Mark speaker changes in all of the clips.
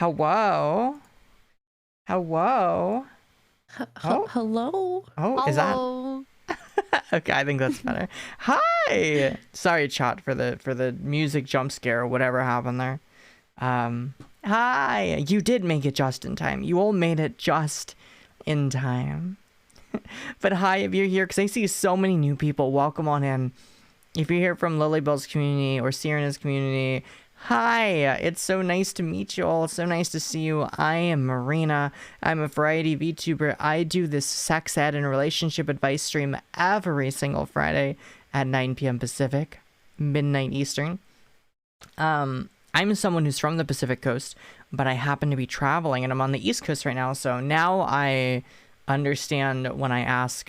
Speaker 1: Hello. Hello. Oh,
Speaker 2: Hello.
Speaker 1: oh, is that
Speaker 3: Hello.
Speaker 1: okay? I think that's better. Hi. Sorry, chat, for the music jump scare or whatever happened there. Hi. You did make it just in time. You all made it just in time. But hi, if you're here, because I see so many new people, welcome on in. If you're here from Lilybell's community or Sierena's community, hi, it's so nice to meet you all. It's so nice to see you. I am Marina. I'm a variety VTuber. I do this sex ed and relationship advice stream every single Friday at 9 p.m. Pacific, midnight Eastern. I'm someone who's from the Pacific Coast, but I happen to be traveling and I'm on the East Coast right now. So now I understand when I ask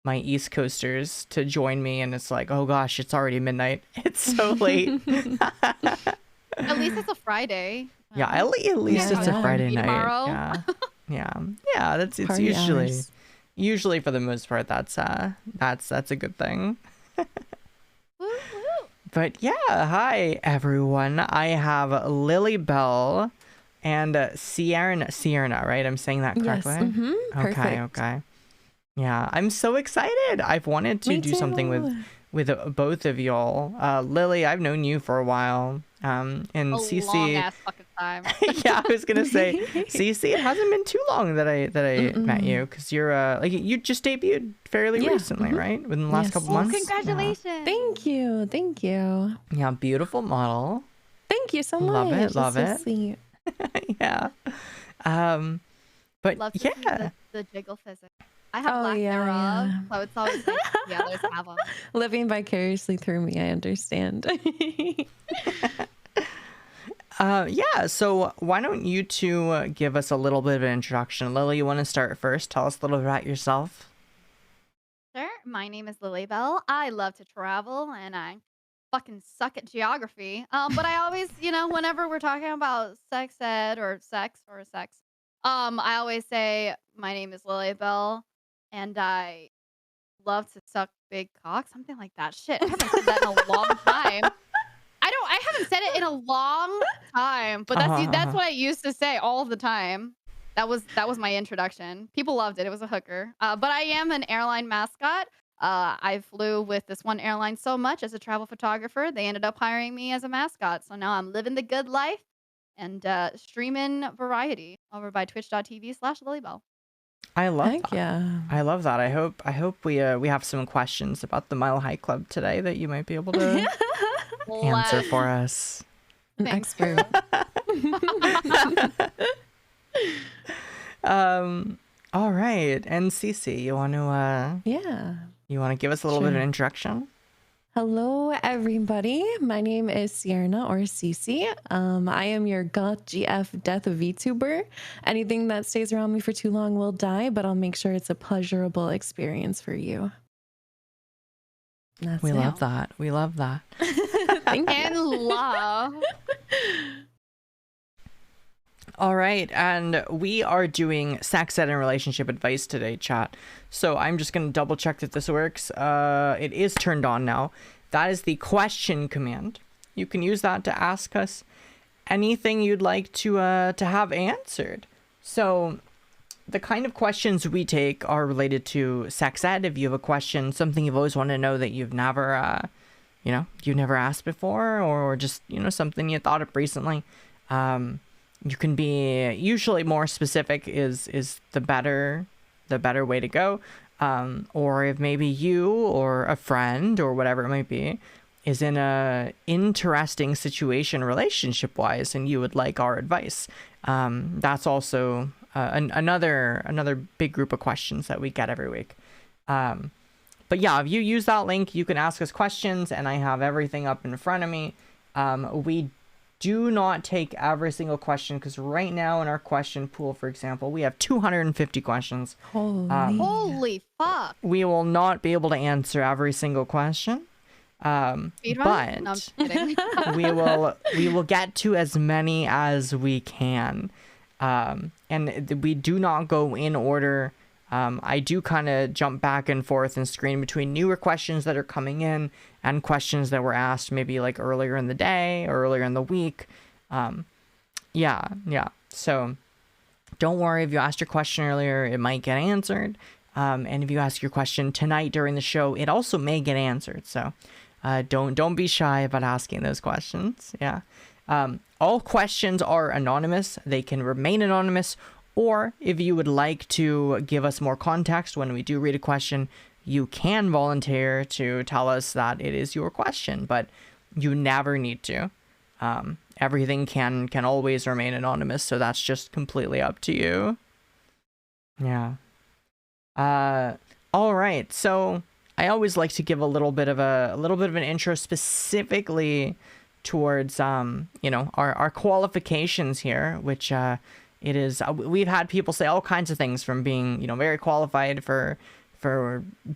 Speaker 1: my East Coasters to join me, and it's like, oh gosh, it's already midnight. It's so late.
Speaker 3: At least it's a Friday.
Speaker 1: Yeah, at least it's a Friday night.
Speaker 3: Tomorrow.
Speaker 1: Yeah. That's it's
Speaker 2: Party hours.
Speaker 1: usually for the most part that's a good thing.
Speaker 3: Woo, woo.
Speaker 1: But yeah, hi everyone. I have Lilybell and Sierra, right? I'm saying that correctly.
Speaker 2: Yes. Perfect.
Speaker 1: Okay. Yeah, I'm so excited. I've wanted to
Speaker 2: Me
Speaker 1: do something
Speaker 2: too.
Speaker 1: with both of y'all. Lily, I've known you for a while. And
Speaker 3: A long
Speaker 1: Cece,
Speaker 3: ass fucking time.
Speaker 1: yeah, I was gonna say, Cece, it hasn't been too long that I met you, because you're like you just debuted fairly
Speaker 2: Yeah,
Speaker 1: recently, right? Within the last
Speaker 2: Yes.
Speaker 1: couple
Speaker 3: Oh,
Speaker 1: months.
Speaker 3: congratulations.
Speaker 2: Thank you. Thank you.
Speaker 1: Yeah, beautiful model.
Speaker 2: Thank you so much.
Speaker 1: Love it, love
Speaker 2: That's so
Speaker 1: it.
Speaker 2: sweet.
Speaker 1: Yeah. But
Speaker 3: Love to see
Speaker 1: yeah.
Speaker 3: the jiggle physics. I have
Speaker 2: Oh,
Speaker 3: lack
Speaker 2: yeah,
Speaker 3: thereof,
Speaker 2: yeah.
Speaker 3: so it's always nice to see others have them.
Speaker 2: Living vicariously through me, I understand.
Speaker 1: Yeah, so why don't you two give us a little bit of an introduction? Lily, you want to start first? Tell us a little bit about yourself.
Speaker 3: Sure. My name is Lilybell. I love to travel, and I fucking suck at geography. But I always, whenever we're talking about sex ed or sex, I always say my name is Lilybell, and I love to suck big cock, something like that. Shit, I haven't said that in a long time. I haven't said it in a long time, but that's what I used to say all the time. That was my introduction. People loved it. It was a hooker. But I am an airline mascot. I flew with this one airline so much as a travel photographer, they ended up hiring me as a mascot. So now I'm living the good life and streaming variety over by twitch.tv/Lilybell.
Speaker 1: I love
Speaker 2: Heck
Speaker 1: that.
Speaker 2: yeah.
Speaker 1: I love that. I hope we have some questions about the Mile High Club today that you might be able to answer for us.
Speaker 2: An
Speaker 3: Thanks.
Speaker 2: expert.
Speaker 1: All right. And Cece, you want to
Speaker 2: Yeah.
Speaker 1: give us a little bit of
Speaker 2: Sure.
Speaker 1: an introduction?
Speaker 2: Hello, everybody. My name is Sierra or Cece. I am your goth GF death VTuber. Anything that stays around me for too long will die, but I'll make sure it's a pleasurable experience for you. That's
Speaker 1: We
Speaker 2: it.
Speaker 1: love that. We love that.
Speaker 2: Thank you.
Speaker 3: And love.
Speaker 1: All right, and we are doing sex ed and relationship advice today, chat. So I'm just going to double check that this works. It is turned on now. That is the question command. You can use that to ask us anything you'd like to have answered. So the kind of questions we take are related to sex ed. If you have a question, something you've always wanted to know that you've never, you've never asked before, or just, something you thought of recently, you can be usually more specific is the better way to go. Or if maybe you or a friend or whatever it might be is in a interesting situation relationship wise and you would like our advice, that's also another big group of questions that we get every week. But yeah, if you use that link, you can ask us questions, and I have everything up in front of me. We do not take every single question, because right now in our question pool, for example, we have 250 questions.
Speaker 3: Holy fuck.
Speaker 1: We will not be able to answer every single question.
Speaker 3: Speedrun?
Speaker 1: But
Speaker 3: No, I'm just kidding.
Speaker 1: we will get to as many as we can. And we do not go in order. I do kind of jump back and forth and screen between newer questions that are coming in and questions that were asked maybe like earlier in the day or earlier in the week. Yeah. So don't worry if you asked your question earlier, it might get answered. And if you ask your question tonight during the show, it also may get answered. So don't be shy about asking those questions. Yeah. All questions are anonymous. They can remain anonymous. Or if you would like to give us more context when we do read a question, you can volunteer to tell us that it is your question, but you never need to. Everything can always remain anonymous, so that's just completely up to you. Yeah. All right. So I always like to give a little bit of an intro specifically towards our qualifications here, which it is we've had people say all kinds of things, from being very qualified for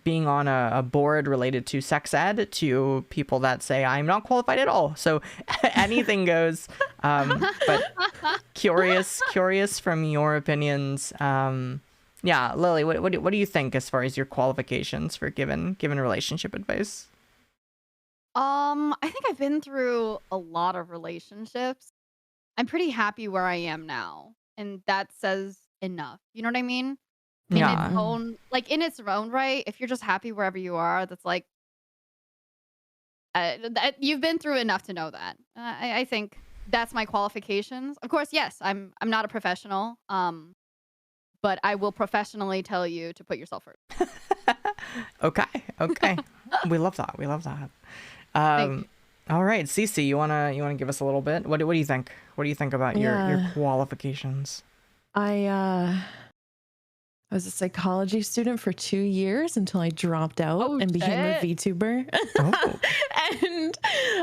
Speaker 1: being on a board related to sex ed, to people that say I'm not qualified at all. So anything goes. But curious from your opinions. Yeah, Lily, what do you think as far as your qualifications for given relationship advice?
Speaker 3: I think I've been through a lot of relationships. I'm pretty happy where I am now, and that says enough. You know what I mean? In its
Speaker 1: Yeah.
Speaker 3: own in its own right, if you're just happy wherever you are, that's like that you've been through enough to know that. I think that's my qualifications. Of course, yes, I'm not a professional, but I will professionally tell you to put yourself first.
Speaker 1: Okay. We love that.
Speaker 3: Thank you.
Speaker 1: All right, Cece, you wanna give us a little bit? What do you think? What do you think about your
Speaker 2: Yeah.
Speaker 1: qualifications?
Speaker 2: I was a psychology student for 2 years until I dropped out
Speaker 3: Oh,
Speaker 2: and became a
Speaker 3: shit.
Speaker 2: VTuber.
Speaker 1: Oh.
Speaker 2: And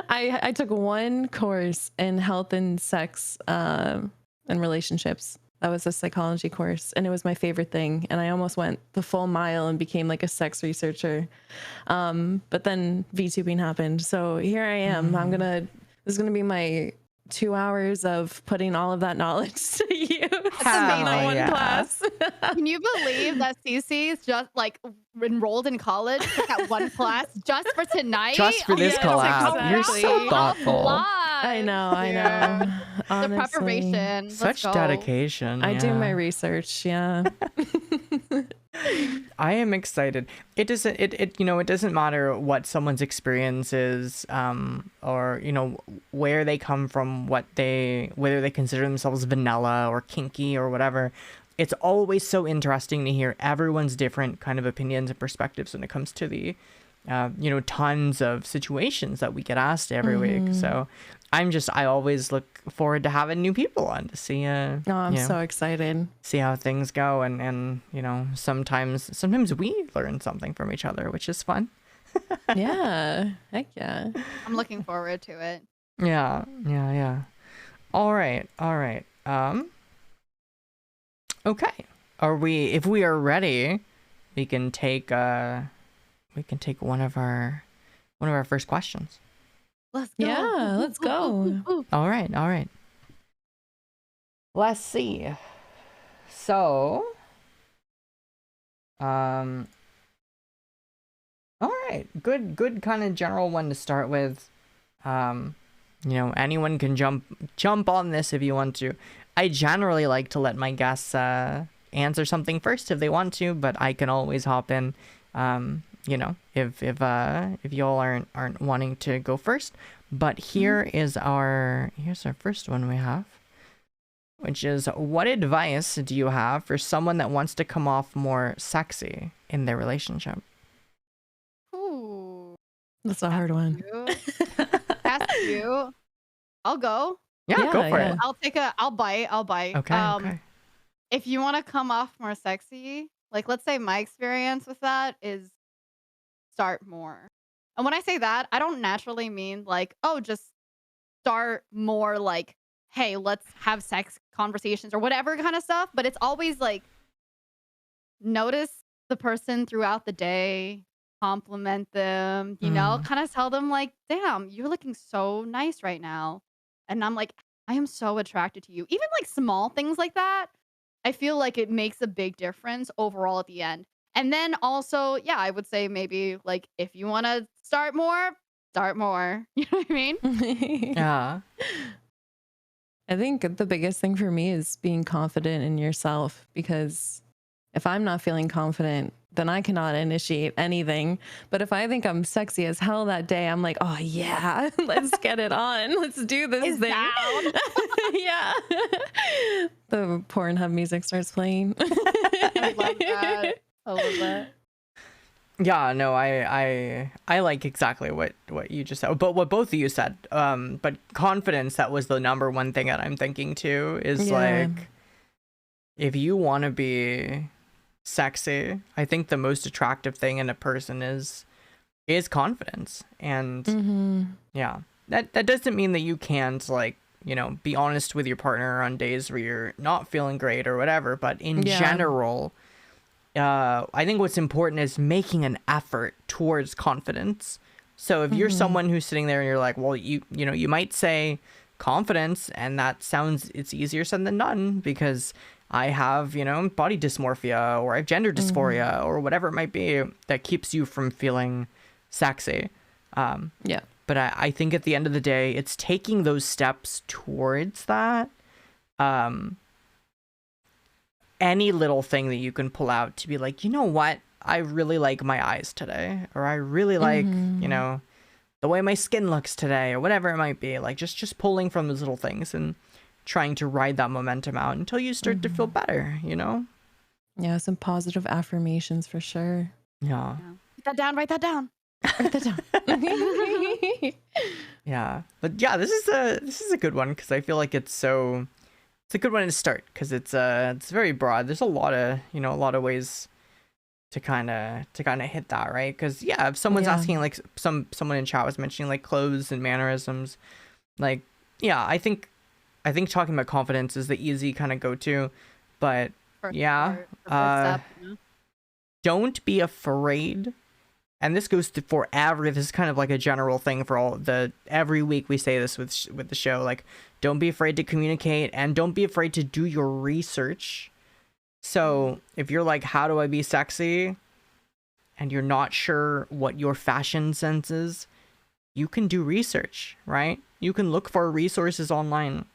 Speaker 2: I took one course in health and sex and relationships. That was a psychology course, and it was my favorite thing. And I almost went the full mile and became like a sex researcher. But then VTubing happened. So here I am. This is gonna be my 2 hours of putting all of that knowledge to use
Speaker 1: Hell
Speaker 2: in that one
Speaker 1: yeah.
Speaker 2: class.
Speaker 3: Can you believe that Cece's just enrolled in college, took that one class just for tonight?
Speaker 1: Just for this
Speaker 2: Yes,
Speaker 1: collab. You're so
Speaker 2: exactly.
Speaker 1: thoughtful.
Speaker 2: I know.
Speaker 3: The
Speaker 2: Honestly.
Speaker 3: preparation. Let's
Speaker 1: Such
Speaker 3: go.
Speaker 1: dedication.
Speaker 2: I do
Speaker 1: yeah.
Speaker 2: my research, yeah.
Speaker 1: I am excited. It doesn't matter what someone's experience is, or where they come from, whether they consider themselves vanilla or kinky or whatever. It's always so interesting to hear everyone's different kind of opinions and perspectives when it comes to the tons of situations that we get asked every week. So I always look forward to having new people on to see
Speaker 2: I'm so excited.
Speaker 1: see how things go, and sometimes we learn something from each other, which is fun.
Speaker 2: Yeah. Heck yeah.
Speaker 3: I'm looking forward to it.
Speaker 1: Yeah. All right. Okay. If we are ready, we can take one of our first questions.
Speaker 3: Let's go.
Speaker 2: Yeah, let's go.
Speaker 1: All right. Let's see. So, all right. Good kind of general one to start with. Anyone can jump on this if you want to. I generally like to let my guests answer something first if they want to, but I can always hop in. If y'all aren't wanting to go first. But here's our first one we have, which is, what advice do you have for someone that wants to come off more sexy in their relationship?
Speaker 3: Ooh.
Speaker 2: That's a hard one.
Speaker 3: Ask you. I'll go.
Speaker 1: Yeah, go for it.
Speaker 3: I'll bite.
Speaker 1: Okay.
Speaker 3: If you want to come off more sexy, let's say my experience with that is start more. And when I say that, I don't naturally mean just start more hey, let's have sex conversations or whatever kind of stuff. But it's always notice the person throughout the day, compliment them, kind of tell them damn, you're looking so nice right now. And I'm I am so attracted to you. Even small things like that, I feel like it makes a big difference overall at the end. And then also, yeah, I would say maybe if you want to start more. You know what I mean?
Speaker 1: Yeah.
Speaker 2: I think the biggest thing for me is being confident in yourself, because if I'm not feeling confident, then I cannot initiate anything. But if I think I'm sexy as hell that day, I'm like, oh yeah, let's get it on. Let's do this
Speaker 3: Is
Speaker 2: thing.
Speaker 3: down.
Speaker 2: Yeah. The Pornhub music starts playing.
Speaker 3: I love that. I love that.
Speaker 1: Yeah, no, I like exactly what you just said, but what both of you said. But confidence, that was the number one thing that I'm thinking too, is
Speaker 2: Yeah.
Speaker 1: like, if you want to be sexy, I think the most attractive thing in a person is confidence. And yeah, that doesn't mean that you can't, like, you know, be honest with your partner on days where you're not feeling great or whatever, but in
Speaker 2: Yeah.
Speaker 1: general, I think what's important is making an effort towards confidence. So if you're someone who's sitting there and you're like, well, you know, you might say confidence, and that sounds, it's easier said than done, because I have, you know, body dysmorphia, or I have gender dysphoria, or whatever it might be that keeps you from feeling sexy.
Speaker 2: Yeah.
Speaker 1: But I think at the end of the day, it's taking those steps towards that. Any little thing that you can pull out to be like, you know what? I really like my eyes today, or I really like, you know, the way my skin looks today, or whatever it might be. Like just pulling from those little things and trying to ride that momentum out until you start to feel better, you know?
Speaker 2: Yeah. Some positive affirmations for sure.
Speaker 1: Yeah.
Speaker 3: Write that down. Write that down.
Speaker 2: Write that down.
Speaker 1: Yeah. But yeah, this is a good one, because I feel like it's a good one to start, because it's very broad. There's a lot of ways to kind of hit that, right? Because yeah, if someone's asking, like someone in chat was mentioning like clothes and mannerisms, like yeah, I think talking about confidence is the easy kind of go-to, but
Speaker 3: First
Speaker 1: yeah,
Speaker 3: step, you know?
Speaker 1: don't be afraid. And this goes to for this is kind of like a general thing for every week we say this with the show, like, don't be afraid to communicate, and don't be afraid to do your research. So if you're like, how do I be sexy? And you're not sure what your fashion sense is, you can do research, right? You can look for resources online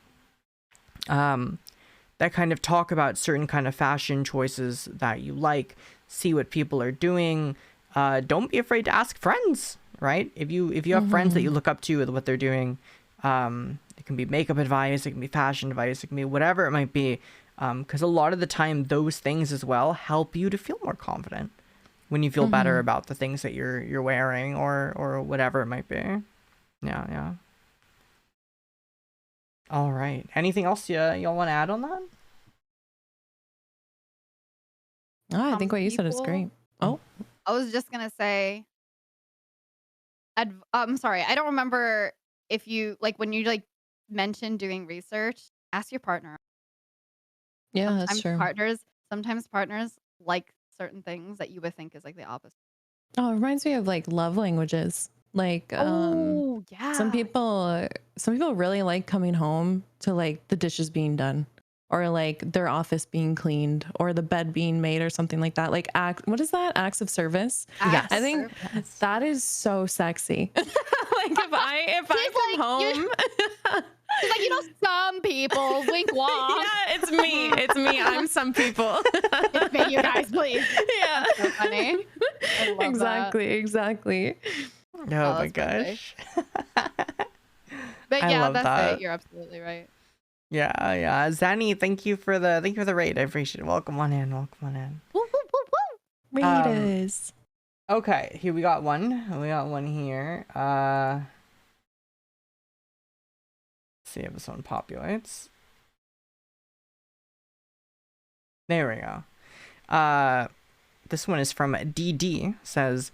Speaker 1: that kind of talk about certain kind of fashion choices that you like, see what people are doing. Don't be afraid to ask friends, right? If you have friends that you look up to with what they're doing, it can be makeup advice, it can be fashion advice, it can be whatever it might be. Because a lot of the time, those things as well help you to feel more confident when you feel better about the things that you're wearing, or whatever it might be. Yeah. All right. Anything else y'all want to add on that?
Speaker 2: Oh, I think what you said is great. Oh,
Speaker 3: I was just gonna say, I'm sorry, I don't remember if you like when you like mentioned doing research. Ask your partner.
Speaker 2: yeah, that's true.
Speaker 3: Sometimes partners like certain things that you would think is like the opposite.
Speaker 2: Oh, it reminds me of like love languages. Like,
Speaker 3: Oh yeah.
Speaker 2: some people really like coming home to like the dishes being done, or like their office being cleaned, or the bed being made, or something like that. Like what is that? Acts of service.
Speaker 1: Yes.
Speaker 2: I think that is so sexy. Like if I come home.
Speaker 3: She's like, you know, some people wink walk.
Speaker 2: Yeah, it's me. I'm some people.
Speaker 3: It's me, you guys, please.
Speaker 2: Yeah.
Speaker 3: That's so funny. I love
Speaker 2: Exactly.
Speaker 1: Oh my gosh.
Speaker 3: But
Speaker 1: I
Speaker 3: yeah,
Speaker 1: love
Speaker 3: that's
Speaker 1: that.
Speaker 3: it. You're absolutely right.
Speaker 1: Yeah. Zani, thank you for the raid. I appreciate it. Welcome on in.
Speaker 3: Woo, woo, woo, woo.
Speaker 2: Raiders.
Speaker 1: Okay, here we got one. We got one here. Let's see if this one populates. There we go. This one is from DD. Says,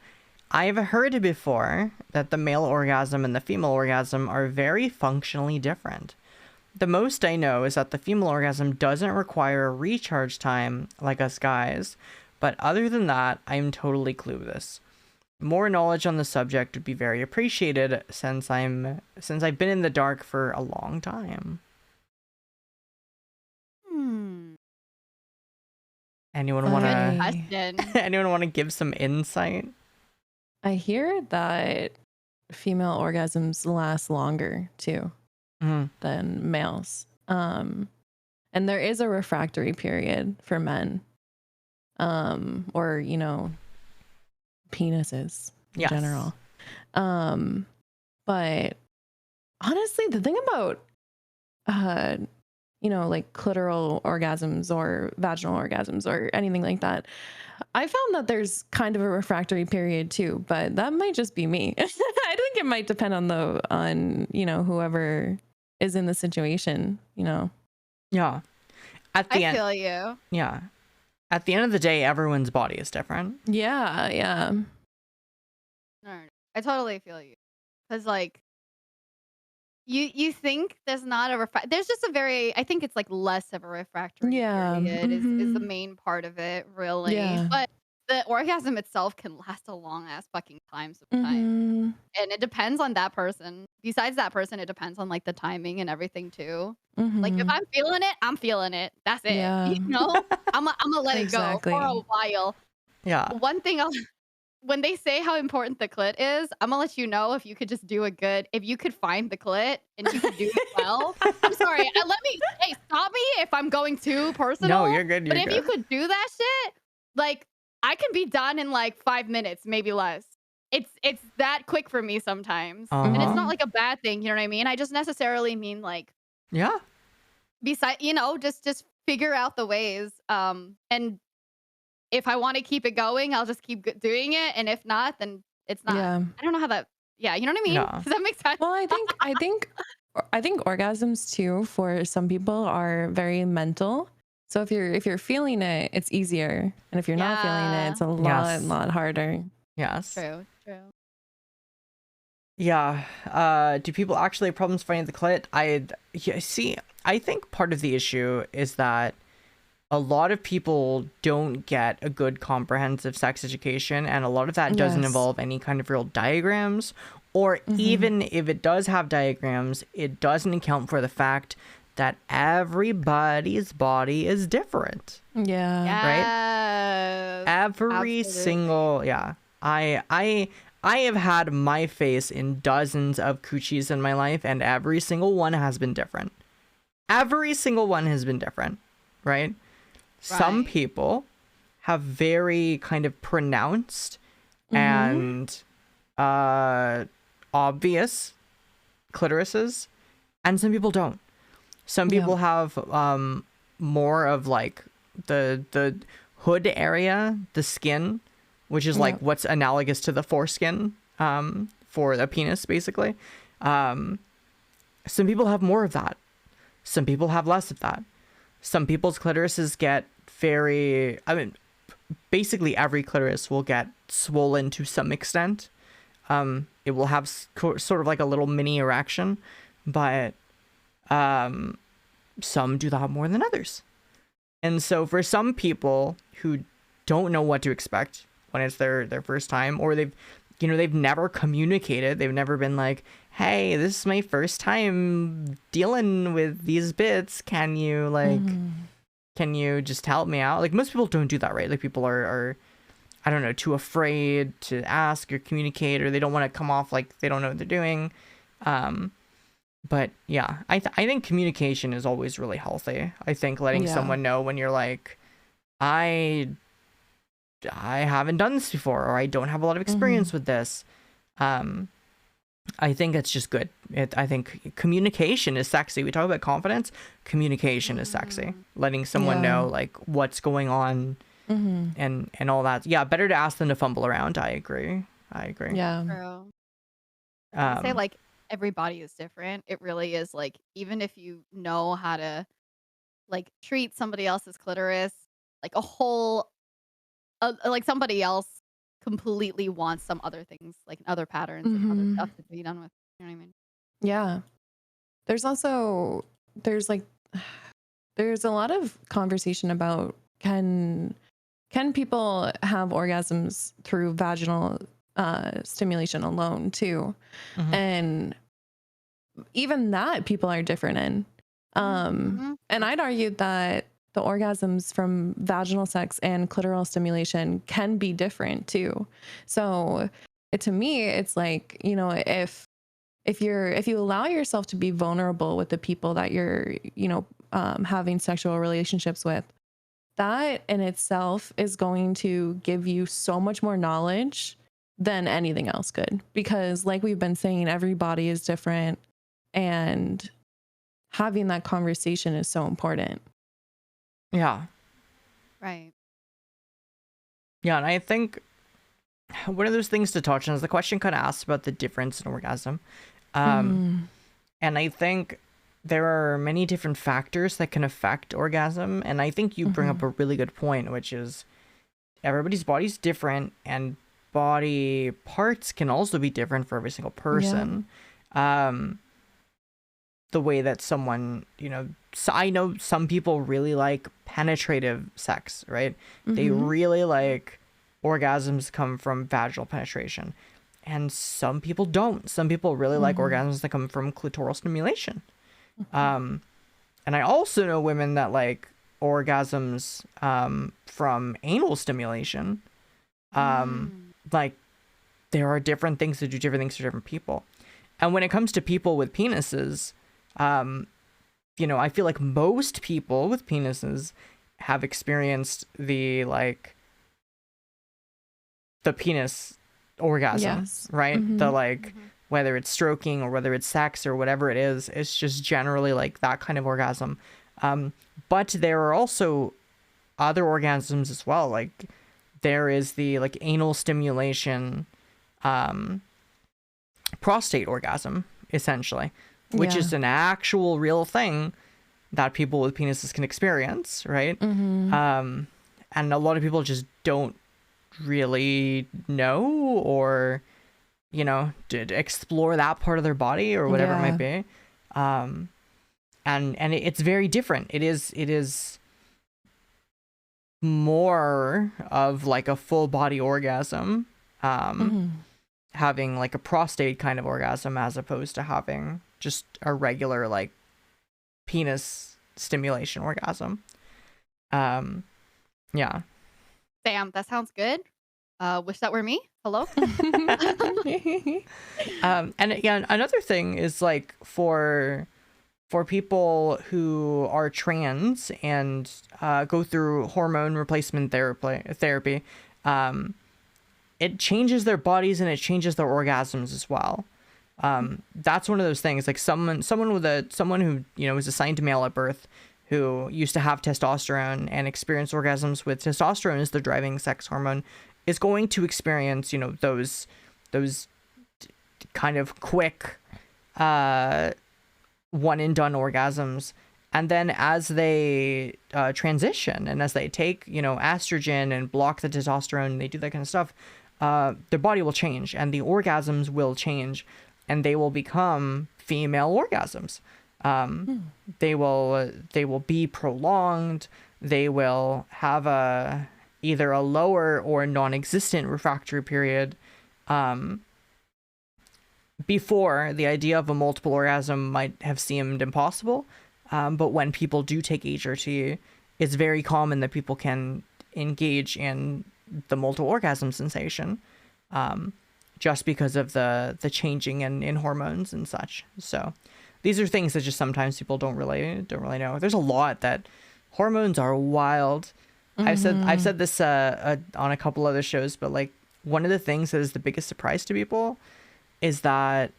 Speaker 1: I've heard before that the male orgasm and the female orgasm are very functionally different. The most I know is that the female orgasm doesn't require a recharge time like us guys, but other than that, I'm totally clueless. More knowledge on the subject would be very appreciated, since I've been in the dark for a long time. Anyone want
Speaker 3: Good
Speaker 1: to
Speaker 3: question.
Speaker 1: anyone want to give some insight?
Speaker 2: I hear that female orgasms last longer too than males. And there is a refractory period for men, or, you know, penises in
Speaker 1: Yes.
Speaker 2: general. But honestly, the thing about, you know, like clitoral orgasms or vaginal orgasms or anything like that, I found that there's kind of a refractory period too, but that might just be me. I think it might depend on, you know, whoever is in the situation, you know.
Speaker 1: Yeah. At the
Speaker 3: I
Speaker 1: end,
Speaker 3: feel you.
Speaker 1: yeah. At the end of the day, everyone's body is different.
Speaker 2: Yeah, yeah.
Speaker 3: No, I totally feel you. Because like you think there's not a there's just a very, I think it's like less of a refractory
Speaker 2: Yeah.
Speaker 3: period is the
Speaker 2: Mhm.
Speaker 3: main part of it, really.
Speaker 2: Yeah.
Speaker 3: But the orgasm itself can last a long ass fucking time sometimes.
Speaker 2: Mhm.
Speaker 3: And it depends on that person. Besides that person, it depends on like the timing and everything too. Like if
Speaker 2: Mhm.
Speaker 3: I'm feeling it, I'm feeling it. That's it.
Speaker 2: Yeah.
Speaker 3: You know? I'm gonna let it go for a
Speaker 2: Exactly.
Speaker 3: while.
Speaker 1: Yeah.
Speaker 3: One thing I'll when they say how important the clit is, I'm gonna let you know if you could just do a good, if you could find the clit and you could do it well. I'm sorry. Hey, stop me if I'm going too personal.
Speaker 1: No, you're good.
Speaker 3: But
Speaker 1: You're
Speaker 3: if you
Speaker 1: good.
Speaker 3: could do that shit, like I can be done in like 5 minutes, maybe less. It's that quick for me sometimes. And it's
Speaker 1: Uh-huh.
Speaker 3: not like a bad thing, you know what I mean? I just necessarily mean like
Speaker 1: Yeah.
Speaker 3: beside, you know, just figure out the ways. And if I want to keep it going, I'll just keep doing it, and if not, then it's not.
Speaker 2: Yeah.
Speaker 3: I don't know how that. Yeah, you know what I mean?
Speaker 1: Yeah.
Speaker 3: Does that make sense?
Speaker 2: Well, I think orgasms too for some people are very mental. So if you're feeling it, it's easier, and if you're not feeling it,
Speaker 3: Yeah.
Speaker 2: it's a
Speaker 1: Yes.
Speaker 2: lot harder.
Speaker 1: Yes.
Speaker 3: True.
Speaker 1: Yeah. Do people actually have problems finding the clit? See, I think part of the issue is that a lot of people don't get a good comprehensive sex education, and a lot of that doesn't
Speaker 2: Yes.
Speaker 1: involve any kind of real diagrams, or even if it does have diagrams, it doesn't account for the fact that everybody's body is different.
Speaker 2: Yeah.
Speaker 3: Yes.
Speaker 1: Every
Speaker 3: Absolutely.
Speaker 1: single, yeah. I have had my face in dozens of coochies in my life, and every single one has been different. Every single one has been different, right? Some
Speaker 3: Right.
Speaker 1: people have very kind of pronounced and obvious clitorises, and some people don't. Some
Speaker 2: Yeah.
Speaker 1: people have more of like the hood area, the skin, which is like
Speaker 2: Yeah.
Speaker 1: what's analogous to the foreskin for the penis, basically. Some people have more of that. Some people have less of that. Some people's clitorises get basically every clitoris will get swollen to some extent. It will have sort of like a little mini erection, but some do that more than others. And so for some people who don't know what to expect when it's their first time, or they've never communicated, they've never been like, hey, this is my first time dealing with these bits, can you just help me out? Like, most people don't do that, right? Like, people are I don't know, too afraid to ask or communicate, or they don't want to come off like they don't know what they're doing. But yeah, I think communication is always really healthy. I think letting
Speaker 2: Yeah.
Speaker 1: someone know when you're like, I haven't done this before, or I don't have a lot of experience with this. I think it's just good. I think communication is sexy. We talk about confidence. Communication is sexy. Letting someone
Speaker 2: Yeah.
Speaker 1: know like what's going on and all that. Yeah, better to ask than to fumble around. I agree.
Speaker 2: Yeah.
Speaker 3: True. I say
Speaker 1: Um,
Speaker 3: like every body is different. It really is. Like even if you know how to like treat somebody else's clitoris, like like somebody else completely wants some other things, like other patterns and other stuff to be done with. You know what I mean?
Speaker 2: Yeah. There's there's a lot of conversation about can people have orgasms through vaginal stimulation alone too.
Speaker 1: Mhm.
Speaker 2: And even that people are different in. And I'd argue that the orgasms from vaginal sex and clitoral stimulation can be different too. So to me, it's like, you know, if if you allow yourself to be vulnerable with the people that you're, having sexual relationships with, that in itself is going to give you so much more knowledge than anything else could. Because like we've been saying, every body is different, and having that conversation is so important.
Speaker 1: Yeah.
Speaker 3: Right.
Speaker 1: Yeah, and I think one of those things to touch on is the question kind of asks about the difference in orgasm. And I think there are many different factors that can affect orgasm. And I think you bring up a really good point, which is everybody's body's different, and body parts can also be different for every single person. The way that someone, so I know some people really like penetrative sex, right? They really like orgasms come from vaginal penetration. And some people don't. Some people really like orgasms that come from clitoral stimulation. And I also know women that like orgasms from anal stimulation. Like, there are different things that do different things for different people. And when it comes to people with penises, I feel like most people with penises have experienced the penis orgasm, right? The whether it's stroking or whether it's sex or whatever it is, it's just generally like that kind of orgasm. But there are also other orgasms as well. Like, there is the anal stimulation prostate orgasm, essentially, which is an actual real thing that people with penises can experience, right? And a lot of people just don't really know, or explore that part of their body or whatever it might be. And it's very different. It is more of like a full body orgasm, having like a prostate kind of orgasm, as opposed to having just a regular like penis stimulation orgasm. Yeah.
Speaker 3: Damn, that sounds good. Wish that were me. Hello.
Speaker 1: And yeah, another thing is like for people who are trans and go through hormone replacement therapy, it changes their bodies and it changes their orgasms as well. That's one of those things. Like someone who is assigned to male at birth, who used to have testosterone and experience orgasms with testosterone as the driving sex hormone, is going to experience those kind of quick one and done orgasms. And then as they transition and as they take estrogen and block the testosterone, and they do that kind of stuff, their body will change and the orgasms will change, and they will become female orgasms. They will be prolonged. They will have either a lower or non-existent refractory period. Before, the idea of a multiple orgasm might have seemed impossible, but when people do take HRT, it's very common that people can engage in the multiple orgasm sensation, just because of the changing in hormones and such. So these are things that just sometimes people don't really know. There's a lot that hormones are wild. I've said this on a couple other shows, but like one of the things that is the biggest surprise to people is that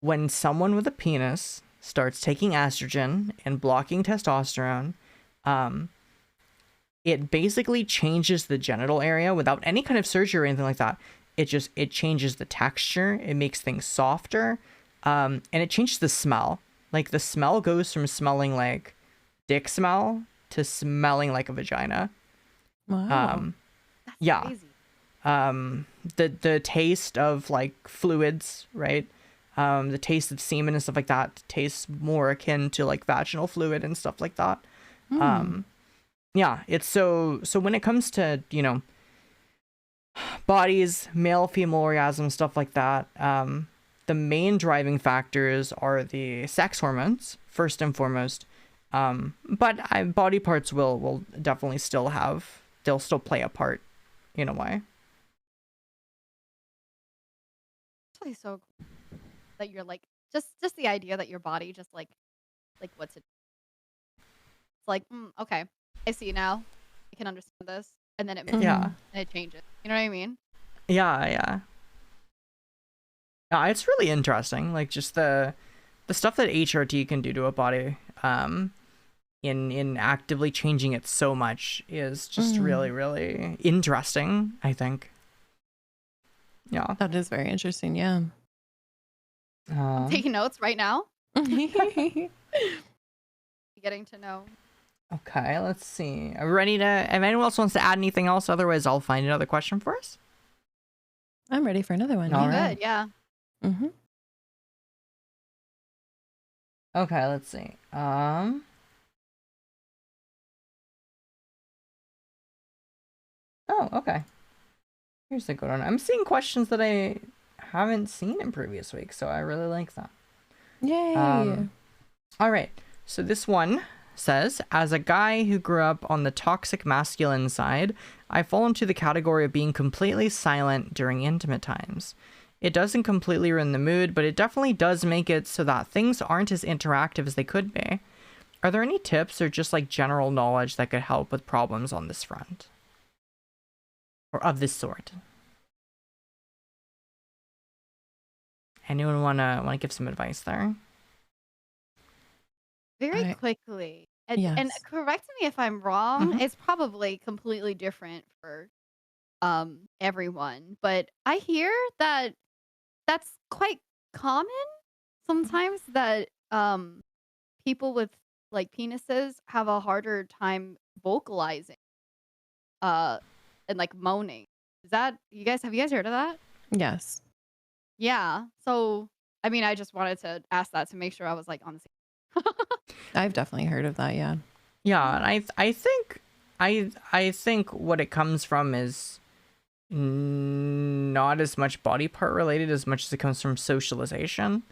Speaker 1: when someone with a penis starts taking estrogen and blocking testosterone, it basically changes the genital area without any kind of surgery or anything like that. It changes the texture. It makes things softer. And it changes the smell. Like the smell goes from smelling like dick smell to smelling like a vagina.
Speaker 2: Wow.
Speaker 3: That's
Speaker 1: yeah.
Speaker 3: crazy.
Speaker 1: The taste of like fluids, right? The taste of semen and stuff like that tastes more akin to like vaginal fluid and stuff like that. Yeah, it's so when it comes to, bodies, male, female orgasm, stuff like that, the main driving factors are the sex hormones, first and foremost. But body parts will definitely they'll still play a part in a way.
Speaker 3: Actually, so that you're like just the idea that your body just like what's it? It's like okay, I see now. I can understand this, and then it moves
Speaker 1: Yeah.
Speaker 3: and it changes. You know what I mean?
Speaker 1: Yeah, yeah. Yeah, it's really interesting. Like just the stuff that HRT can do to a body, in actively changing it so much is just really, really interesting, I think. Yeah.
Speaker 2: That is very interesting. Yeah.
Speaker 3: I'm taking notes right now. Getting to know.
Speaker 1: Okay, let's see. Are we ready to, if anyone else wants to add anything else, otherwise I'll find another question for us.
Speaker 2: I'm ready for another one.
Speaker 1: All
Speaker 2: Yeah.
Speaker 1: right.
Speaker 3: Good, yeah.
Speaker 2: Mm-hmm.
Speaker 1: Okay, let's see. Oh, okay. Here's a good one. I'm seeing questions that I haven't seen in previous weeks, so I really like that.
Speaker 2: Yay.
Speaker 1: All right. So this one says, as a guy who grew up on the toxic masculine side, I fall into the category of being completely silent during intimate times. It doesn't completely ruin the mood, but it definitely does make it so that things aren't as interactive as they could be. Are there any tips or just like general knowledge that could help with problems on this front? Or of this sort? Anyone wanna give some advice there?
Speaker 3: Very quickly. And
Speaker 2: Yes.
Speaker 3: correct me if I'm wrong. It's probably completely different for everyone, but I hear that that's quite common sometimes that people with like penises have a harder time vocalizing and like moaning. Is that have you guys heard of that?
Speaker 2: Yes.
Speaker 3: Yeah. So I mean I just wanted to ask that to make sure I was like on the same.
Speaker 2: I've definitely heard of that. Yeah.
Speaker 1: Yeah, and I think what it comes from is not as much body part related as much as it comes from socialization.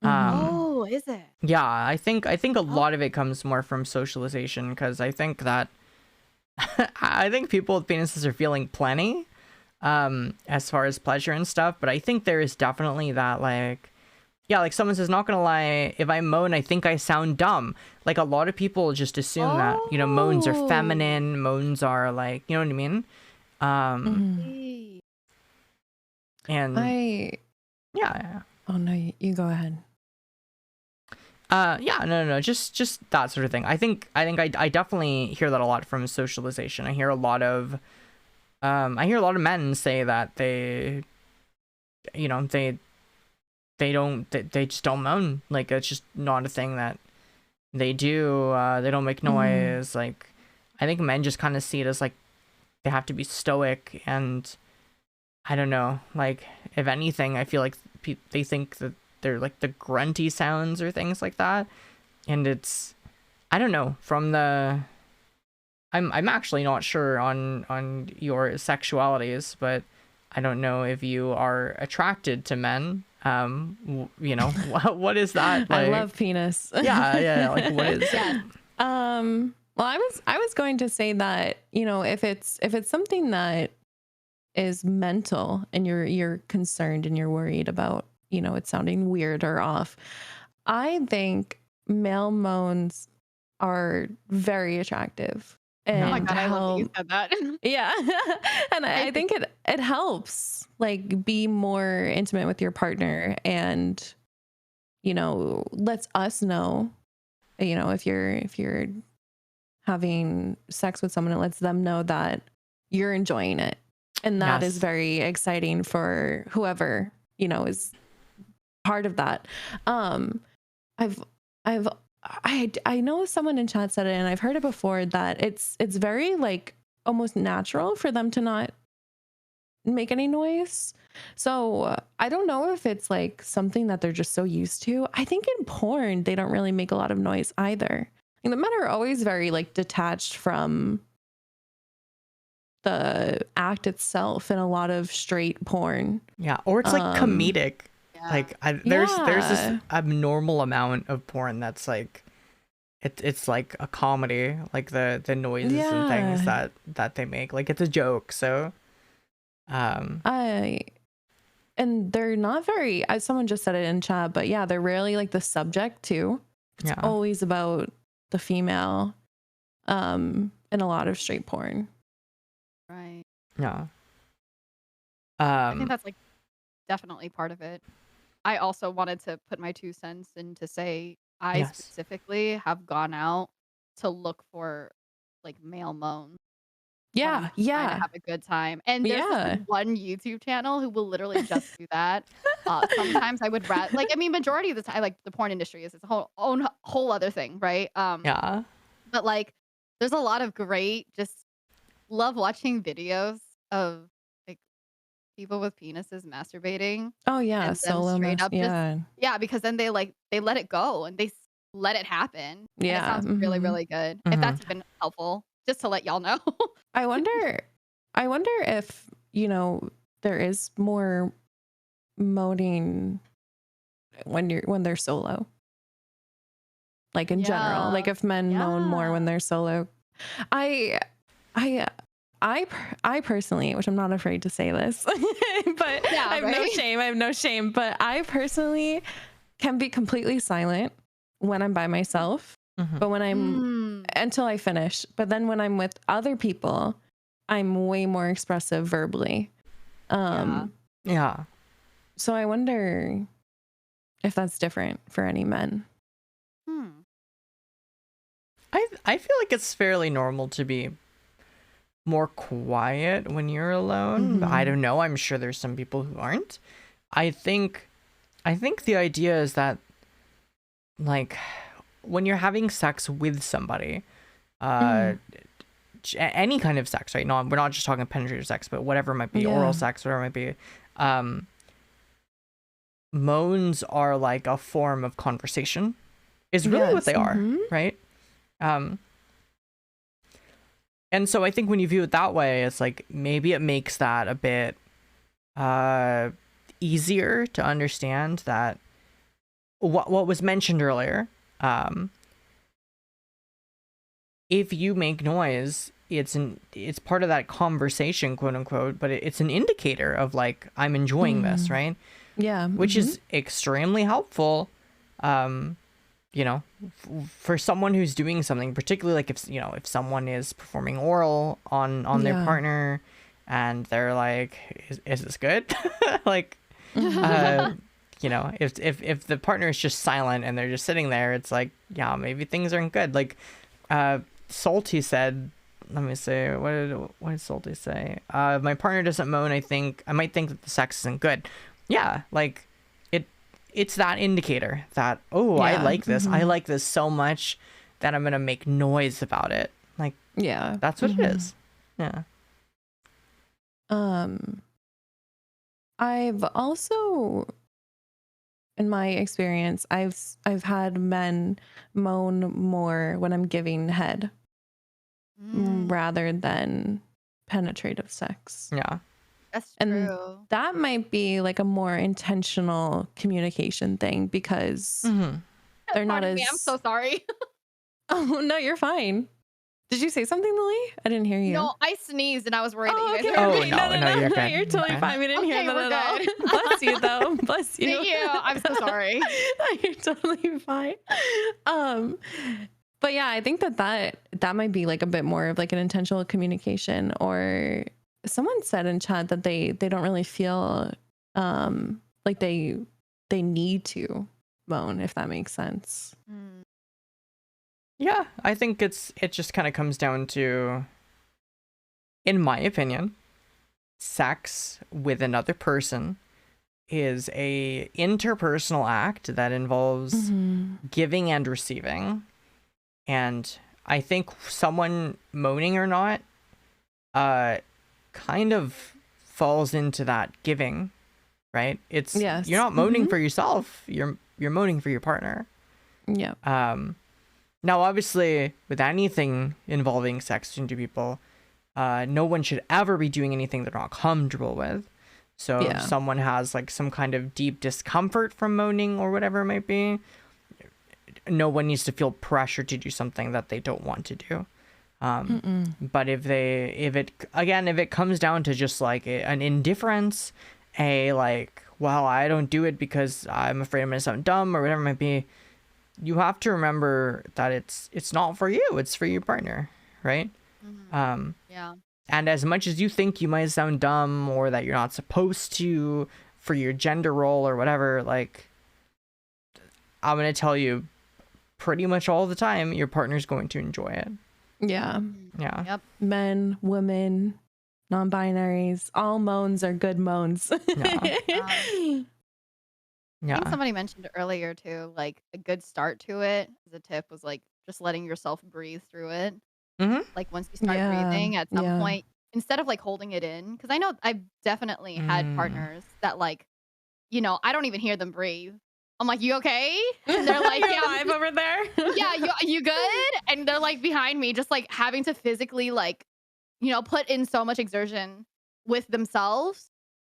Speaker 3: Oh, is it?
Speaker 1: Yeah, I think a lot of it comes more from socialization because I think that I think people with penises are feeling plenty as far as pleasure and stuff, but I think there is definitely that like yeah, like someone says, not gonna lie, if I moan, I think I sound dumb. Like a lot of people just assume that, you know, moans are feminine, moans are like, you know what I mean? And yeah.
Speaker 2: Oh no, you go ahead.
Speaker 1: Yeah, no, just that sort of thing. I think I definitely hear that a lot from socialization. I hear a lot of men say that they, you know, they just don't moan. Like it's just not a thing that they do. They don't make noise. Like I think men just kind of see it as like they have to be stoic, and I don't know. Like if anything, I feel like they think that they're like the grunty sounds or things like that, and it's I don't know from the. I'm actually not sure on your sexualities, but I don't know if you are attracted to men. You know, what is that like?
Speaker 2: I love penis.
Speaker 1: Yeah, like what is
Speaker 2: well, I was going to say that, you know, if it's something that is mental and you're concerned and you're worried about, you know, it sounding weird or off, I think male moans are very attractive. And
Speaker 3: Oh my god, I love that you said that.
Speaker 2: yeah. And I think it helps like be more intimate with your partner, and you know, lets us know, you know, if you're having sex with someone, it lets them know that you're enjoying it. And that is very exciting for whoever, you know, is part of that. I know someone in chat said it, and I've heard it before, that it's very like almost natural for them to not make any noise. So I don't know if it's like something that they're just so used to. I think in porn they don't really make a lot of noise either. And the men are always very like detached from the act itself in a lot of straight porn.
Speaker 1: Yeah, or it's like comedic.
Speaker 3: Yeah.
Speaker 1: Like there's this abnormal amount of porn that's like it's like a comedy, like the noises and things that they make, like it's a joke. So
Speaker 2: and they're not very, as someone just said it in chat, but yeah, they're rarely like the subject too. It's
Speaker 1: Yeah.
Speaker 2: always about the female in a lot of straight porn.
Speaker 3: Right.
Speaker 1: Yeah.
Speaker 3: I think that's like definitely part of it. I also wanted to put my 2 cents in to say I
Speaker 1: Yes.
Speaker 3: specifically have gone out to look for like male moans when I'm
Speaker 2: Yeah,
Speaker 3: just trying to
Speaker 2: yeah,
Speaker 3: have a good time. And there's this
Speaker 2: yeah.
Speaker 3: like, one YouTube channel who will literally just do that. Sometimes I would like I mean majority of the time like the porn industry is its whole other thing, right?
Speaker 1: Yeah.
Speaker 3: But like there's a lot of great just love watching videos of like people with penises masturbating
Speaker 2: Oh yeah,
Speaker 3: and them
Speaker 2: solo
Speaker 3: straight
Speaker 2: mess.
Speaker 3: up just
Speaker 2: Yeah,
Speaker 3: yeah, because then they let it go and let it happen, and it
Speaker 2: yeah.
Speaker 3: sounds really, really good, if
Speaker 1: Mhm.
Speaker 3: that's even helpful, just to let y'all know.
Speaker 2: I wonder, I wonder if, you know, there is more moaning when they're solo. Like in general,
Speaker 3: Yeah.
Speaker 2: like if men moan more when
Speaker 3: Yeah.
Speaker 2: they're solo. I I I personally, which I'm not afraid to say this, but
Speaker 3: Yeah,
Speaker 2: I have no
Speaker 3: right?
Speaker 2: shame. I have no shame, but I personally can be completely silent when I'm by myself,
Speaker 1: Mhm.
Speaker 2: but when I'm
Speaker 3: Mm.
Speaker 2: until I finish. But then when I'm with other people, I'm way more expressive verbally.
Speaker 3: Yeah.
Speaker 1: Yeah.
Speaker 2: So I wonder if that's different for any men.
Speaker 3: Hmm.
Speaker 1: I feel like it's fairly normal to be more quiet when you're alone. But I
Speaker 2: Mhm.
Speaker 1: don't know. I'm sure there's some people who aren't. I think the idea is that like when you're having sex with somebody, any kind of sex, right? No, we're not just talking penetrative sex, but whatever it might be,
Speaker 2: Yeah.
Speaker 1: oral sex, whatever it might be. Moans are like a form of conversation. Is really what
Speaker 2: Yes,
Speaker 1: they are,
Speaker 2: mhm.
Speaker 1: right? And so I think when you view it that way, it's like maybe it makes that a bit easier to understand that what was mentioned earlier. If you make noise, it's part of that conversation, quote unquote, but it's an indicator of like I'm enjoying this, right?
Speaker 2: Yeah.
Speaker 1: Which is extremely helpful. You know, for someone who's doing something, particularly like if someone is performing oral on their
Speaker 2: Yeah.
Speaker 1: partner and they're like, is this good? Like, you know, if the partner is just silent and they're just sitting there, it's like, yeah, maybe things aren't good. Like, Salty said, let me see, what did Salty say? My partner doesn't moan. I might think that the sex isn't good. Yeah, like it's that indicator that, oh, I
Speaker 2: Yeah,
Speaker 1: like this. I like this so much that I'm gonna make noise about it. Like,
Speaker 2: Yeah.
Speaker 1: that's what it is. Yeah.
Speaker 2: I've also, in my experience, I've had men moan more when I'm giving head rather than penetrative sex.
Speaker 1: Yeah.
Speaker 3: That's
Speaker 2: And
Speaker 3: true.
Speaker 2: that might be like a more intentional communication thing because they're not
Speaker 3: Pardon
Speaker 2: as
Speaker 3: me, I'm so sorry.
Speaker 2: Oh, no, you're fine. Did you say something, Lily? I didn't hear you.
Speaker 3: No, I sneezed and I was worried that you guys
Speaker 2: okay.
Speaker 3: heard
Speaker 1: Oh,
Speaker 3: me.
Speaker 1: no, you're good.
Speaker 2: You're totally
Speaker 1: Okay.
Speaker 2: fine. We didn't hear
Speaker 3: Okay,
Speaker 2: that
Speaker 3: we're
Speaker 2: at all.
Speaker 3: good.
Speaker 2: Bless you, though. Bless you.
Speaker 3: Thank you. I'm so sorry.
Speaker 2: You're totally fine. But yeah, I think that might be like a bit more of like an intentional communication. Or someone said in chat that they don't really feel like they need to moan, if that makes sense.
Speaker 1: Yeah, I think it just kind of comes down to, in my opinion, sex with another person is a interpersonal act that involves giving and receiving. And I think someone moaning or not kind of falls into that giving, right? It's
Speaker 2: Yes.
Speaker 1: You're not moaning for yourself, you're moaning for your partner.
Speaker 2: Yeah.
Speaker 1: Now, obviously, with anything involving sex between two people, no one should ever be doing anything they're not comfortable with. So if someone has like some kind of deep discomfort from moaning or whatever it might be, no one needs to feel pressure to do something that they don't want to do. But if it comes down to just like an indifference like, well, I don't do it because I'm afraid I'm gonna sound dumb or whatever it might be. You have to remember that it's not for you, it's for your partner, right?
Speaker 3: Yeah.
Speaker 1: And as much as you think you might sound dumb or that you're not supposed to for your gender role or whatever, like, I'm gonna tell you pretty much all the time your partner's going to enjoy it.
Speaker 2: Yeah.
Speaker 1: Yeah.
Speaker 3: Yep.
Speaker 2: Men, women, non-binaries, all moans are good moans.
Speaker 1: Yeah.
Speaker 3: I
Speaker 1: Yeah.
Speaker 3: think somebody mentioned earlier too, like a good start to it as a tip was like just letting yourself breathe through it.
Speaker 1: Mm-hmm.
Speaker 3: Like once you start
Speaker 2: Yeah,
Speaker 3: breathing at some
Speaker 2: yeah.
Speaker 3: point, instead of like holding it in, because I know I've definitely had partners that like, I don't even hear them breathe. I'm like, you okay? And they're like,
Speaker 2: You're
Speaker 3: yeah,
Speaker 2: live over there.
Speaker 3: yeah, you good? And they're like behind me, just like having to physically like, put in so much exertion with themselves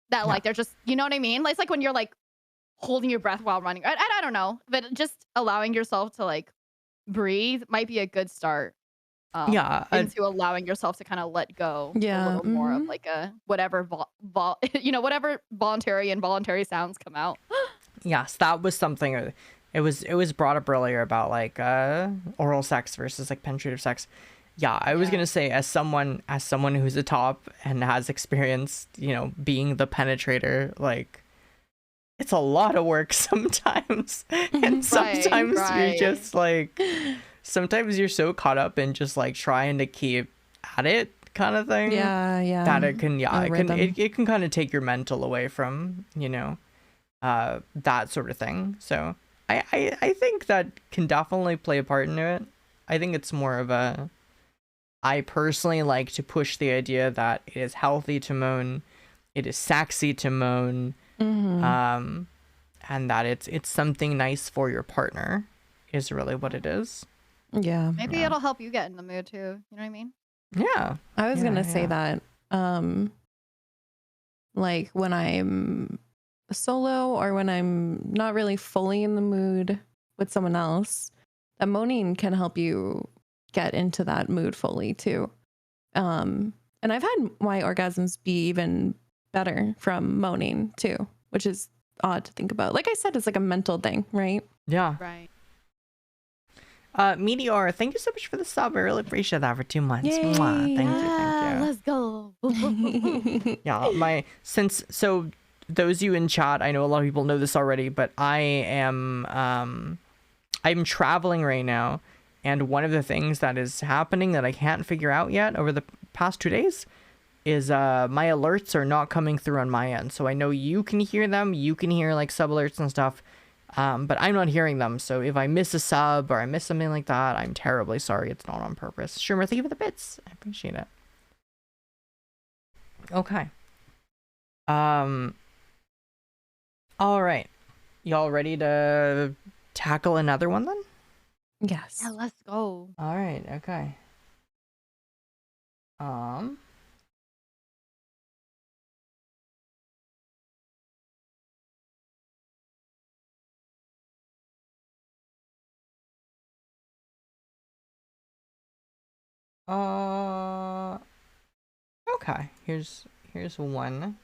Speaker 3: that like they're just, you know what I mean? Like, it's like when you're like holding your breath while running. I don't know, but just allowing yourself to like breathe might be a good start.
Speaker 1: Yeah.
Speaker 3: Into allowing yourself to kind of let go
Speaker 2: Yeah,
Speaker 3: a little more of
Speaker 2: mhm.
Speaker 3: like a whatever whatever voluntary and involuntary sounds come out.
Speaker 1: Yes, that was something. It was brought up earlier about like oral sex versus like penetrative sex. Yeah, I was
Speaker 3: Yeah.
Speaker 1: gonna say as someone who's a top and has experienced, being the penetrator, like it's a lot of work sometimes. And sometimes you're
Speaker 3: right.
Speaker 1: just like sometimes you're so caught up in just like trying to keep at it kind of thing.
Speaker 2: Yeah, yeah.
Speaker 1: That it can
Speaker 2: A rhythm.
Speaker 1: it can kind of take your mental away from, that sort of thing. So I think that can definitely play a part into it. I think it's more of a I personally like to push the idea that it is healthy to moan, it is sexy to moan,
Speaker 2: Mhm.
Speaker 1: and that it's something nice for your partner is really what it is.
Speaker 2: Yeah.
Speaker 3: Maybe
Speaker 1: Yeah.
Speaker 3: it'll help you get in the mood too. You know what I mean?
Speaker 1: Yeah.
Speaker 2: I was
Speaker 1: Yeah,
Speaker 2: gonna say
Speaker 1: yeah.
Speaker 2: that like when I'm solo or when I'm not really fully in the mood with someone else, that moaning can help you get into that mood fully too. And I've had my orgasms be even better from moaning too, which is odd to think about. Like I said, it's like a mental thing, right?
Speaker 1: Yeah.
Speaker 3: Right.
Speaker 1: Meteor, thank you so much for the sub. I really appreciate that for 2 months.
Speaker 2: Yay.
Speaker 1: Mwah. Thank you.
Speaker 3: Let's go.
Speaker 1: Yeah, so those of you in chat, I know a lot of people know this already, but I'm traveling right now, and one of the things that is happening that I can't figure out yet over the past 2 days is my alerts are not coming through on my end. So I know you can hear them, you can hear like sub alerts and stuff, but I'm not hearing them. So if I miss a sub or I miss something like that, I'm terribly sorry. It's not on purpose. Schumer, thank you for the bits. I appreciate it. Okay. All right. Y'all ready to tackle another one then?
Speaker 2: Yes.
Speaker 3: Yeah, let's go.
Speaker 1: All right. Okay. Okay. Here's one.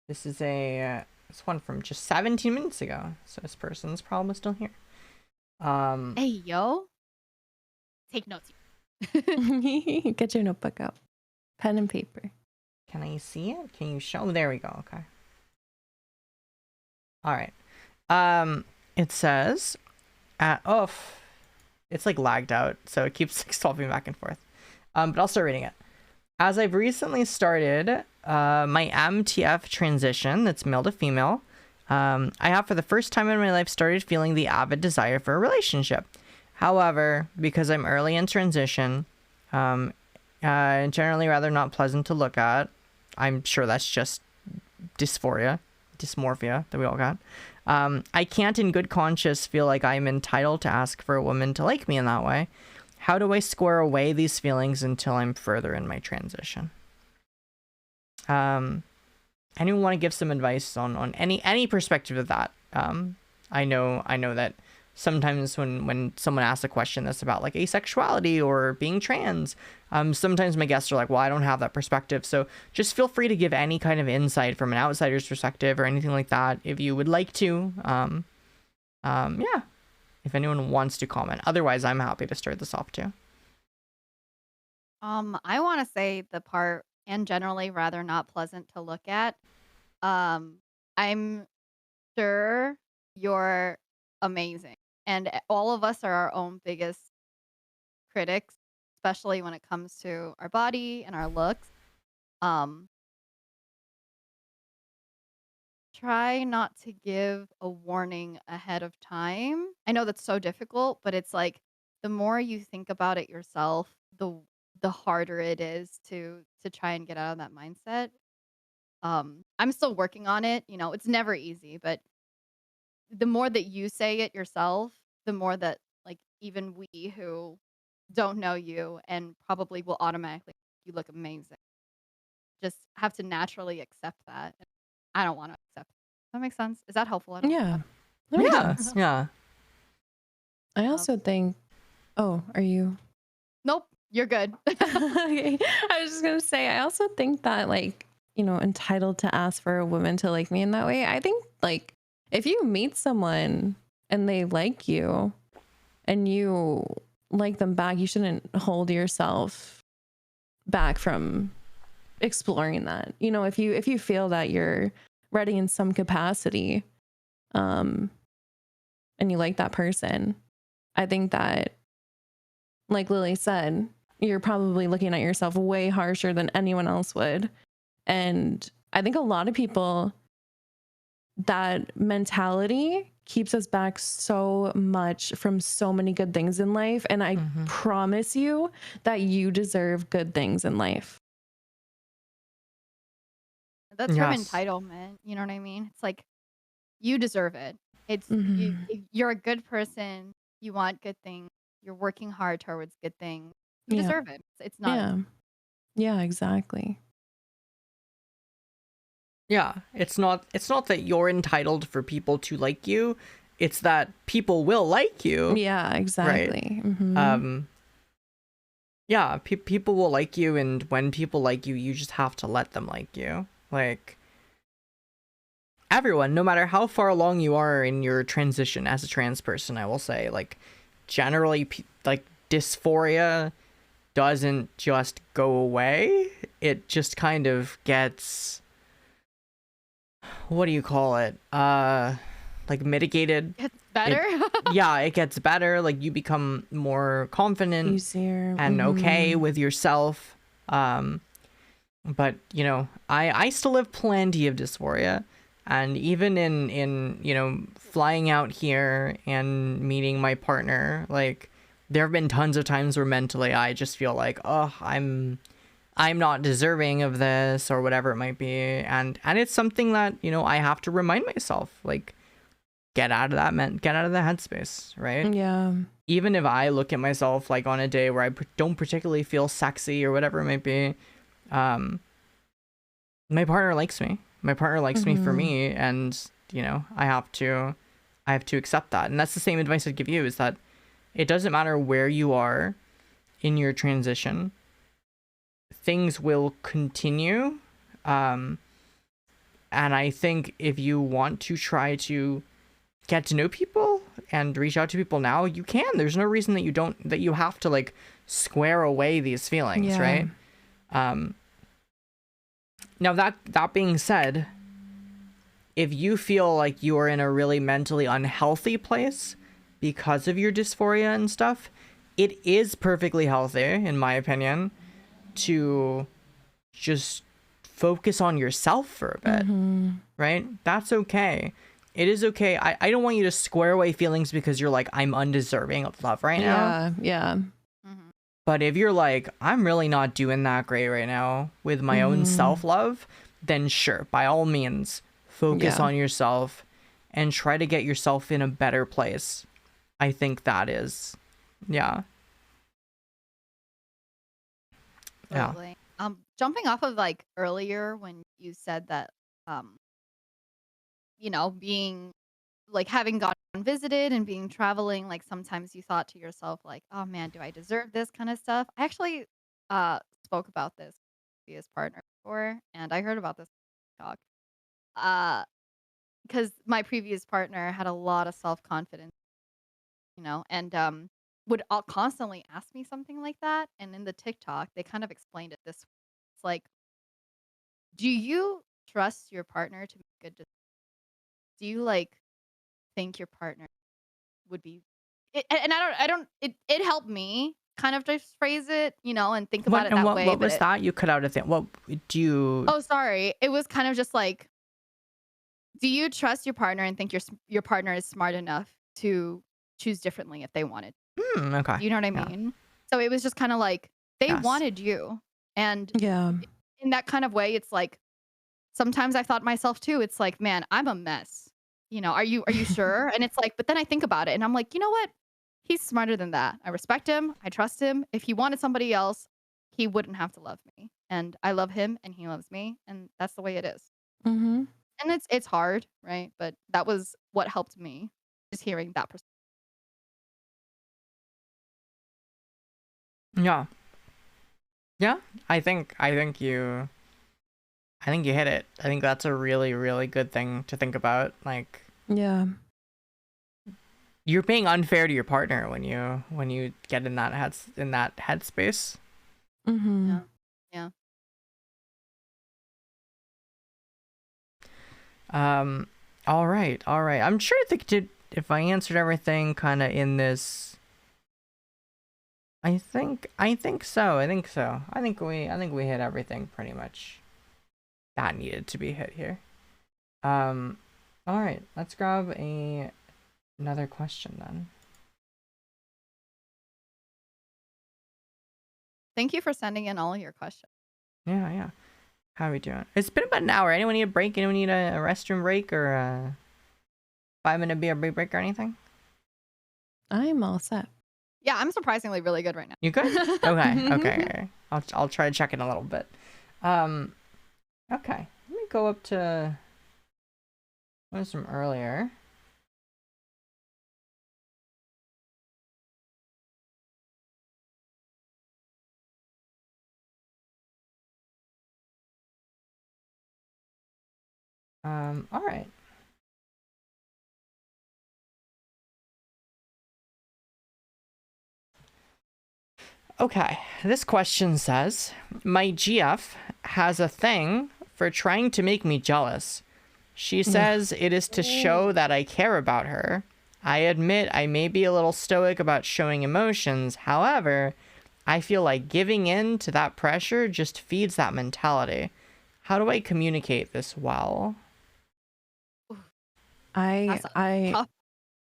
Speaker 1: This is this one from just 17 minutes ago. So this person's probably still here.
Speaker 3: Hey, yo. Take notes.
Speaker 2: Get your notebook out. Pen and paper.
Speaker 1: Can I see it? Can you show? There we go. Okay. All right. It says, it's like lagged out, so it keeps like swapping back and forth. But I'll start reading it. As I've recently started my MTF transition, that's male to female, I have for the first time in my life started feeling the avid desire for a relationship. However, because I'm early in transition, generally rather not pleasant to look at, I'm sure that's just dysmorphia that we all got. I can't in good conscience feel like I'm entitled to ask for a woman to like me in that way. How do I square away these feelings until I'm further in my transition? Anyone want to give some advice on any perspective of that? I know that sometimes when someone asks a question that's about like asexuality or being trans, sometimes my guests are like, well, I don't have that perspective. So just feel free to give any kind of insight from an outsider's perspective or anything like that if you would like to. Yeah, if anyone wants to comment. Otherwise, I'm happy to start this off too.
Speaker 3: I want to say the part and generally rather not pleasant to look at. I'm sure you're amazing, and all of us are our own biggest critics, especially when it comes to our body and our looks. Um, Try not to give a warning ahead of time. I know that's so difficult, but it's like the more you think about it yourself, the harder it is to try and get out of that mindset. I'm still working on it. You know, it's never easy, but the more that you say it yourself, the more that like even we who don't know you and probably will automatically think you look amazing, just have to naturally accept that. I don't want to accept. That makes sense. Is that helpful at all?
Speaker 2: Yeah. That makes
Speaker 1: Yeah,
Speaker 2: sense.
Speaker 1: yeah.
Speaker 2: I
Speaker 3: Um,
Speaker 2: also think, oh, are you?
Speaker 3: nope, you're good.
Speaker 2: Okay. I was just gonna say, I also think that like, entitled to ask for a woman to like me in that way. I think like if you meet someone and they like you and you like them back, you shouldn't hold yourself back from exploring that. If you feel that you're ready in some capacity, and you like that person, I think that, like Lily said, you're probably looking at yourself way harsher than anyone else would. And I think a lot of people, that mentality keeps us back so much from so many good things in life. And I promise you that you deserve good things in life.
Speaker 3: That's from
Speaker 1: Yes.
Speaker 3: entitlement. You know what I mean? It's like you deserve it. It's
Speaker 2: Mhm.
Speaker 3: you're a good person. You want good things. You're working hard towards good things. You
Speaker 2: Yeah.
Speaker 3: deserve it. It's not.
Speaker 2: Yeah. Yeah, exactly.
Speaker 1: Yeah, it's not that you're entitled for people to like you. It's that people will like you,
Speaker 2: Yeah,
Speaker 1: right?
Speaker 2: exactly.
Speaker 1: Yeah, people will like you, and when people like you, you just have to let them like you. Like everyone, no matter how far along you are in your transition as a trans person, I will say, like generally, like dysphoria doesn't just go away. It just kind of gets, what do you call it? Like mitigated.
Speaker 3: It's better.
Speaker 1: Yeah, it gets better. Like you become more confident
Speaker 2: Easier.
Speaker 1: and okay with yourself. But I still have plenty of dysphoria, and even in flying out here and meeting my partner, like there have been tons of times where mentally I just feel like, oh, I'm not deserving of this or whatever it might be, and it's something that I have to remind myself, like, get out of the headspace, right?
Speaker 2: Yeah.
Speaker 1: Even if I look at myself like on a day where I don't particularly feel sexy or whatever it might be, my partner likes me. My partner likes me for me, and I have to accept that. And that's the same advice I'd give you, is that it doesn't matter where you are in your transition, things will continue. And I think if you want to try to get to know people and reach out to people now, you can. There's no reason that you have to like square away these feelings,
Speaker 2: Yeah.
Speaker 1: right? Now that being said, if you feel like you are in a really mentally unhealthy place because of your dysphoria and stuff, it is perfectly healthy, in my opinion, to just focus on yourself for a bit, right? That's okay. It is okay. I don't want you to square away feelings because you're like, I'm undeserving of love right now.
Speaker 2: Yeah. Yeah.
Speaker 1: But if you're like, I'm really not doing that great right now with my own self-love, then sure, by all means, focus
Speaker 2: Yeah.
Speaker 1: on yourself and try to get yourself in a better place. I think that is, yeah. Yeah.
Speaker 3: Totally. Jumping off of like earlier when you said that, being like having gone visited and being traveling, like sometimes you thought to yourself, like, oh man, do I deserve this kind of stuff? I actually spoke about this with his partner before, and I heard about this talk. Because my previous partner had a lot of self confidence, and would constantly ask me something like that. And in the TikTok, they kind of explained it this way. It's like, do you trust your partner to make good decisions? Do you like think your partner would be and I don't it helped me kind of just phrase it, and think about it that way.
Speaker 1: What
Speaker 3: But
Speaker 1: was that? You cut out a thing. What do you?
Speaker 3: oh, sorry. It was kind of just like, do you trust your partner and think your partner is smart enough to choose differently if they wanted?
Speaker 1: Okay.
Speaker 3: You know what I
Speaker 1: Yeah.
Speaker 3: mean? So it was just kind of like they
Speaker 1: Yes.
Speaker 3: wanted you. And
Speaker 2: Yeah.
Speaker 3: in that kind of way, it's like sometimes I thought myself too, it's like, man, I'm a mess. Are you sure? And it's like, but then I think about it and I'm like, you know what? He's smarter than that. I respect him. I trust him. If he wanted somebody else, he wouldn't have to love me. And I love him and he loves me. And that's the way it is.
Speaker 2: Mm-hmm.
Speaker 3: And it's hard, right? But that was what helped me, is hearing that perspective.
Speaker 1: Yeah. Yeah. I think you hit it. I think that's a really, really good thing to think about. Like,
Speaker 2: Yeah.
Speaker 1: you're being unfair to your partner when you get in that headspace.
Speaker 2: Mm-hmm.
Speaker 3: Yeah. Yeah.
Speaker 1: All right. I'm sure if I answered everything kind of in this. I think so. I think we hit everything pretty much that needed to be hit here. All right. Let's grab another question then.
Speaker 3: Thank you for sending in all your questions.
Speaker 1: Yeah. How are we doing? It's been about an hour. Anyone need a break? Anyone need a restroom break or a 5-minute beer break or anything?
Speaker 2: I'm all set.
Speaker 3: Yeah, I'm surprisingly really good right now.
Speaker 1: You good? Okay. I'll try to check in a little bit. Okay. Let me go up to what was from earlier. All right. Okay, this question says, my GF has a thing for trying to make me jealous. She says it is to show that I care about her. I admit I may be a little stoic about showing emotions. However, I feel like giving in to that pressure just feeds that mentality. How do I communicate this well?
Speaker 3: Tough.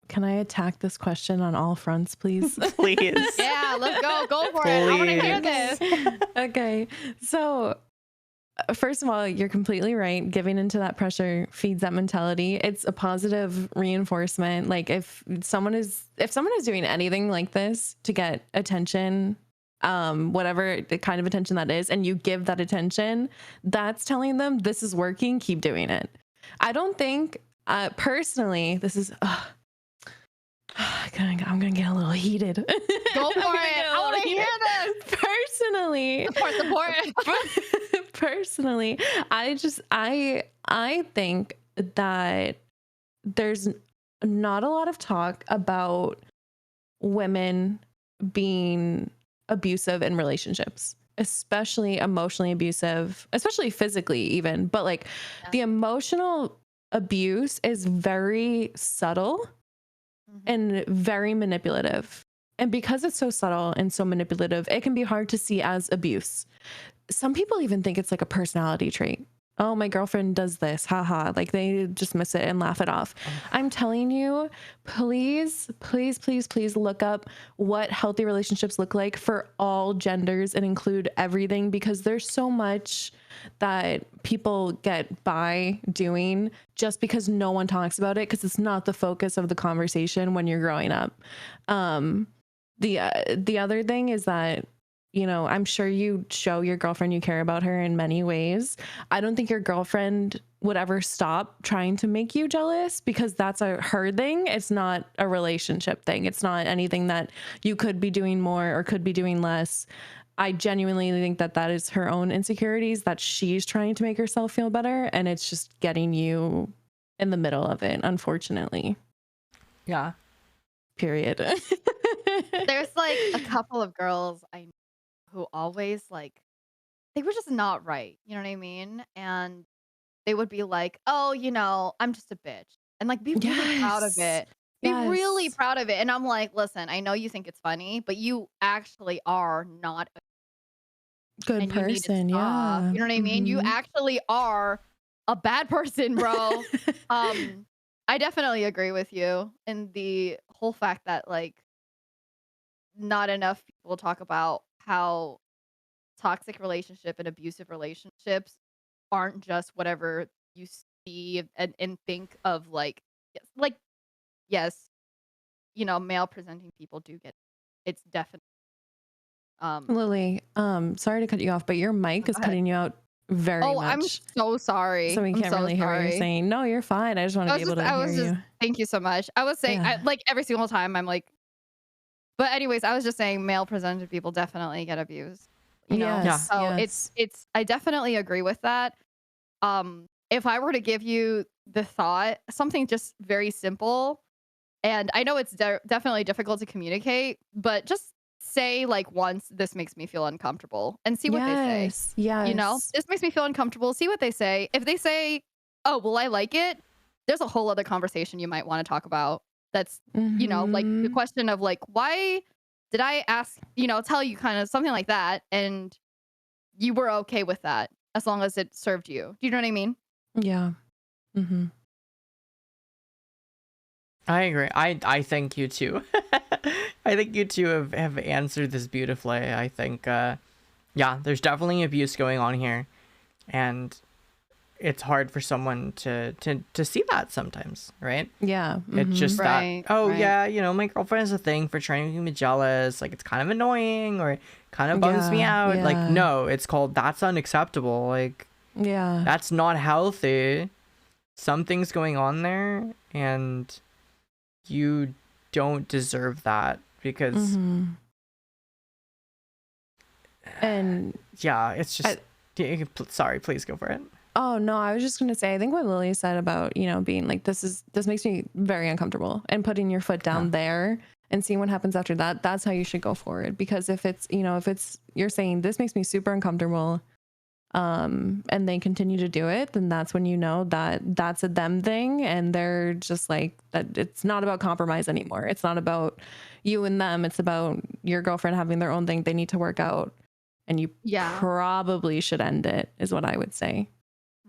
Speaker 2: Can I attack this question on all fronts, please?
Speaker 1: Please.
Speaker 3: Yeah, let's go for it. I want to hear this.
Speaker 2: Okay. So, first of all, you're completely right. Giving into that pressure feeds that mentality. It's a positive reinforcement. Like if someone is doing anything like this to get attention, whatever the kind of attention that is, and you give that attention, that's telling them this is working, keep doing it. I don't think personally, this is I'm gonna get a little heated.
Speaker 3: Go for it. I want to hear this.
Speaker 2: Personally,
Speaker 3: Support.
Speaker 2: personally, I think that there's not a lot of talk about women being abusive in relationships, especially emotionally abusive, especially physically even, but like the emotional abuse is very subtle and very manipulative. And because it's so subtle and so manipulative, it can be hard to see as abuse. Some people even think it's like a personality trait. Oh, my girlfriend does this. Haha. Like they dismiss it and laugh it off. I'm telling you, please look up what healthy relationships look like for all genders and include everything, because there's so much that people get by doing just because no one talks about it, because it's not the focus of the conversation when you're growing up. The other thing is that you know, I'm sure you show your girlfriend you care about her in many ways. I don't think your girlfriend would ever stop trying to make you jealous, because that's her thing. It's not a relationship thing. It's not anything that you could be doing more or could be doing less. I genuinely think that that is her own insecurities that she's trying to make herself feel better. And it's just getting you in the middle of it, unfortunately.
Speaker 1: Yeah.
Speaker 2: Period.
Speaker 3: There's like a couple of girls I know who always like, they were just not right. You know what I mean? And they would be like, oh, you know, I'm just a bitch. And like be really proud of
Speaker 2: Yes.
Speaker 3: it. Be really
Speaker 2: Yes.
Speaker 3: proud of it. And I'm like, listen, I know you think it's funny, but you actually are not a,
Speaker 2: Good
Speaker 3: and you need to
Speaker 2: person.
Speaker 3: stop.
Speaker 2: Yeah.
Speaker 3: You know what I mean? You actually are a bad person, bro. I definitely agree with you in the whole fact that like not enough people talk about how toxic relationship and abusive relationships aren't just whatever you see and think of like yes, you know, male presenting people do get it's definitely
Speaker 2: Lily, sorry to cut you off, but your mic is
Speaker 3: go ahead.
Speaker 2: cutting you out very
Speaker 3: Oh, I'm
Speaker 2: much.
Speaker 3: so sorry.
Speaker 2: So we
Speaker 3: I'm
Speaker 2: can't
Speaker 3: so
Speaker 2: really hear what you're
Speaker 3: sorry.
Speaker 2: saying. No, you're fine. I just want to be able to
Speaker 3: I
Speaker 2: hear
Speaker 3: was just
Speaker 2: you.
Speaker 3: thank you so much. I was saying
Speaker 2: Yeah.
Speaker 3: like every single time I'm like, but anyways, I was just saying male presented people definitely get abused, you know?
Speaker 1: Yeah.
Speaker 2: Yes.
Speaker 3: So
Speaker 2: Yes.
Speaker 3: it's I definitely agree with that. If I were to give you the thought, something just very simple, and I know it's definitely difficult to communicate, but just say like once, this makes me feel uncomfortable, and see what they say.
Speaker 2: Yes.
Speaker 3: You know,
Speaker 2: Yes.
Speaker 3: this makes me feel uncomfortable. See what they say. If they say, oh, well, I like it, there's a whole other conversation you might want to talk about. That's, you know, like the
Speaker 2: Mm-hmm.
Speaker 3: question of like, why did I ask, you know, tell you kind of something like that, and you were okay with that as long as it served you. Do you know what I mean?
Speaker 2: Yeah. Mm-hmm.
Speaker 1: I agree. I think you two. I think you two have answered this beautifully. I think yeah, there's definitely abuse going on here, and it's hard for someone to see that sometimes, right?
Speaker 2: Yeah.
Speaker 1: It's
Speaker 2: Mm-hmm.
Speaker 1: just that,
Speaker 3: Right,
Speaker 1: oh
Speaker 3: right.
Speaker 1: yeah, you know, my girlfriend has a thing for trying to make me jealous. Like it's kind of annoying or kind of bums me
Speaker 2: Yeah.
Speaker 1: out. Like
Speaker 2: Yeah.
Speaker 1: no, it's called that's unacceptable. Like
Speaker 2: Yeah.
Speaker 1: that's not healthy. Something's going on there, and you don't deserve that because
Speaker 2: Mm-hmm. And
Speaker 1: yeah, it's just
Speaker 2: I,
Speaker 1: sorry, please go for it.
Speaker 2: oh no, I was just gonna say, I think what Lily said about, you know, being like, this makes me very uncomfortable, and putting your foot down there and seeing what happens after that, that's how you should go forward. Because if it's, you know, if it's, you're saying this makes me super uncomfortable, and they continue to do it, then that's when you know that that's a them thing, and they're just like that. It's not about compromise anymore. It's not about you and them. It's about your girlfriend having their own thing they need to work out, and you
Speaker 3: Yeah,
Speaker 2: probably should end it, is what I would say.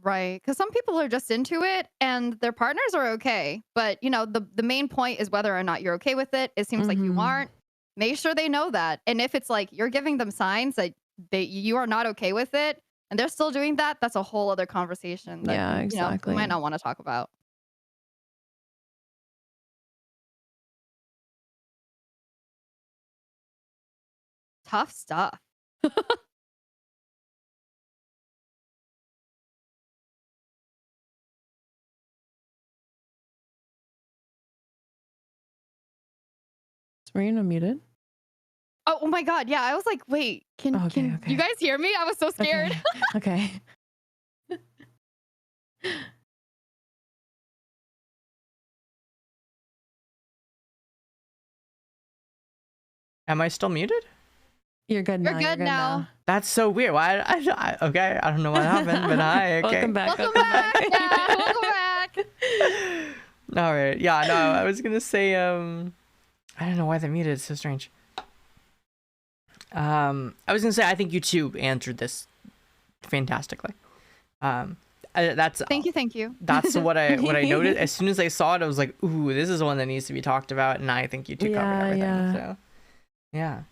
Speaker 3: right. Because some people are just into it and their partners are okay. But, you know, the main point is whether or not you're okay with it. It seems like you
Speaker 2: Mm-hmm.
Speaker 3: aren't. Make sure they know that. And if it's like you're giving them signs that you are not okay with it and they're still doing that, that's a whole other conversation that,
Speaker 2: Yeah,
Speaker 3: you know, we might
Speaker 2: exactly.
Speaker 3: not want to talk about. Tough stuff.
Speaker 2: Were you unmuted?
Speaker 3: Oh my God. Yeah. I was like, wait,
Speaker 2: Okay,
Speaker 3: can you
Speaker 2: okay.
Speaker 3: guys hear me? I was so scared.
Speaker 2: Okay. Okay.
Speaker 1: Am I still muted?
Speaker 2: You're good
Speaker 3: You're
Speaker 2: now. You're
Speaker 3: good
Speaker 2: good
Speaker 3: now.
Speaker 2: now.
Speaker 1: That's so weird. Why? Okay, I don't know what happened, but hi. Okay.
Speaker 2: Welcome back.
Speaker 3: Welcome
Speaker 2: Welcome back.
Speaker 3: back. Yeah. Welcome back.
Speaker 1: All right. Yeah. No, I was gonna say. I don't know why they muted. It's so strange. I was gonna say I think you two answered this fantastically. That's
Speaker 3: Thank you. Thank you.
Speaker 1: that's what I noticed as soon as I saw it. I was like, ooh, this is one that needs to be talked about, and I think you two covered
Speaker 2: Yeah,
Speaker 1: everything.
Speaker 2: yeah.
Speaker 1: So, yeah.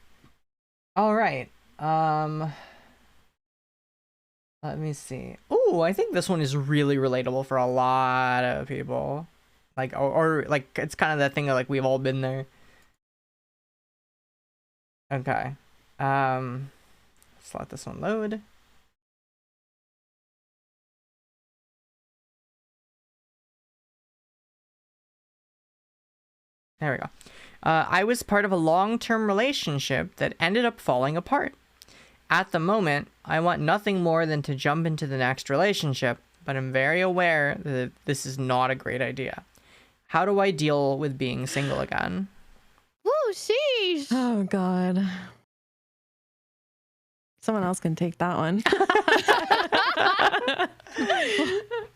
Speaker 1: All right. Let me see. Ooh, I think this one is really relatable for a lot of people. Like, or like, it's kind of that thing of like we've all been there. Okay. Let's let this one load. There we go. I was part of a long-term relationship that ended up falling apart. At the moment, I want nothing more than to jump into the next relationship, but I'm very aware that this is not a great idea. How do I deal with being single again?
Speaker 3: Woo, sheesh.
Speaker 2: Oh God. Someone else can take that one.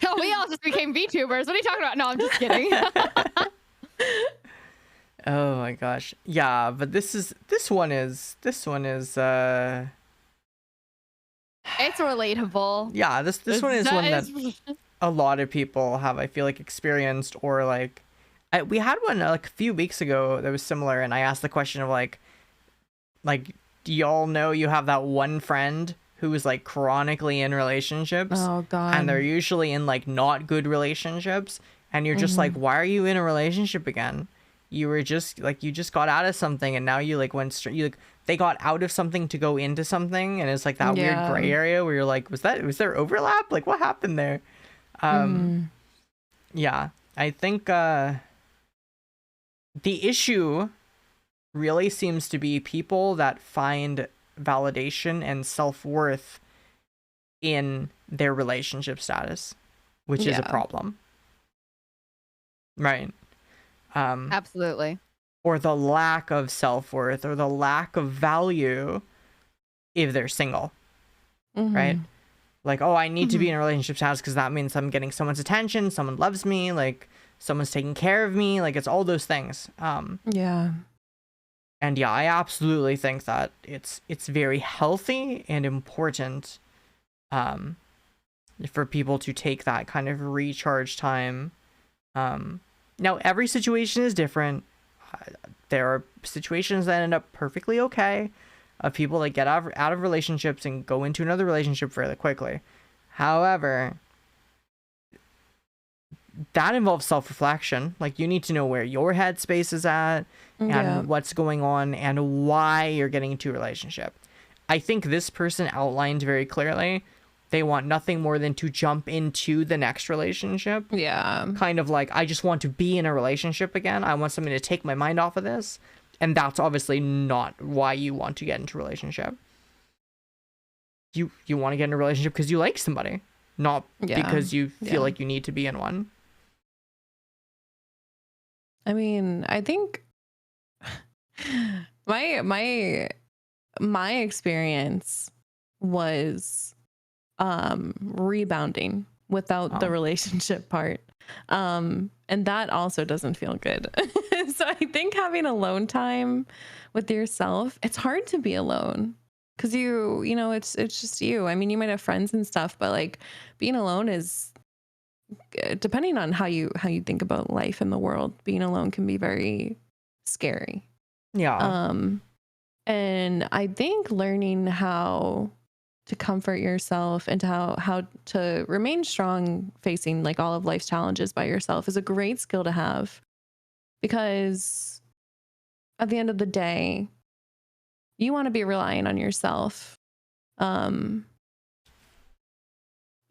Speaker 3: Oh, we all just became VTubers. What are you talking about? No, I'm just kidding.
Speaker 1: Oh my gosh. Yeah, but this one is
Speaker 3: It's relatable.
Speaker 1: yeah, this one is one that a lot of people have, I feel like, experienced, or like we had one like a few weeks ago that was similar, and I asked the question of like do y'all know you have that one friend who is like chronically in relationships?
Speaker 2: Oh God.
Speaker 1: And they're usually in like not good relationships, and you're just like, why are you in a relationship again? You were just like, you just got out of something, and now you like went straight, you like, they got out of something to go into something, and it's like that weird gray area where you're like, was there overlap? Like, what happened there? Yeah, I think the issue really seems to be people that find validation and self-worth in their relationship status, which is a problem, right?
Speaker 3: Absolutely.
Speaker 1: Or the lack of self-worth or the lack of value if they're single, right? Like, oh, I need to be in a relationship status because that means I'm getting someone's attention, someone loves me, like someone's taking care of me, like it's all those things.
Speaker 2: Yeah.
Speaker 1: And yeah, I absolutely think that it's very healthy and important for people to take that kind of recharge time. Now, every situation is different. There are situations that end up perfectly okay of people that get out of relationships and go into another relationship fairly quickly. However, that involves self-reflection. Like, you need to know where your headspace is at and what's going on and why you're getting into a relationship. I think this person outlined very clearly they want nothing more than to jump into the next relationship.
Speaker 2: Yeah.
Speaker 1: Kind of like, I just want to be in a relationship again. I want something to take my mind off of this. And that's obviously not why you want to get into a relationship. You want to get in a relationship because you like somebody, not because you feel like you need to be in one.
Speaker 2: I mean, I think my experience was rebounding without the relationship part, and that also doesn't feel good. So I think having alone time with yourself, it's hard to be alone because you know it's just you. I mean, you might have friends and stuff, but like being alone is, depending on how you think about life in the world, being alone can be very scary. And I think learning how to comfort yourself and to how to remain strong facing like all of life's challenges by yourself is a great skill to have, because at the end of the day, you want to be relying on yourself, you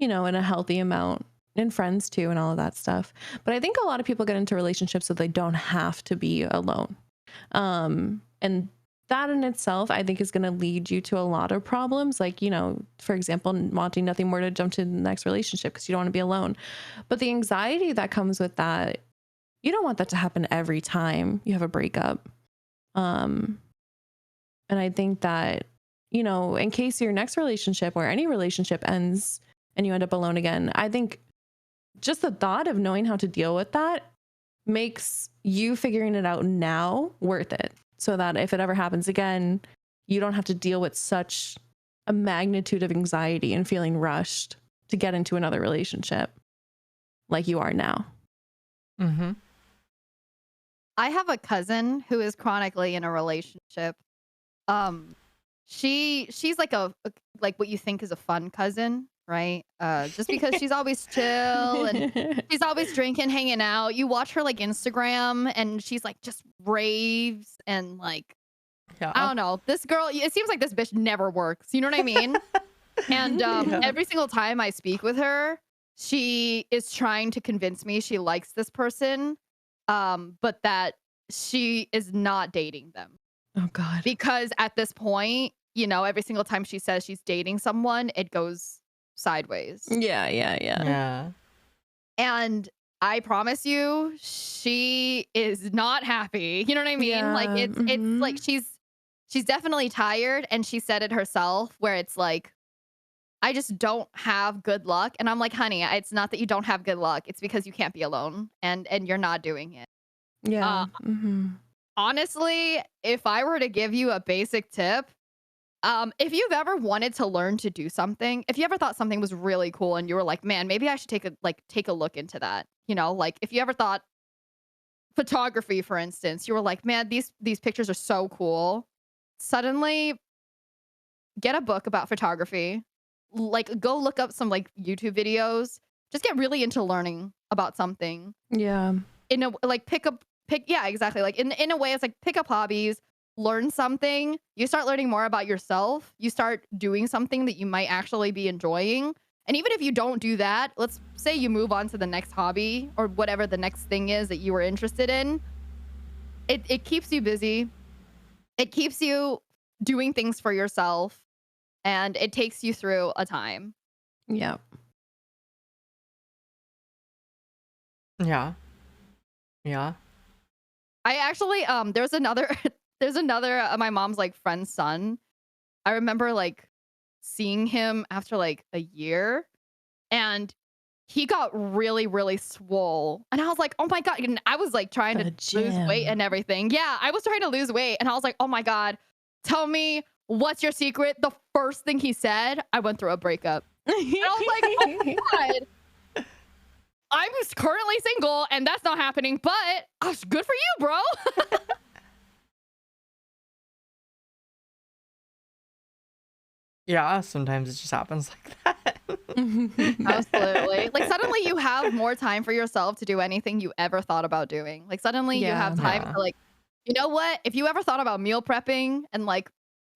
Speaker 2: know, in a healthy amount, and friends too, and all of that stuff. But I think a lot of people get into relationships so they don't have to be alone. And that in itself, I think, is going to lead you to a lot of problems. Like, you know, for example, wanting nothing more to jump to the next relationship because you don't want to be alone. But the anxiety that comes with that, you don't want that to happen every time you have a breakup. And I think that, you know, in case your next relationship or any relationship ends and you end up alone again, I think just the thought of knowing how to deal with that makes you figuring it out now worth it. So that if it ever happens again, you don't have to deal with such a magnitude of anxiety and feeling rushed to get into another relationship like you are now.
Speaker 3: I have a cousin who is chronically in a relationship. She's like a like what you think is a fun cousin, right? Just because she's always chill and she's always drinking, hanging out. You watch her like Instagram and she's like just raves and like
Speaker 1: Yeah.
Speaker 3: I don't know. This girl, it seems like this bitch never works. You know what I mean? And every single time I speak with her, she is trying to convince me she likes this person, but that she is not dating them.
Speaker 2: Oh God.
Speaker 3: Because at this point, you know, every single time she says she's dating someone, it goes sideways.
Speaker 2: Yeah.
Speaker 1: Yeah.
Speaker 3: And I promise you, she is not happy. You know what I mean?
Speaker 2: Yeah,
Speaker 3: Like it's like she's definitely tired, and she said it herself, where it's like, I just don't have good luck. And I'm like, honey, it's not that you don't have good luck. It's because you can't be alone, and you're not doing it.
Speaker 2: Yeah.
Speaker 3: Honestly, if I were to give you a basic tip, if you've ever wanted to learn to do something, if you ever thought something was really cool and you were like, man, maybe I should take a look into that. You know, like if you ever thought photography, for instance, you were like, man, these pictures are so cool. Suddenly get a book about photography. Like go look up some like YouTube videos. Just get really into learning about something.
Speaker 2: Yeah.
Speaker 3: In a like pick yeah, exactly. Like in a way, it's like pick up hobbies, learn something. You start learning more about yourself. You start doing something that you might actually be enjoying. And even if you don't do that, let's say you move on to the next hobby or whatever the next thing is that you were interested in. It keeps you busy. It keeps you doing things for yourself, and it takes you through a time.
Speaker 2: Yeah.
Speaker 1: Yeah. Yeah.
Speaker 3: I actually there's another my mom's like friend's son. I remember like seeing him after like a year, and he got really, really swole. And I was like, oh my God. And I was like trying to lose weight and everything. Yeah, I was trying to lose weight. And I was like, oh my God, tell me what's your secret? The first thing he said, I went through a breakup. And I was like, oh my God. I'm currently single and that's not happening, but good for you, bro.
Speaker 1: Yeah, sometimes it just happens like that.
Speaker 3: Absolutely. Like suddenly you have more time for yourself to do anything you ever thought about doing. Like suddenly you have time to like, you know what? If you ever thought about meal prepping and like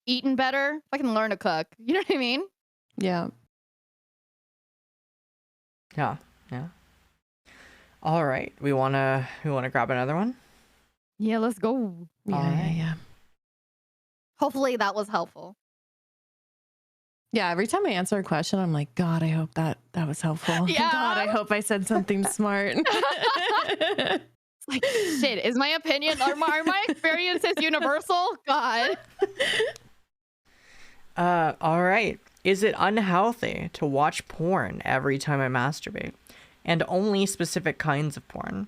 Speaker 3: eating better, I can learn to cook. You know what I mean?
Speaker 2: Yeah.
Speaker 1: Yeah. All right. We wanna grab another one?
Speaker 3: Yeah, let's go.
Speaker 2: Yeah.
Speaker 3: Hopefully that was helpful.
Speaker 2: Yeah, every time I answer a question, I'm like, God, I hope that was helpful.
Speaker 3: Yeah.
Speaker 2: God, I hope I said something smart.
Speaker 3: It's like, shit, is my opinion or my experiences universal? God.
Speaker 1: All right. Is it unhealthy to watch porn every time I masturbate? And only specific kinds of porn?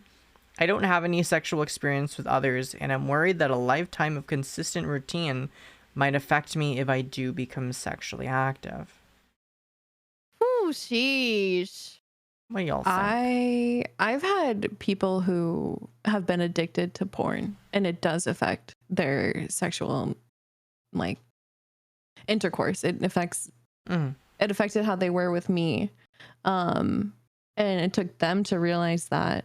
Speaker 1: I don't have any sexual experience with others, and I'm worried that a lifetime of consistent routine might affect me if I do become sexually active.
Speaker 3: Ooh, sheesh.
Speaker 1: What do y'all think?
Speaker 2: I've had people who have been addicted to porn, and it does affect their sexual like intercourse. It affected how they were with me. And it took them to realize that,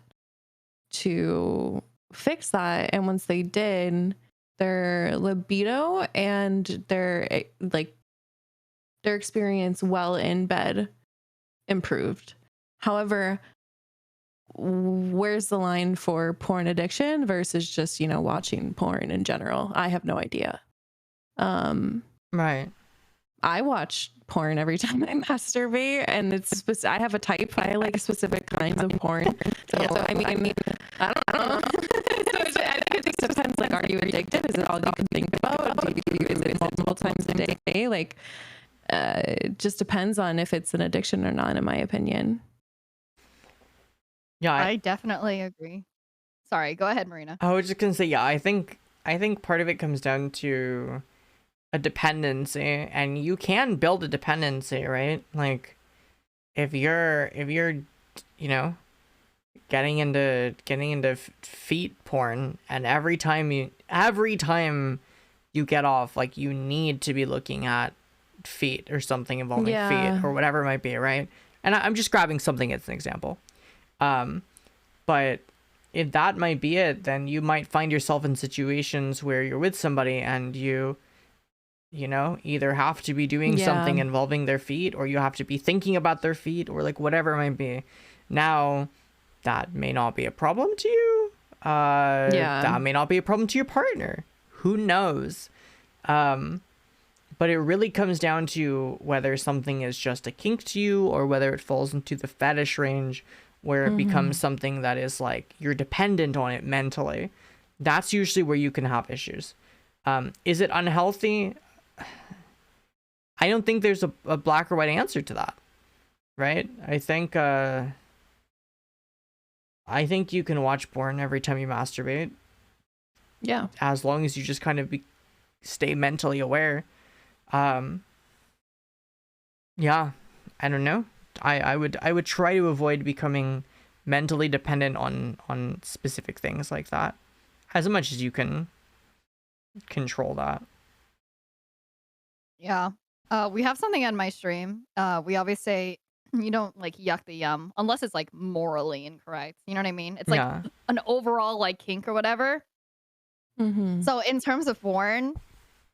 Speaker 2: to fix that. And once they did, their libido and their experience while in bed improved. However, where's the line for porn addiction versus just, watching porn in general? I have no idea.
Speaker 1: Right.
Speaker 2: I watch porn every time I masturbate, and I have a type. I like specific kinds of porn. So I mean, I don't know. I think it depends. Like, are you addicted? Is it all you can think about? Is it multiple times a day? Like, it just depends on if it's an addiction or not, in my opinion.
Speaker 1: Yeah,
Speaker 3: I definitely agree. Sorry, go ahead, Marina.
Speaker 1: I was just gonna say, yeah, I think part of it comes down to a dependency, and you can build a dependency, right? Like if you're getting into feet porn, and every time you get off, like, you need to be looking at feet or something involving feet or whatever it might be, right? And I'm just grabbing something as an example. But if that might be it, then you might find yourself in situations where you're with somebody and you know, either have to be doing something involving their feet, or you have to be thinking about their feet, or like whatever it might be. Now, that may not be a problem to you. That may not be a problem to your partner. Who knows? But it really comes down to whether something is just a kink to you, or whether it falls into the fetish range, where it becomes something that is like you're dependent on it mentally. That's usually where you can have issues. Is it unhealthy? I don't think there's a black or white answer to that, right? I think you can watch porn every time you masturbate.
Speaker 2: Yeah.
Speaker 1: As long as you just kind of stay mentally aware. Yeah, I don't know. I would try to avoid becoming mentally dependent on specific things like that, as much as you can control that.
Speaker 3: Yeah. We have something on my stream. We always say you don't like yuck the yum unless it's like morally incorrect. You know what I mean? It's like an overall like kink or whatever. So in terms of porn,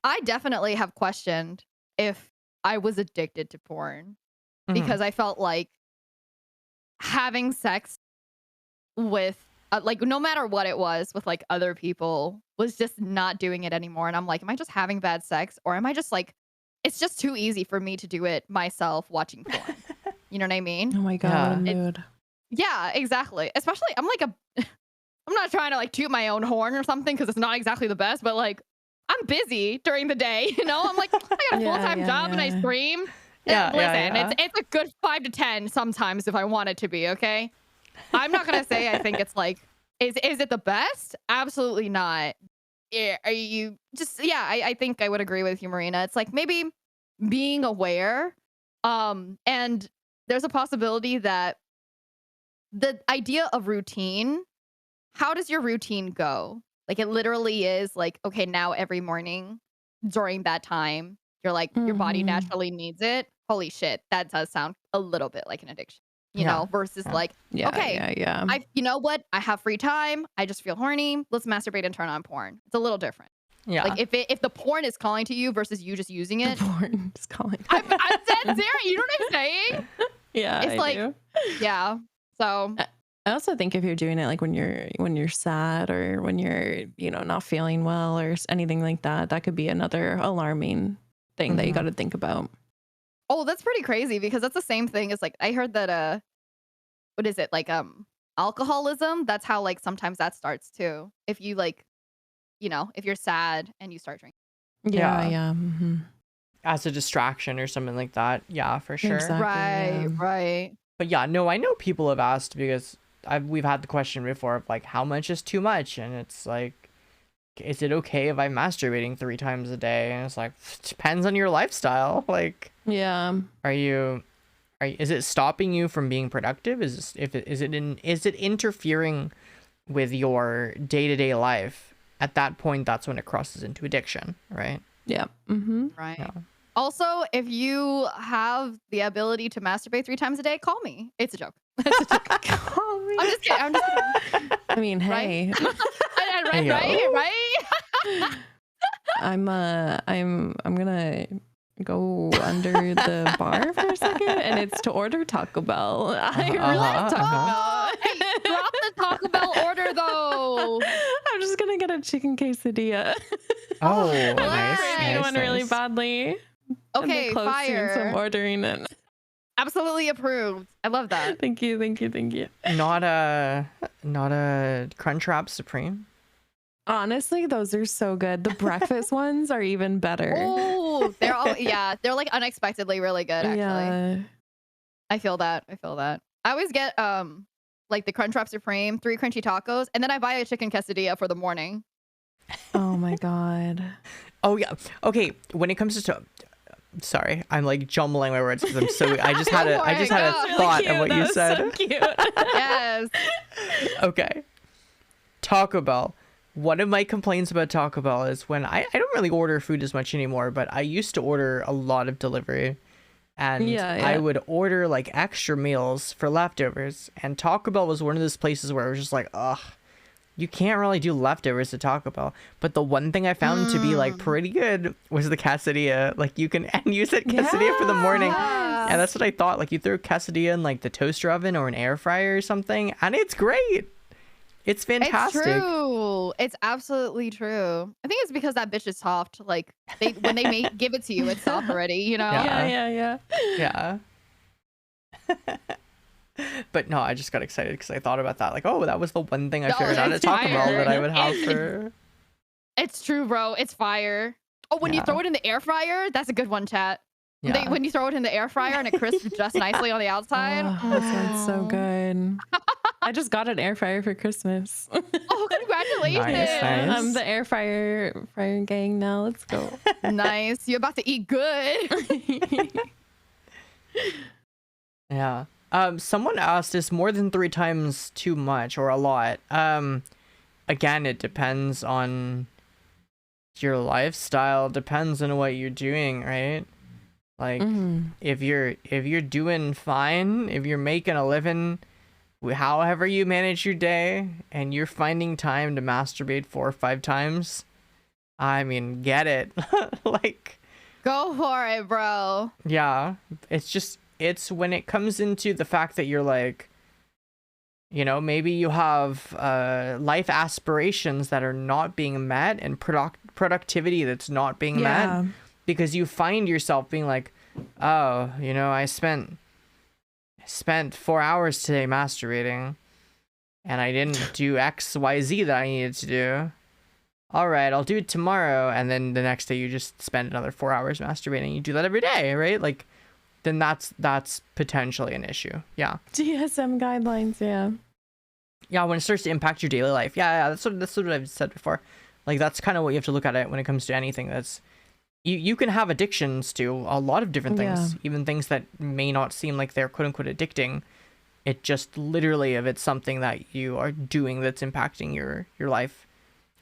Speaker 3: I definitely have questioned if I was addicted to porn because I felt like having sex with like no matter what it was with like other people was just not doing it anymore. And I'm like, am I just having bad sex, or am I just like, it's just too easy for me to do it myself watching porn? You know what I mean?
Speaker 2: Oh my God, what a mood.
Speaker 3: Yeah, exactly. Especially, I'm like I'm not trying to like toot my own horn or something because it's not exactly the best, but like I'm busy during the day, you know? I'm like, I got a full-time job and I stream. Listen, it's a good 5 to 10 sometimes if I want it to be, okay? I'm not gonna say I think it's like, is it the best? Absolutely not. Are you just, I think I would agree with you, Marina. It's like maybe being aware, and there's a possibility that the idea of routine, how does your routine go? Like it literally is like, okay, now every morning during that time, you're like, your body naturally needs it. Holy shit, that does sound a little bit like an addiction, you know, versus like, I, you know what? I have free time. I just feel horny. Let's masturbate and turn on porn. It's a little different. Yeah. Like if the porn is calling to you versus you just using it.
Speaker 2: The porn is calling.
Speaker 3: I'm dead serious. You know what I'm saying?
Speaker 2: Yeah.
Speaker 3: It's yeah. So
Speaker 2: I also think if you're doing it like when you're sad or when you're, you know, not feeling well or anything like that, that could be another alarming thing that you got to think about.
Speaker 3: Oh, that's pretty crazy because that's the same thing as like I heard that what is it, like alcoholism, that's how like sometimes that starts too. If you like, you know, if you're sad and you start drinking.
Speaker 2: Yeah.
Speaker 1: As a distraction or something like that. Yeah, for sure.
Speaker 2: Exactly,
Speaker 3: Right.
Speaker 1: But yeah, no, I know people have asked because we've had the question before of like, how much is too much? And it's like, is it okay if I'm masturbating 3 times a day? And it's like, depends on your lifestyle. Like,
Speaker 2: yeah.
Speaker 1: Is it stopping you from being productive? Is it interfering with your day-to-day life? At that point, that's when it crosses into addiction, right?
Speaker 2: Yeah.
Speaker 3: Right.
Speaker 1: Yeah.
Speaker 3: Also, if you have the ability to masturbate 3 times a day, call me. It's a joke. It's a joke.
Speaker 2: Call me.
Speaker 3: I'm just kidding.
Speaker 2: I mean, hey.
Speaker 3: Right?
Speaker 2: I'm gonna go under the bar for a second, and it's to order Taco Bell. I really like Taco Bell.
Speaker 3: Hey, drop the Taco Bell order though.
Speaker 2: I'm just gonna get a chicken quesadilla.
Speaker 1: Oh, nice.
Speaker 2: One really badly.
Speaker 3: Okay, fire.
Speaker 2: So I'm ordering it.
Speaker 3: Absolutely approved. I love that.
Speaker 2: Thank you.
Speaker 1: Not a Crunchwrap Supreme.
Speaker 2: Honestly, those are so good. The breakfast ones are even better.
Speaker 3: Oh, they're like unexpectedly really good, actually. Yeah. I feel that. I always get like the Crunchwrap Supreme, 3 crunchy tacos, and then I buy a chicken quesadilla for the morning.
Speaker 2: Oh my God.
Speaker 1: Oh yeah. Okay, when it comes to sorry, I'm like jumbling my words because I just had a thought of what you said.
Speaker 2: So cute.
Speaker 3: Yes.
Speaker 1: Okay. Taco Bell. One of my complaints about Taco Bell is when I don't really order food as much anymore, but I used to order a lot of delivery, and I would order like extra meals for leftovers, and Taco Bell was one of those places where I was just like, ugh, you can't really do leftovers to Taco Bell. But the one thing I found to be like pretty good was the quesadilla. Like you can, and you said quesadilla for the morning.
Speaker 3: Yes.
Speaker 1: And that's what I thought. Like you throw quesadilla in like the toaster oven or an air fryer or something, and it's great. It's fantastic.
Speaker 3: It's true. It's absolutely true. I think it's because that bitch is soft. Like when they give it to you, it's soft already. You know.
Speaker 1: Yeah. Yeah. But no, I just got excited because I thought about that. Like, oh, that was the one thing I figured out at Taco Bell that I would have for.
Speaker 3: It's true, bro. It's fire. Oh, when you throw it in the air fryer, that's a good one, chat.
Speaker 1: Yeah.
Speaker 3: When you throw it in the air fryer and it crisps just nicely on the outside.
Speaker 2: Oh, that sounds so good. I just got an air fryer for Christmas.
Speaker 3: Oh, congratulations.
Speaker 1: Nice.
Speaker 2: The air fryer gang now. Let's go.
Speaker 3: Nice. You're about to eat good.
Speaker 1: Yeah. Someone asked, is more than 3 times too much or a lot? Again, it depends on your lifestyle, depends on what you're doing, right? Like if you're doing fine, if you're making a living, however you manage your day, and you're finding time to masturbate 4 or 5 times, I mean, get it. Like,
Speaker 3: go for it, bro.
Speaker 1: yeah, it's when it comes into the fact that you're like, you know, maybe you have life aspirations that are not being met and productivity that's not being met, because you find yourself being like, oh, you know, I spent 4 hours today masturbating and I didn't do XYZ that I needed to do. All right, I'll do it tomorrow. And then the next day you just spend another 4 hours masturbating. You do that every day, right? Like, then that's potentially an issue. Yeah.
Speaker 2: DSM guidelines,
Speaker 1: Yeah, when it starts to impact your daily life. Yeah, that's what I've said before. Like, that's kind of what you have to look at it when it comes to anything. That's you can have addictions to a lot of different things, even things that may not seem like they're quote unquote addicting. It just literally, if it's something that you are doing that's impacting your life,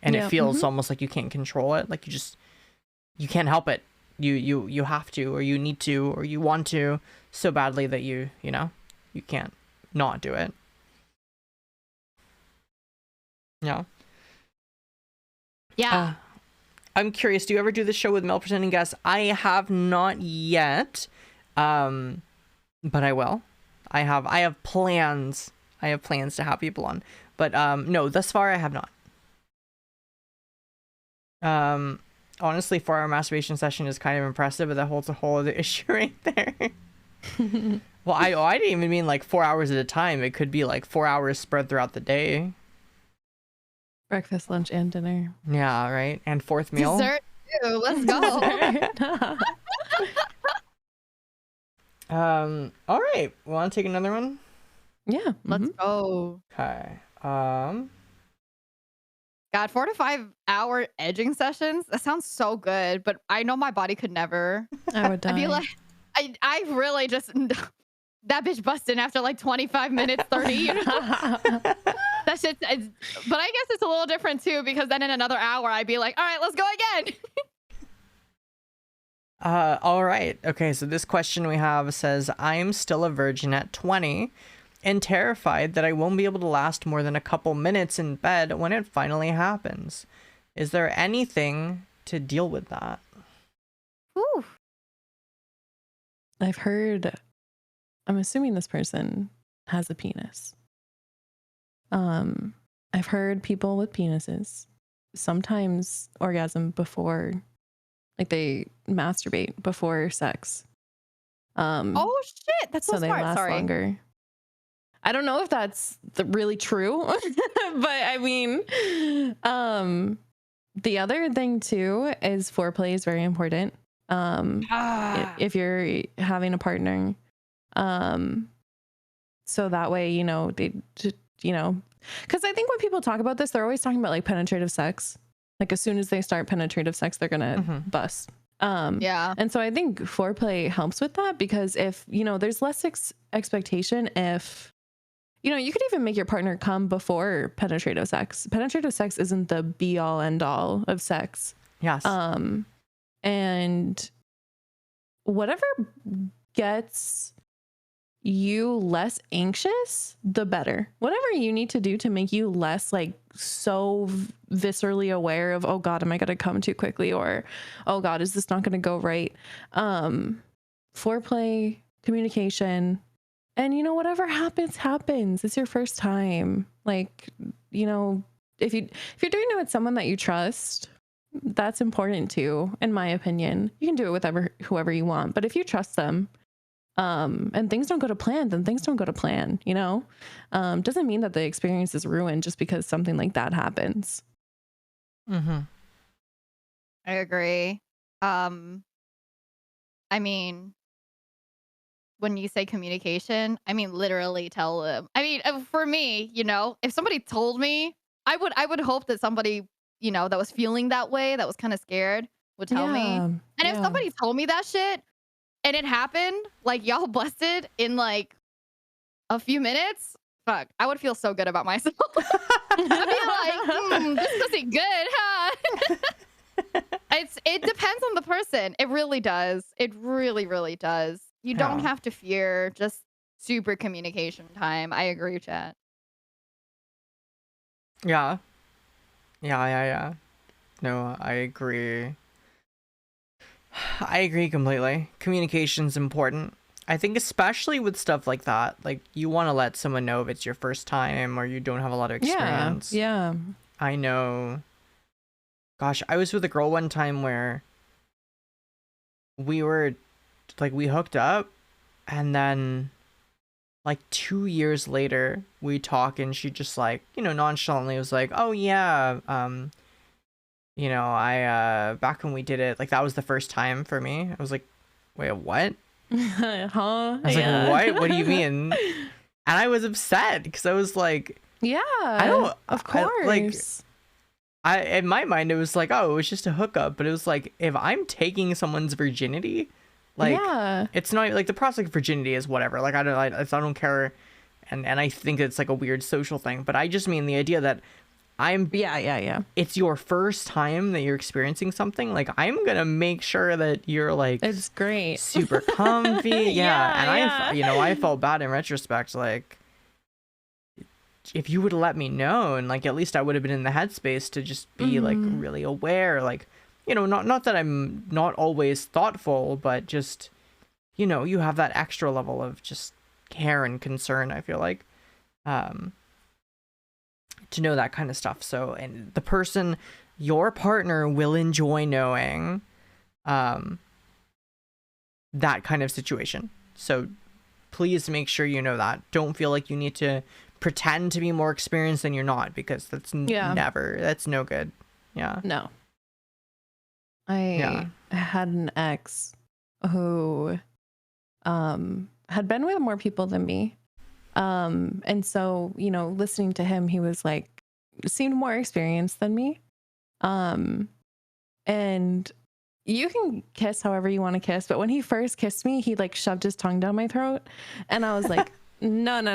Speaker 1: and it feels almost like you can't control it, like you can't help it. You have to, or you need to, or you want to so badly that you can't not do it. Yeah.
Speaker 3: Yeah.
Speaker 1: I'm curious, do you ever do the show with male presenting guests? I have not yet. But I will. I have plans. I have plans to have people on. But no, thus far I have not. Honestly, 4-hour masturbation session is kind of impressive, but that holds a whole other issue right there. Well, I didn't even mean like 4 hours at a time. It could be like 4 hours spread throughout the day.
Speaker 2: Breakfast, lunch, and dinner.
Speaker 1: Yeah, right. And 4th meal.
Speaker 3: Dessert too. Let's go.
Speaker 1: All right. Want to take another one?
Speaker 2: Yeah.
Speaker 3: Let's go.
Speaker 1: Okay.
Speaker 3: God, 4 to 5 hour edging sessions. That sounds so good, but I know my body could never.
Speaker 2: I would die.
Speaker 3: I'd be like, I really just that bitch busting after like 25 minutes, 30. You know? That shit. But I guess it's a little different too, because then in another hour I'd be like, all right, let's go again.
Speaker 1: All right. Okay. So this question we have says, I'm still a virgin at 20. And terrified that I won't be able to last more than a couple minutes in bed when it finally happens. Is there anything to deal with that?
Speaker 3: Ooh.
Speaker 2: I've heard, I'm assuming this person has a penis. I've heard people with penises sometimes orgasm before, like they masturbate before sex.
Speaker 3: Oh shit, that's so
Speaker 2: they
Speaker 3: smart.
Speaker 2: last
Speaker 3: Sorry.
Speaker 2: longer. I don't know if that's really true, but I mean, the other thing too is foreplay is very important. If you're having a partner, so that way, because I think when people talk about this, they're always talking about like penetrative sex. Like as soon as they start penetrative sex, they're gonna bust.
Speaker 3: Yeah.
Speaker 2: And so I think foreplay helps with that, because if, there's less expectation if, you could even make your partner come before penetrative sex. Penetrative sex isn't the be all end all of sex.
Speaker 1: Yes.
Speaker 2: And whatever gets you less anxious, the better. Whatever you need to do to make you less like so viscerally aware of, oh God, am I going to come too quickly? Or, oh God, is this not going to go right? Foreplay, communication, and whatever happens. It's your first time. Like, if you're doing it with someone that you trust, that's important too, in my opinion. You can do it with whoever you want, but if you trust them, and things don't go to plan, then things don't go to plan, doesn't mean that the experience is ruined just because something like that happens.
Speaker 1: Mm-hmm.
Speaker 3: I agree. I mean, when you say communication, I mean, literally tell them. I mean, for me, if somebody told me, I would hope that somebody, that was feeling that way, that was kind of scared, would tell me. And if somebody told me that shit, and it happened, like, y'all busted in, like, a few minutes, fuck, I would feel so good about myself. I'd be like, this isn't good, huh? It depends on the person. It really does. It really, really does. You don't have to fear just super communication time. I agree, chat.
Speaker 1: Yeah. No, I agree. I agree completely. Communication's important. I think especially with stuff like that, like you want to let someone know if it's your first time or you don't have a lot of experience.
Speaker 2: Yeah.
Speaker 1: I know. Gosh, I was with a girl one time where we hooked up, and then like 2 years later we talk, and she just like, nonchalantly was like, oh yeah, I back when we did it, like that was the first time for me. I was like, wait, what?
Speaker 2: Huh?
Speaker 1: I was like, what do you mean? And I was upset because I was like, of
Speaker 2: course.
Speaker 1: In my mind it was like, oh, it was just a hookup, but it was like, if I'm taking someone's virginity, like, it's not like the prospect of virginity is whatever. Like, I don't care, and I think it's like a weird social thing, but I just mean the idea that it's your first time that you're experiencing something. Like, I'm gonna make sure that you're like,
Speaker 2: it's great,
Speaker 1: super comfy. I felt bad in retrospect. Like, if you would have let me know, and like at least I would have been in the headspace to just be like really aware. Like, not that I'm not always thoughtful, but just, you have that extra level of just care and concern, I feel like, to know that kind of stuff. So, and the person, your partner, will enjoy knowing that kind of situation. So please make sure you know that. Don't feel like you need to pretend to be more experienced than you're not, because that's that's no good.
Speaker 2: No. I had an ex who had been with more people than me. And so, listening to him, he was like, seemed more experienced than me. And you can kiss however you want to kiss, but when he first kissed me, he like shoved his tongue down my throat, and I was like, no. And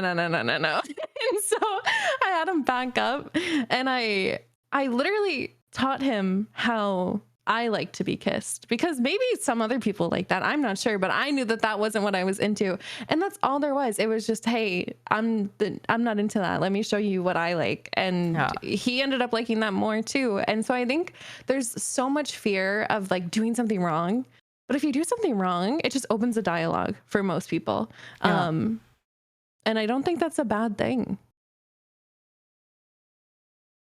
Speaker 2: so I had him back up, and I literally taught him how I like to be kissed, because maybe some other people like that, I'm not sure, but I knew that wasn't what I was into, and that's all there was. It was just, hey, I'm not into that, let me show you what I like. And he ended up liking that more too. And so I think there's so much fear of like doing something wrong, but if you do something wrong, it just opens a dialogue for most people. And I don't think that's a bad thing.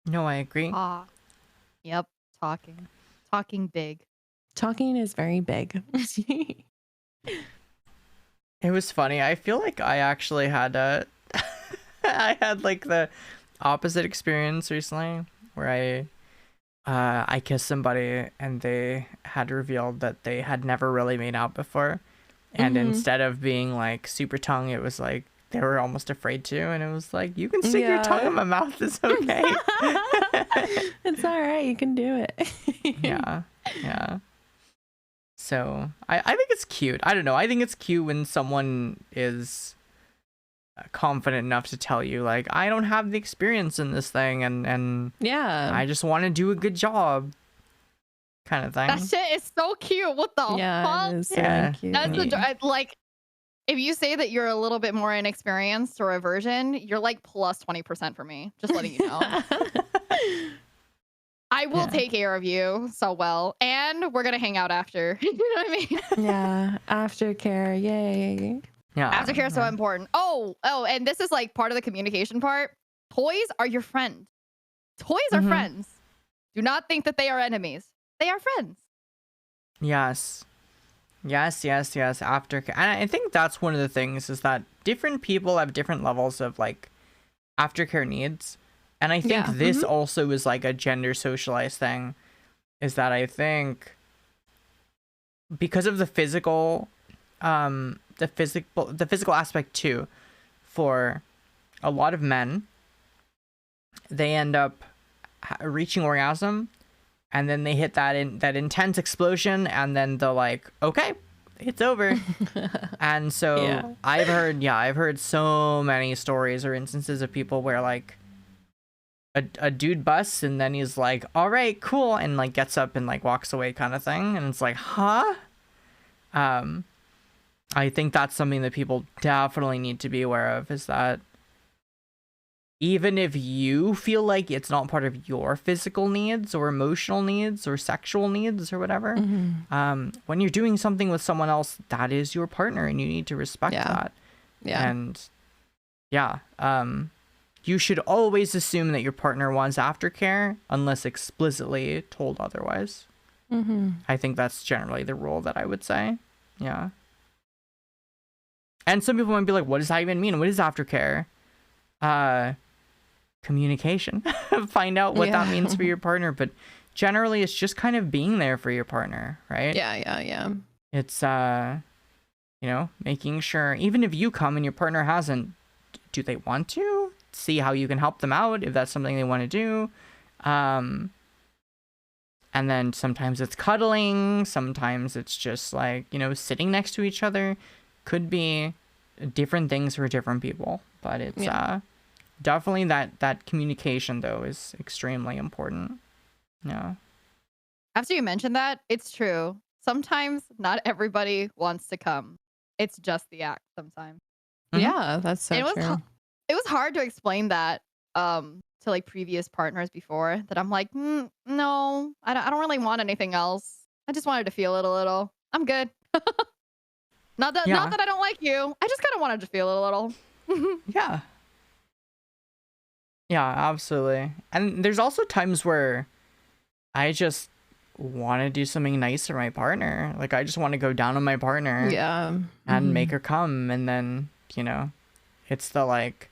Speaker 1: No, I agree.
Speaker 3: Yep. Talking big.
Speaker 2: Talking is very big.
Speaker 1: It was funny. I feel like I actually had I had like the opposite experience recently, where I kissed somebody and they had revealed that they had never really made out before, and instead of being like super tongue, it was like they were almost afraid to, and it was like, you can stick your tongue in my mouth, it's okay.
Speaker 2: It's all right, you can do it.
Speaker 1: yeah So I think it's cute. I don't know, I think it's cute when someone is confident enough to tell you, like, I don't have the experience in this thing, and I just want to do a good job, kind of thing.
Speaker 3: That shit is so cute. What the fuck?
Speaker 2: It is so cute.
Speaker 3: That's like, if you say that you're a little bit more inexperienced or a virgin, you're like plus 20% for me. Just letting you know. I will take care of you so well, and we're gonna hang out after. You know what I mean?
Speaker 2: Yeah, aftercare, yay.
Speaker 1: Yeah.
Speaker 3: Aftercare is so important. Oh, and this is like part of the communication part. Toys are your friend. Toys are friends. Do not think that they are enemies. They are friends.
Speaker 1: Yes. Aftercare. And I think that's one of the things is that different people have different levels of like aftercare needs. And I think this also is like a gender socialized thing, is that I think because of the physical aspect too, for a lot of men, they end up reaching orgasm, and then they hit that intense explosion, and then they're like, okay, it's over. And so I've heard so many stories or instances of people where like a dude busts and then he's like, all right, cool, and like gets up and like walks away kind of thing, and it's like, huh? I think that's something that people definitely need to be aware of, is that even if you feel like it's not part of your physical needs or emotional needs or sexual needs or whatever, when you're doing something with someone else, that is your partner and you need to respect that. And you should always assume that your partner wants aftercare unless explicitly told otherwise. I think that's generally the rule that I would say. Yeah. And some people might be like, what does that even mean? What is aftercare? Communication. Find out what that means for your partner. But generally, it's just kind of being there for your partner, right?
Speaker 2: Yeah.
Speaker 1: It's, making sure, even if you come and your partner hasn't, do they want to? See how you can help them out if that's something they want to do. And then sometimes it's cuddling. Sometimes it's just like, sitting next to each other. Could be different things for different people. But it's definitely that communication, though, is extremely important. Yeah.
Speaker 3: After you mentioned that, it's true. Sometimes not everybody wants to come. It's just the act sometimes.
Speaker 2: Yeah, that's so true.
Speaker 3: It was hard to explain that to like previous partners before, that I'm like, no, I don't really want anything else. I just wanted to feel it a little. I'm good. Not that I don't like you. I just kind of wanted to feel it a little.
Speaker 1: Yeah, absolutely. And there's also times where I just want to do something nice for my partner. Like I just want to go down on my partner. And make her come, and then it's the like,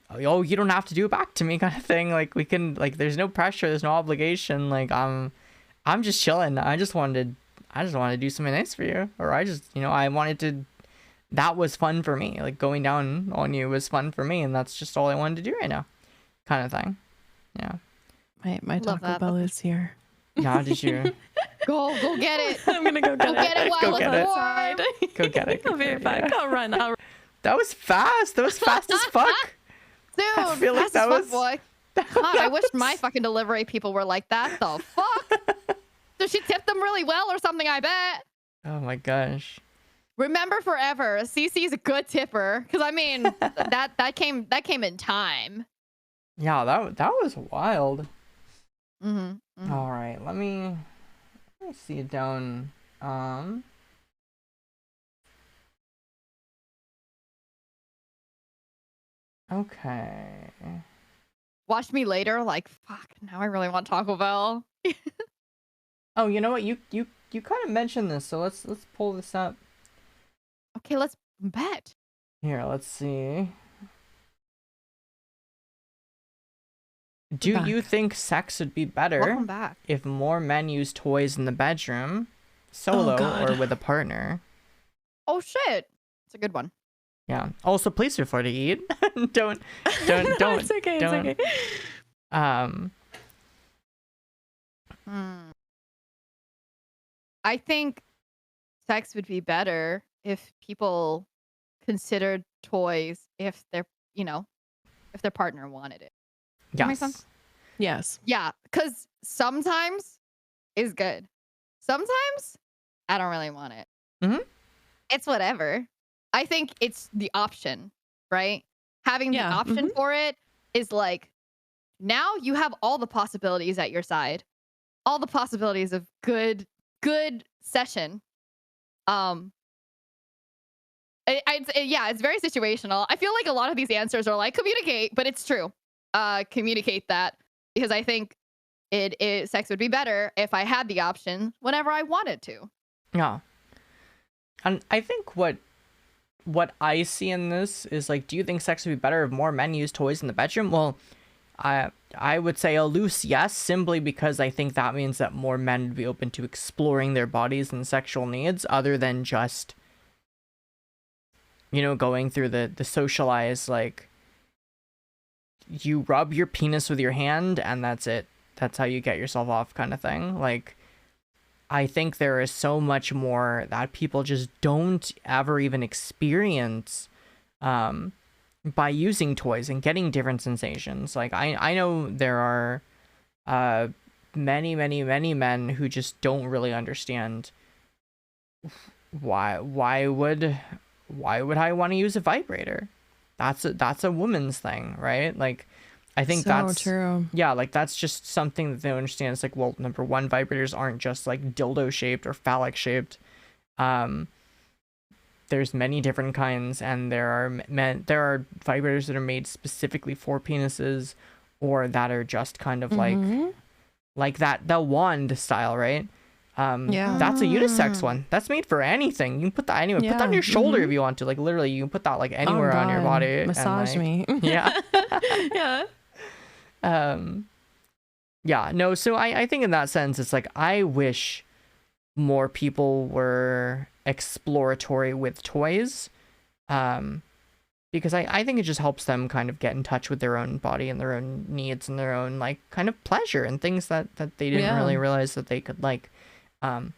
Speaker 1: oh, you don't have to do it back to me kind of thing. Like we can, like, there's no pressure, there's no obligation. Like I'm just chilling. I just wanted to do something nice for you, or I just, I wanted to. That was fun for me. Like going down on you was fun for me, and that's just all I wanted to do right now, kind of thing. Yeah.
Speaker 2: My Taco Bell is here.
Speaker 1: Yeah, did you?
Speaker 3: Go get it.
Speaker 2: I'm gonna go get it.
Speaker 3: Get it while
Speaker 1: Go get it.
Speaker 3: warm.
Speaker 1: Go get it.
Speaker 2: I'll be right back. I'll run.
Speaker 1: That was fast. That was fast as fuck.
Speaker 3: Dude,
Speaker 1: I feel like that was.
Speaker 3: Boy. God, I wish my fucking delivery people were like that. The fuck? Does she tip them really well or something? I bet.
Speaker 1: Oh my gosh.
Speaker 3: Remember forever, CC's a good tipper. Because I mean, that came in time.
Speaker 1: Yeah, that was wild.
Speaker 3: Mm-hmm.
Speaker 1: All right, let me see it down. Okay.
Speaker 3: Watch me later. Like, fuck. Now I really want Taco Bell.
Speaker 1: Oh, you know what? You kind of mentioned this, so let's pull this up.
Speaker 3: Okay, let's bet.
Speaker 1: Here, let's see. Do you think sex would be better
Speaker 3: Welcome back.
Speaker 1: if more men use toys in the bedroom, solo or with a partner?
Speaker 3: Oh shit, it's a good one.
Speaker 1: Yeah. Also, please feel free to eat. don't.
Speaker 2: No, it's okay.
Speaker 1: Don't.
Speaker 2: It's okay.
Speaker 3: I think sex would be better if people considered toys if their partner wanted it. Does that make sense?
Speaker 2: Yes.
Speaker 3: Yeah, because sometimes is good. Sometimes I don't really want it.
Speaker 1: Mhm.
Speaker 3: It's whatever. I think it's the option, right? Having the option for it is like, now you have all the possibilities at your side, all the possibilities of good session. Yeah, it's very situational. I feel like a lot of these answers are like communicate, but it's true. Communicate that, because I think sex would be better if I had the option whenever I wanted to.
Speaker 1: Yeah. And I think what I see in this is like, do you think sex would be better if more men use toys in the bedroom? Well, I would say a loose yes, simply because I think that means that more men would be open to exploring their bodies and sexual needs other than just, you know, going through the socialized, like, you rub your penis with your hand and that's it. That's how you get yourself off kind of thing. Like, I think there is so much more that people just don't ever even experience by using toys and getting different sensations. Like, I know there are many men who just don't really understand why would I want to use a vibrator? That's a woman's thing, right? Like, I think
Speaker 2: So
Speaker 1: that's
Speaker 2: true.
Speaker 1: Yeah, like, that's just something that they don't understand. It's like, well, number one, vibrators aren't just like dildo shaped or phallic shaped. There's many different kinds, and there are vibrators that are made specifically for penises, or that are just kind of like that, the wand style, right? That's a unisex one. That's made for anything. You can put that anywhere. Put that on your shoulder if you want to. Like, literally, you can put that like anywhere on your body.
Speaker 2: Massage
Speaker 1: and, like,
Speaker 2: me.
Speaker 1: Yeah.
Speaker 2: Yeah.
Speaker 1: Yeah, no, so I think in that sense, it's like, I wish more people were exploratory with toys, because I think it just helps them kind of get in touch with their own body and their own needs and their own, like, kind of pleasure and things that they didn't really realize that they could like. But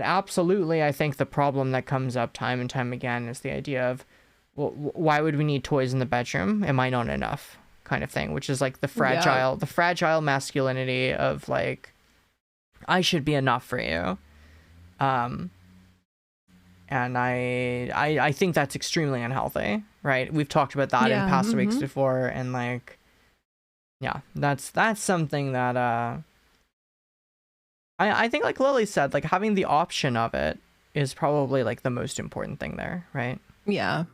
Speaker 1: absolutely, I think the problem that comes up time and time again is the idea of, well, why would we need toys in the bedroom? Am I not enough? Kind of thing, which is like the fragile masculinity of like, I should be enough for you. And I think that's extremely unhealthy, right? We've talked about that in past weeks before, and like, yeah, that's something that I think, like Lily said, like, having the option of it is probably like the most important thing there, right?
Speaker 2: Yeah.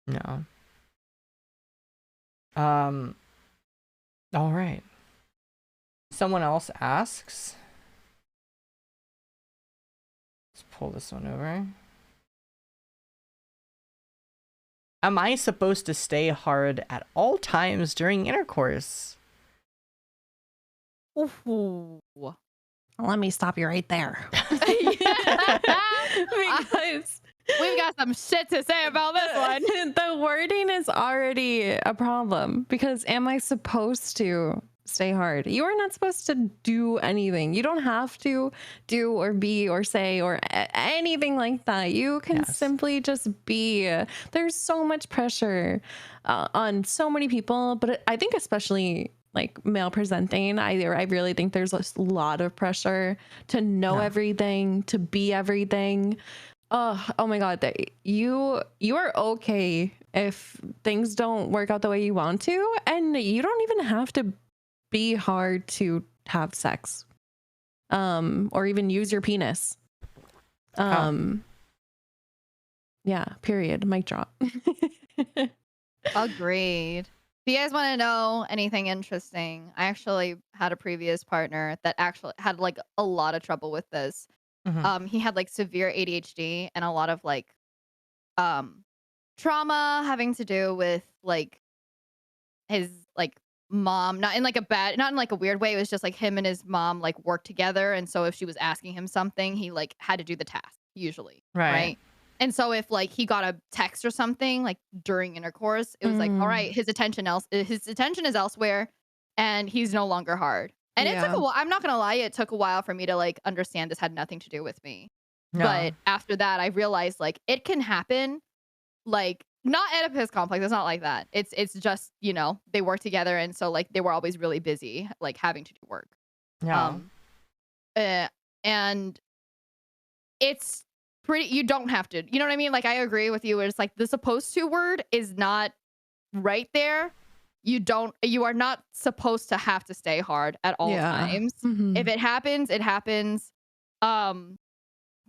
Speaker 1: No. All right. Someone else asks. Let's pull this one over. Am I supposed to stay hard at all times during intercourse?
Speaker 3: Ooh.
Speaker 2: Let me stop you right there. Because
Speaker 3: we've got some shit to say about this one.
Speaker 2: The wording is already a problem, because am I supposed to stay hard? You are not supposed to do anything. You don't have to do or be or say or anything like that. You can simply just be. There's so much pressure on so many people, but I think especially like male presenting, I really think there's a lot of pressure to know everything, to be everything. Oh my God, you are okay if things don't work out the way you want to, and you don't even have to be hard to have sex, or even use your penis. Yeah, period. Mic drop.
Speaker 3: Agreed. If you guys want to know anything interesting, I actually had a previous partner that actually had like a lot of trouble with this. He had like severe ADHD and a lot of like trauma having to do with like his like mom, not in like a weird way. It was just like him and his mom like worked together, and so if she was asking him something, he like had to do the task usually, right? And so if like he got a text or something like during intercourse, it was like, all right, his attention is elsewhere, and he's no longer hard. And it took a while. I'm not gonna lie, it took a while for me to like understand this had nothing to do with me. But after that, I realized like it can happen. Like, not Oedipus complex. It's not like that. It's just, you know, they work together, and so like they were always really busy, like having to do work. And it's you don't have to. You know what I mean? Like, I agree with you. It's like the supposed to word is not right there. You are not supposed to have to stay hard at all times. If it happens, it happens.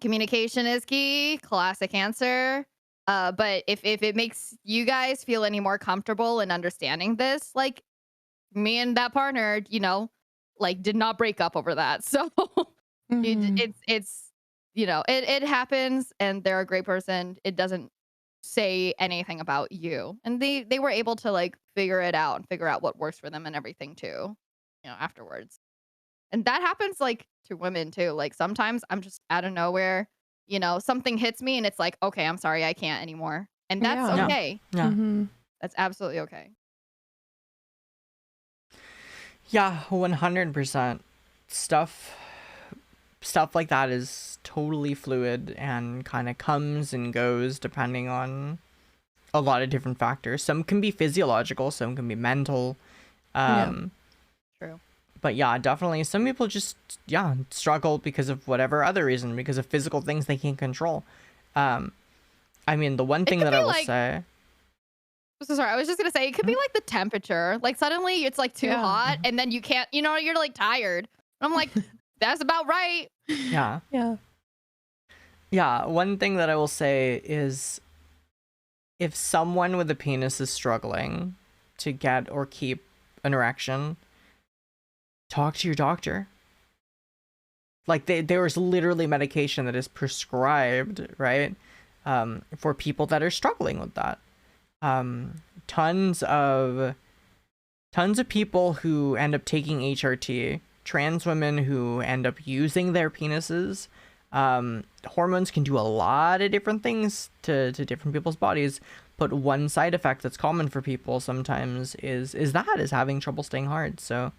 Speaker 3: Communication is key. Classic answer. But if it makes you guys feel any more comfortable in understanding this, like me and that partner, you know, like did not break up over that. So it's you know, it happens and they're a great person. It doesn't say anything about you. And they were able to like figure it out and figure out what works for them and everything too, you know, afterwards. And that happens like to women too. Like sometimes I'm just out of nowhere, you know, something hits me and it's like, okay, I'm sorry, I can't anymore. And that's
Speaker 2: Yeah.
Speaker 3: okay.
Speaker 1: Yeah.
Speaker 3: That's absolutely okay.
Speaker 1: Yeah, 100%. Stuff like that is totally fluid and kind of comes and goes depending on a lot of different factors. Some can be physiological, some can be mental.
Speaker 3: True.
Speaker 1: But yeah, definitely some people just struggle because of whatever other reason, because of physical things they can't control. I mean, the one thing that I will say.
Speaker 3: So sorry, I was just gonna say it could be like the temperature. Like suddenly it's like too hot, and then you can't. You know, you're like tired. I'm like, that's about right.
Speaker 1: Yeah.
Speaker 2: Yeah.
Speaker 1: Yeah. One thing that I will say is, if someone with a penis is struggling to get or keep an erection, talk to your doctor. Like there is literally medication that is prescribed, right, for people that are struggling with that. Tons of people who end up taking HRT, trans women who end up using their penises. Hormones can do a lot of different things to different people's bodies, but one side effect that's common for people sometimes is having trouble staying hard. So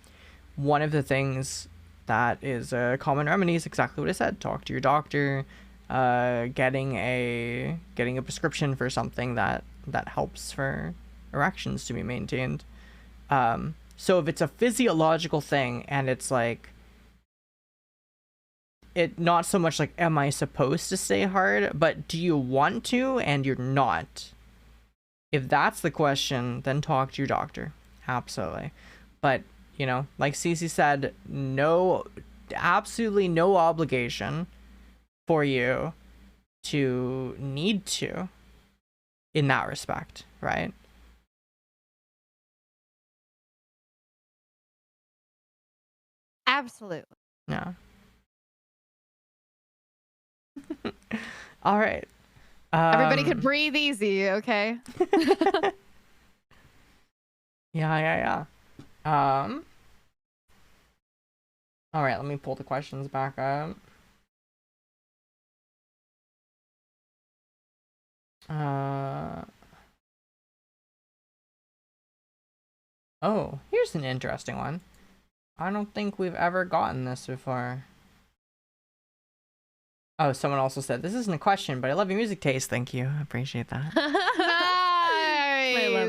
Speaker 1: one of the things that is a common remedy is exactly what I said. Talk to your doctor, getting a prescription for something that helps for erections to be maintained. So if it's a physiological thing and it's like, it not so much like, am I supposed to stay hard, but do you want to and you're not? If that's the question, then talk to your doctor. Absolutely. But, you know, like Cece said, absolutely no obligation for you to need to in that respect, right?
Speaker 3: Absolutely.
Speaker 1: Yeah. All right.
Speaker 3: Everybody could breathe easy, okay?
Speaker 1: Yeah. All right, let me pull the questions back up. Oh, here's an interesting one. I don't think we've ever gotten this before. Oh, someone also said, this isn't a question, but I love your music taste. Thank you. I appreciate that.
Speaker 3: Nice.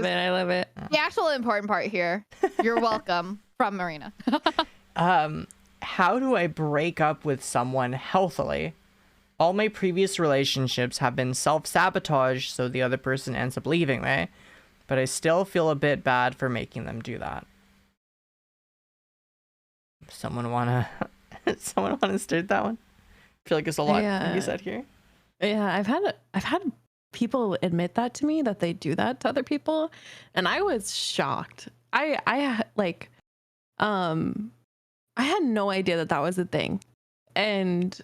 Speaker 2: I love it.
Speaker 3: The actual important part here. You're welcome from Marina.
Speaker 1: How do I break up with someone healthily? All my previous relationships have been self-sabotage, so the other person ends up leaving me, but I still feel a bit bad for making them do that. Someone wanna start that one? I feel like there's a lot to be said here.
Speaker 2: Yeah, I've had people admit that to me, that they do that to other people, and I was shocked. I had no idea that was a thing, and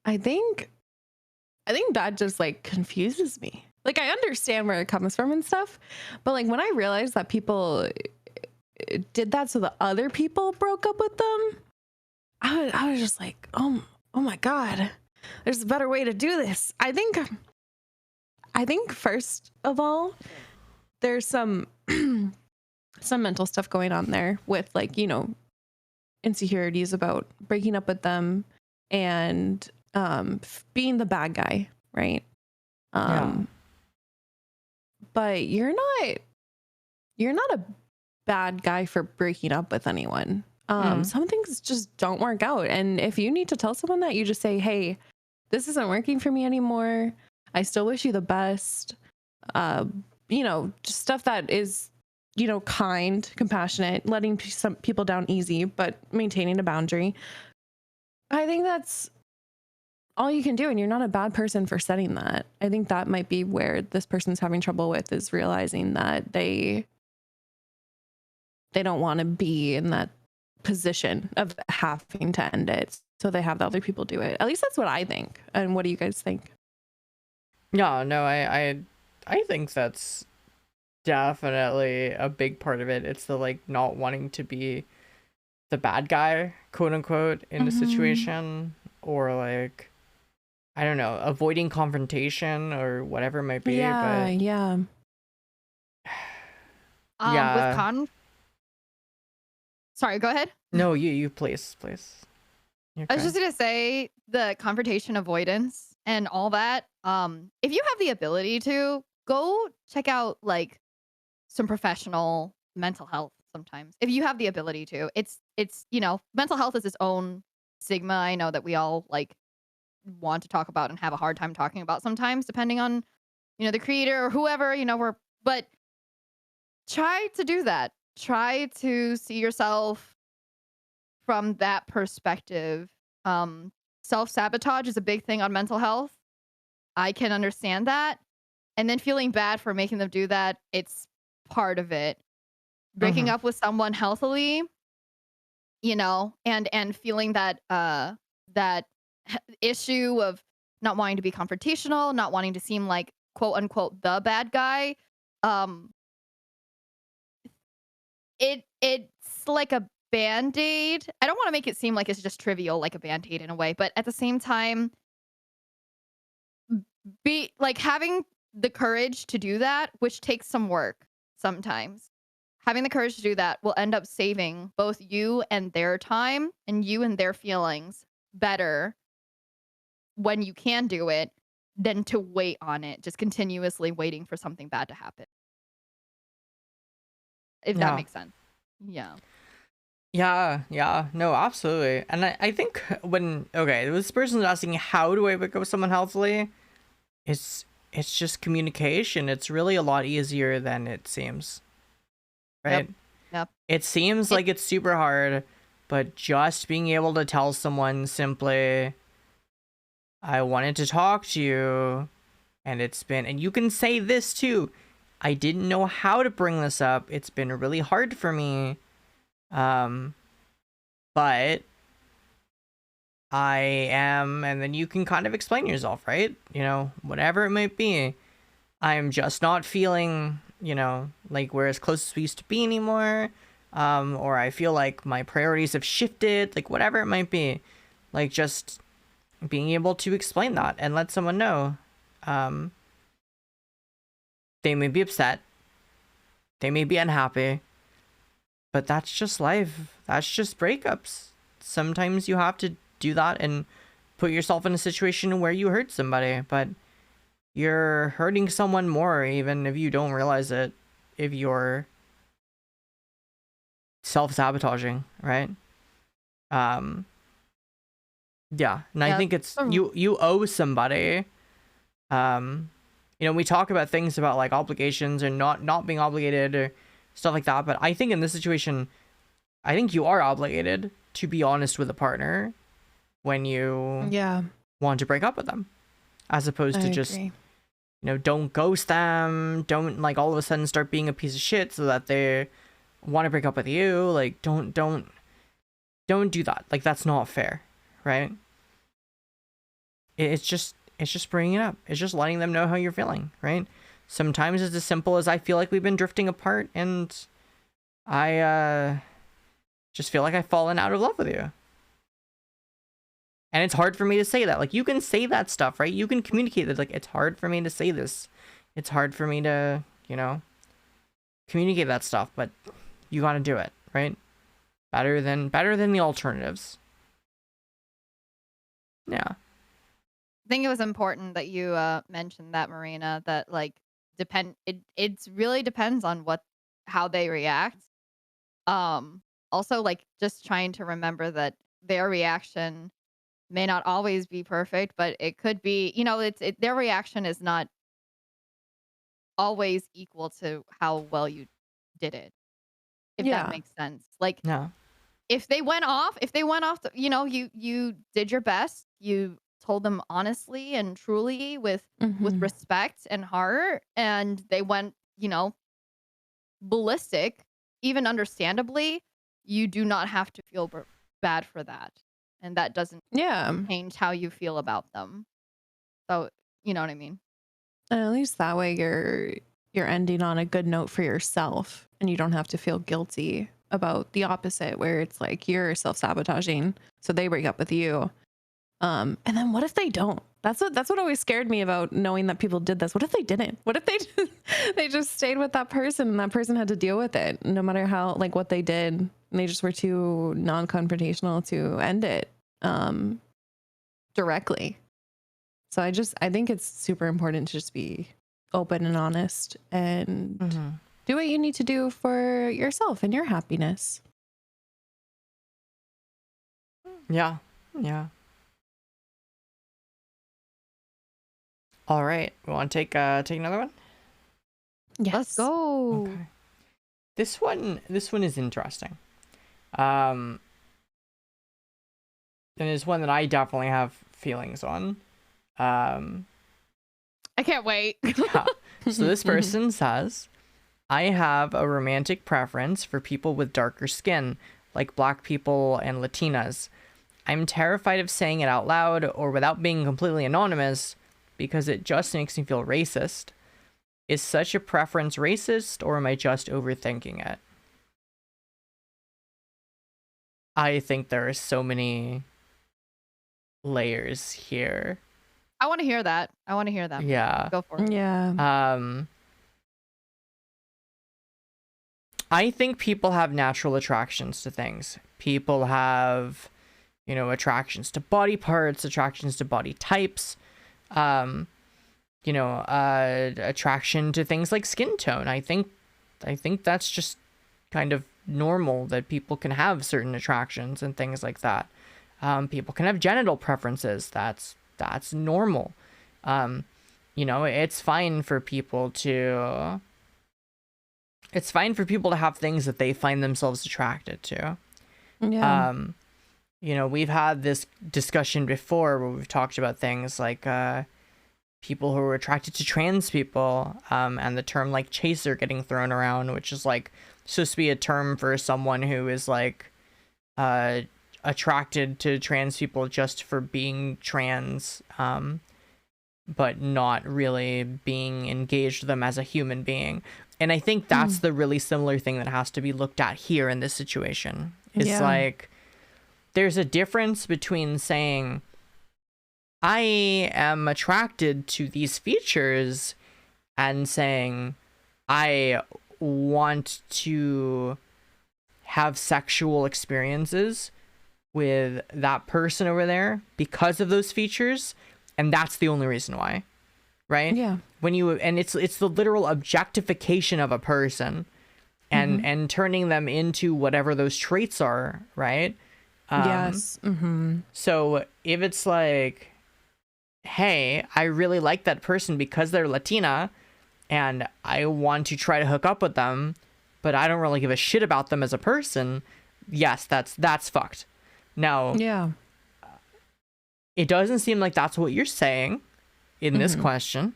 Speaker 2: I think that just like confuses me. Like, I understand where it comes from and stuff, but like when I realized that people did that so the other people broke up with them, I was just like, oh my God, there's a better way to do this. I think first of all, there's some mental stuff going on there with, like, you know, insecurities about breaking up with them and being the bad guy, right? But you're not a bad guy for breaking up with anyone. Some things just don't work out, and if you need to tell someone that, you just say, hey, this isn't working for me anymore. I still wish you the best. Just stuff that is, kind, compassionate, letting some people down easy, but maintaining a boundary. I think that's all you can do, and you're not a bad person for setting that. I think that might be where this person's having trouble with, is realizing that they don't want to be in that position of having to end it, so they have the other people do it. At least that's what I think. And what do you guys think?
Speaker 1: Yeah, no, I think that's definitely a big part of it. It's the like not wanting to be the bad guy, quote unquote, in the situation, or like, I don't know, avoiding confrontation or whatever it might be.
Speaker 2: Yeah,
Speaker 1: but
Speaker 2: yeah.
Speaker 1: yeah.
Speaker 3: Sorry, go ahead.
Speaker 1: No, you please.
Speaker 3: I was just gonna say the confrontation avoidance and all that. If you have the ability to go check out like some professional mental health sometimes. If you have the ability to. It's mental health is its own stigma. I know that we all like want to talk about and have a hard time talking about sometimes, depending on, the creator or whoever, but try to do that. Try to see yourself from that perspective. Self-sabotage is a big thing on mental health. I can understand that. And then feeling bad for making them do that, it's part of it. Breaking up with someone healthily, and feeling that issue of not wanting to be confrontational, not wanting to seem like quote unquote the bad guy. It's like a band-aid. I don't want to make it seem like it's just trivial, like a band-aid in a way, but at the same time, be like having the courage to do that, which takes some work sometimes. Having the courage to do that will end up saving both you and their time and you and their feelings better when you can do it than to wait on it, just continuously waiting for something bad to happen. If that makes sense. Yeah.
Speaker 1: Yeah, no, absolutely. And I think this person's asking, how do I pick up with someone healthily? It's just communication. It's really a lot easier than it seems. Right?
Speaker 3: Yep.
Speaker 1: It seems like it's super hard, but just being able to tell someone simply, I wanted to talk to you, and you can say this too, I didn't know how to bring this up. It's been really hard for me. But I am, and then you can kind of explain yourself, right? Whatever it might be. I'm just not feeling, like we're as close as we used to be anymore. Or I feel like my priorities have shifted, like whatever it might be. Like just being able to explain that and let someone know. They may be upset. They may be unhappy. But that's just life. That's just breakups. Sometimes you have to do that and put yourself in a situation where you hurt somebody, but you're hurting someone more even if you don't realize it, if you're self-sabotaging, right? Yeah, and I think it's you owe somebody. We talk about things about like obligations and not being obligated or stuff like that, but I think in this situation, I think you are obligated to be honest with a partner when you want to break up with them, as opposed to just don't ghost them, don't like all of a sudden start being a piece of shit so that they want to break up with you. Like don't do that. Like that's not fair, right? It's just bringing it up. It's just letting them know how you're feeling, right? Sometimes it's as simple as, I feel like we've been drifting apart and I just feel like I've fallen out of love with you. And it's hard for me to say that. Like, you can say that stuff, right? You can communicate that. Like, it's hard for me to say this. It's hard for me to, communicate that stuff, but you gotta do it, right? Better than the alternatives. Yeah.
Speaker 3: I think it was important that you mentioned that, Marina, that like it really depends on how they react. Also like just trying to remember that their reaction may not always be perfect, but it could be, their reaction is not always equal to how well you did it, if that
Speaker 2: Yeah.
Speaker 3: makes sense. Like,
Speaker 1: No.
Speaker 3: if they went off, you did your best. You told them honestly and truly with
Speaker 2: Hmm.
Speaker 3: respect and heart, and they went, ballistic, even understandably, you do not have to feel bad for that. And that doesn't
Speaker 2: Yeah.
Speaker 3: change how you feel about them. So, you know what I mean?
Speaker 2: And at least that way you're ending on a good note for yourself and you don't have to feel guilty about the opposite where it's like you're self-sabotaging. So they break up with you. And then what if they don't? That's what always scared me about knowing that people did this. What if they didn't? What if they just stayed with that person and that person had to deal with it no matter how like what they did and they just were too non-confrontational to end it directly. So I think it's super important to just be open and honest and
Speaker 1: Mm-hmm.
Speaker 2: do what you need to do for yourself and your happiness.
Speaker 1: Yeah. Yeah. All right. We want to take another one?
Speaker 2: Yes.
Speaker 3: Let's go.
Speaker 1: Okay. This one is interesting. And it's one that I definitely have feelings on.
Speaker 3: I can't wait.
Speaker 1: Yeah. So this person says, I have a romantic preference for people with darker skin, like black people and Latinas. I'm terrified of saying it out loud or without being completely anonymous because it just makes me feel racist. Is such a preference racist, or am I just overthinking it? I think there are so many layers here.
Speaker 3: I want to hear that.
Speaker 1: Yeah.
Speaker 3: Go for it.
Speaker 2: Yeah.
Speaker 1: I think people have natural attractions to things. People have, attractions to body parts, attractions to body types, attraction to things like skin tone. I think that's just kind of normal that people can have certain attractions and things like that. People can have genital preferences. That's normal. It's fine for people to have things that they find themselves attracted to.
Speaker 2: Yeah.
Speaker 1: We've had this discussion before where we've talked about things like people who are attracted to trans people, and the term like chaser getting thrown around, which is like supposed to be a term for someone who is like attracted to trans people just for being trans, but not really being engaged with them as a human being. And I think that's the really similar thing that has to be looked at here in this situation. It's like there's a difference between saying I am attracted to these features and saying I want to have sexual experiences with that person over there because of those features, and that's the only reason why, right?
Speaker 2: Yeah.
Speaker 1: And it's the literal objectification of a person and turning them into whatever those traits are, right?
Speaker 2: Yes.
Speaker 1: So if it's like, hey, I really like that person because they're Latina and I want to try to hook up with them, but I don't really give a shit about them as a person, yes, that's fucked. Now,
Speaker 2: Yeah.
Speaker 1: it doesn't seem like that's what you're saying in this question,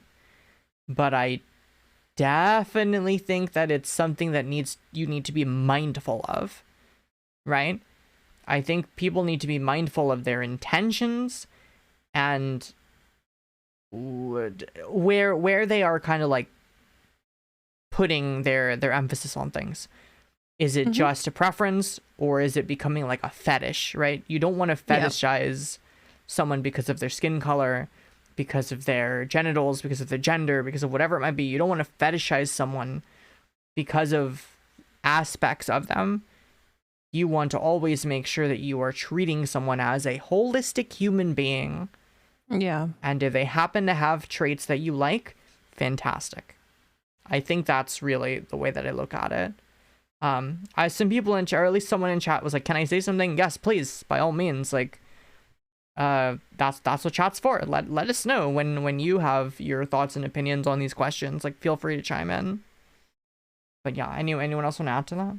Speaker 1: but I definitely think that it's something that you need to be mindful of, right? I think people need to be mindful of their intentions and where they are kind of like putting their emphasis on things. Is it just a preference, or is it becoming like a fetish, right? You don't want to fetishize someone because of their skin color, because of their genitals, because of their gender, because of whatever it might be. You don't want to fetishize someone because of aspects of them. You want to always make sure that you are treating someone as a holistic human being.
Speaker 2: Yeah.
Speaker 1: And if they happen to have traits that you like, fantastic. I think that's really the way that I look at it. Some people in chat, or at least someone in chat was like, can I say something? Yes, please, by all means. Like, that's what chat's for. Let us know when you have your thoughts and opinions on these questions. Like, feel free to chime in. But yeah, anyone else want to add to that?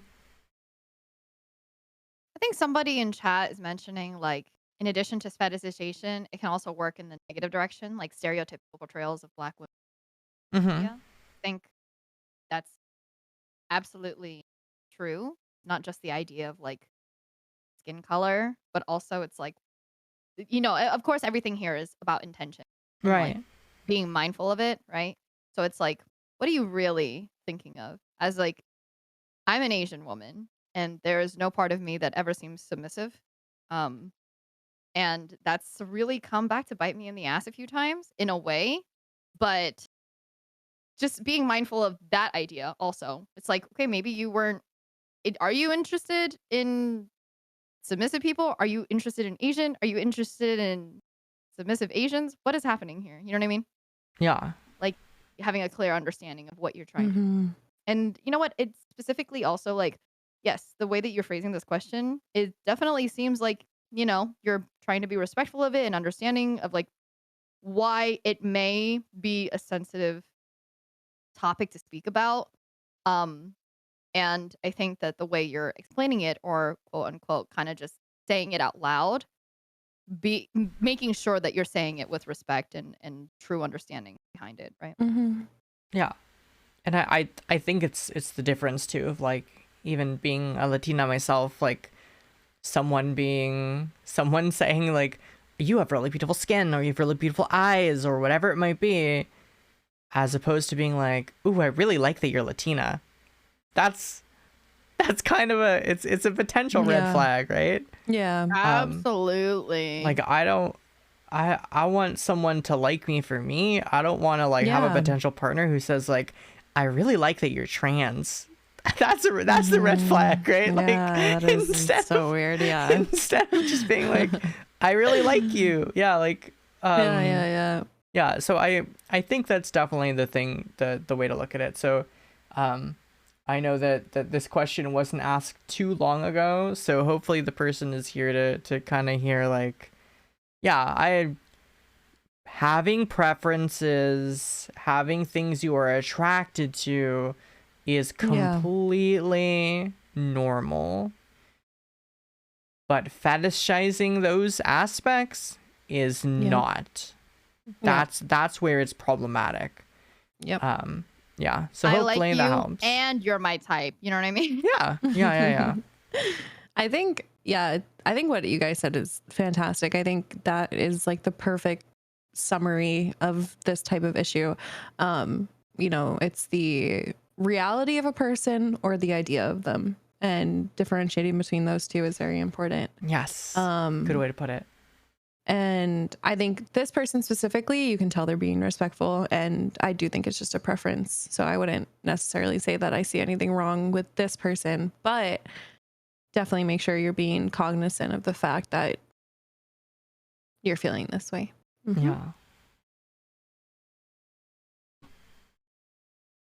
Speaker 3: I think somebody in chat is mentioning, like, in addition to fetishization, it can also work in the negative direction, like stereotypical portrayals of Black women.
Speaker 1: Mm-hmm.
Speaker 3: Yeah, I think that's absolutely true. Not just the idea of like skin color, but also it's like, of course, everything here is about intention and like
Speaker 1: Right.
Speaker 3: being mindful of it, right? So it's like, what are you really thinking of? As like, I'm an Asian woman, and there is no part of me that ever seems submissive. Um, and that's really come back to bite me in the ass a few times in a way. But just being mindful of that idea also. It's like, okay, maybe you weren't. Are you interested in submissive people? Are you interested in Asian? Are you interested in submissive Asians? What is happening here? You know what I mean?
Speaker 1: Yeah.
Speaker 3: Like having a clear understanding of what you're trying to do.
Speaker 2: Mm-hmm.
Speaker 3: And you know what? It's specifically also like, yes, the way that you're phrasing this question, it definitely seems like, you're trying to be respectful of it and understanding of like why it may be a sensitive topic to speak about. Um, and I think that the way you're explaining it or quote unquote kind of just saying it out loud, making sure that you're saying it with respect and true understanding behind it, right?
Speaker 2: Mm-hmm.
Speaker 1: Yeah. And I think it's the difference too of like, even being a Latina myself, like someone saying like, you have really beautiful skin or you have really beautiful eyes or whatever it might be, as opposed to being like, ooh, I really like that you're Latina. That's kind of it's a potential red
Speaker 2: Yeah.
Speaker 1: flag, right?
Speaker 2: Yeah.
Speaker 3: Absolutely.
Speaker 1: Like, I want someone to like me for me. I don't want to like have a
Speaker 2: Yeah.
Speaker 1: potential partner who says like, I really like that you're trans. That's the red flag, right?
Speaker 2: Yeah,
Speaker 1: Like,
Speaker 2: that is
Speaker 1: instead
Speaker 2: so
Speaker 1: of,
Speaker 2: weird. Yeah.
Speaker 1: instead of just being like, I really like you. Yeah, like yeah, so I think that's definitely the thing, the way to look at it. So I know that this question wasn't asked too long ago, so hopefully the person is here to kind of hear like, yeah, having preferences, having things you are attracted to is completely normal. But fetishizing those aspects is not. That's where it's problematic.
Speaker 2: Yep.
Speaker 1: Yeah. So
Speaker 3: I
Speaker 1: hopefully
Speaker 3: like you,
Speaker 1: that helps.
Speaker 3: and you're my type. You know what I mean?
Speaker 1: Yeah.
Speaker 2: I think what you guys said is fantastic. I think that is like the perfect summary of this type of issue. It's the reality of a person or the idea of them, and differentiating between those two is very important.
Speaker 1: Yes. Good way to put it.
Speaker 2: And I think this person specifically, you can tell they're being respectful, and I do think it's just a preference. So I wouldn't necessarily say that I see anything wrong with this person, but definitely make sure you're being cognizant of the fact that you're feeling this way. Mm-hmm.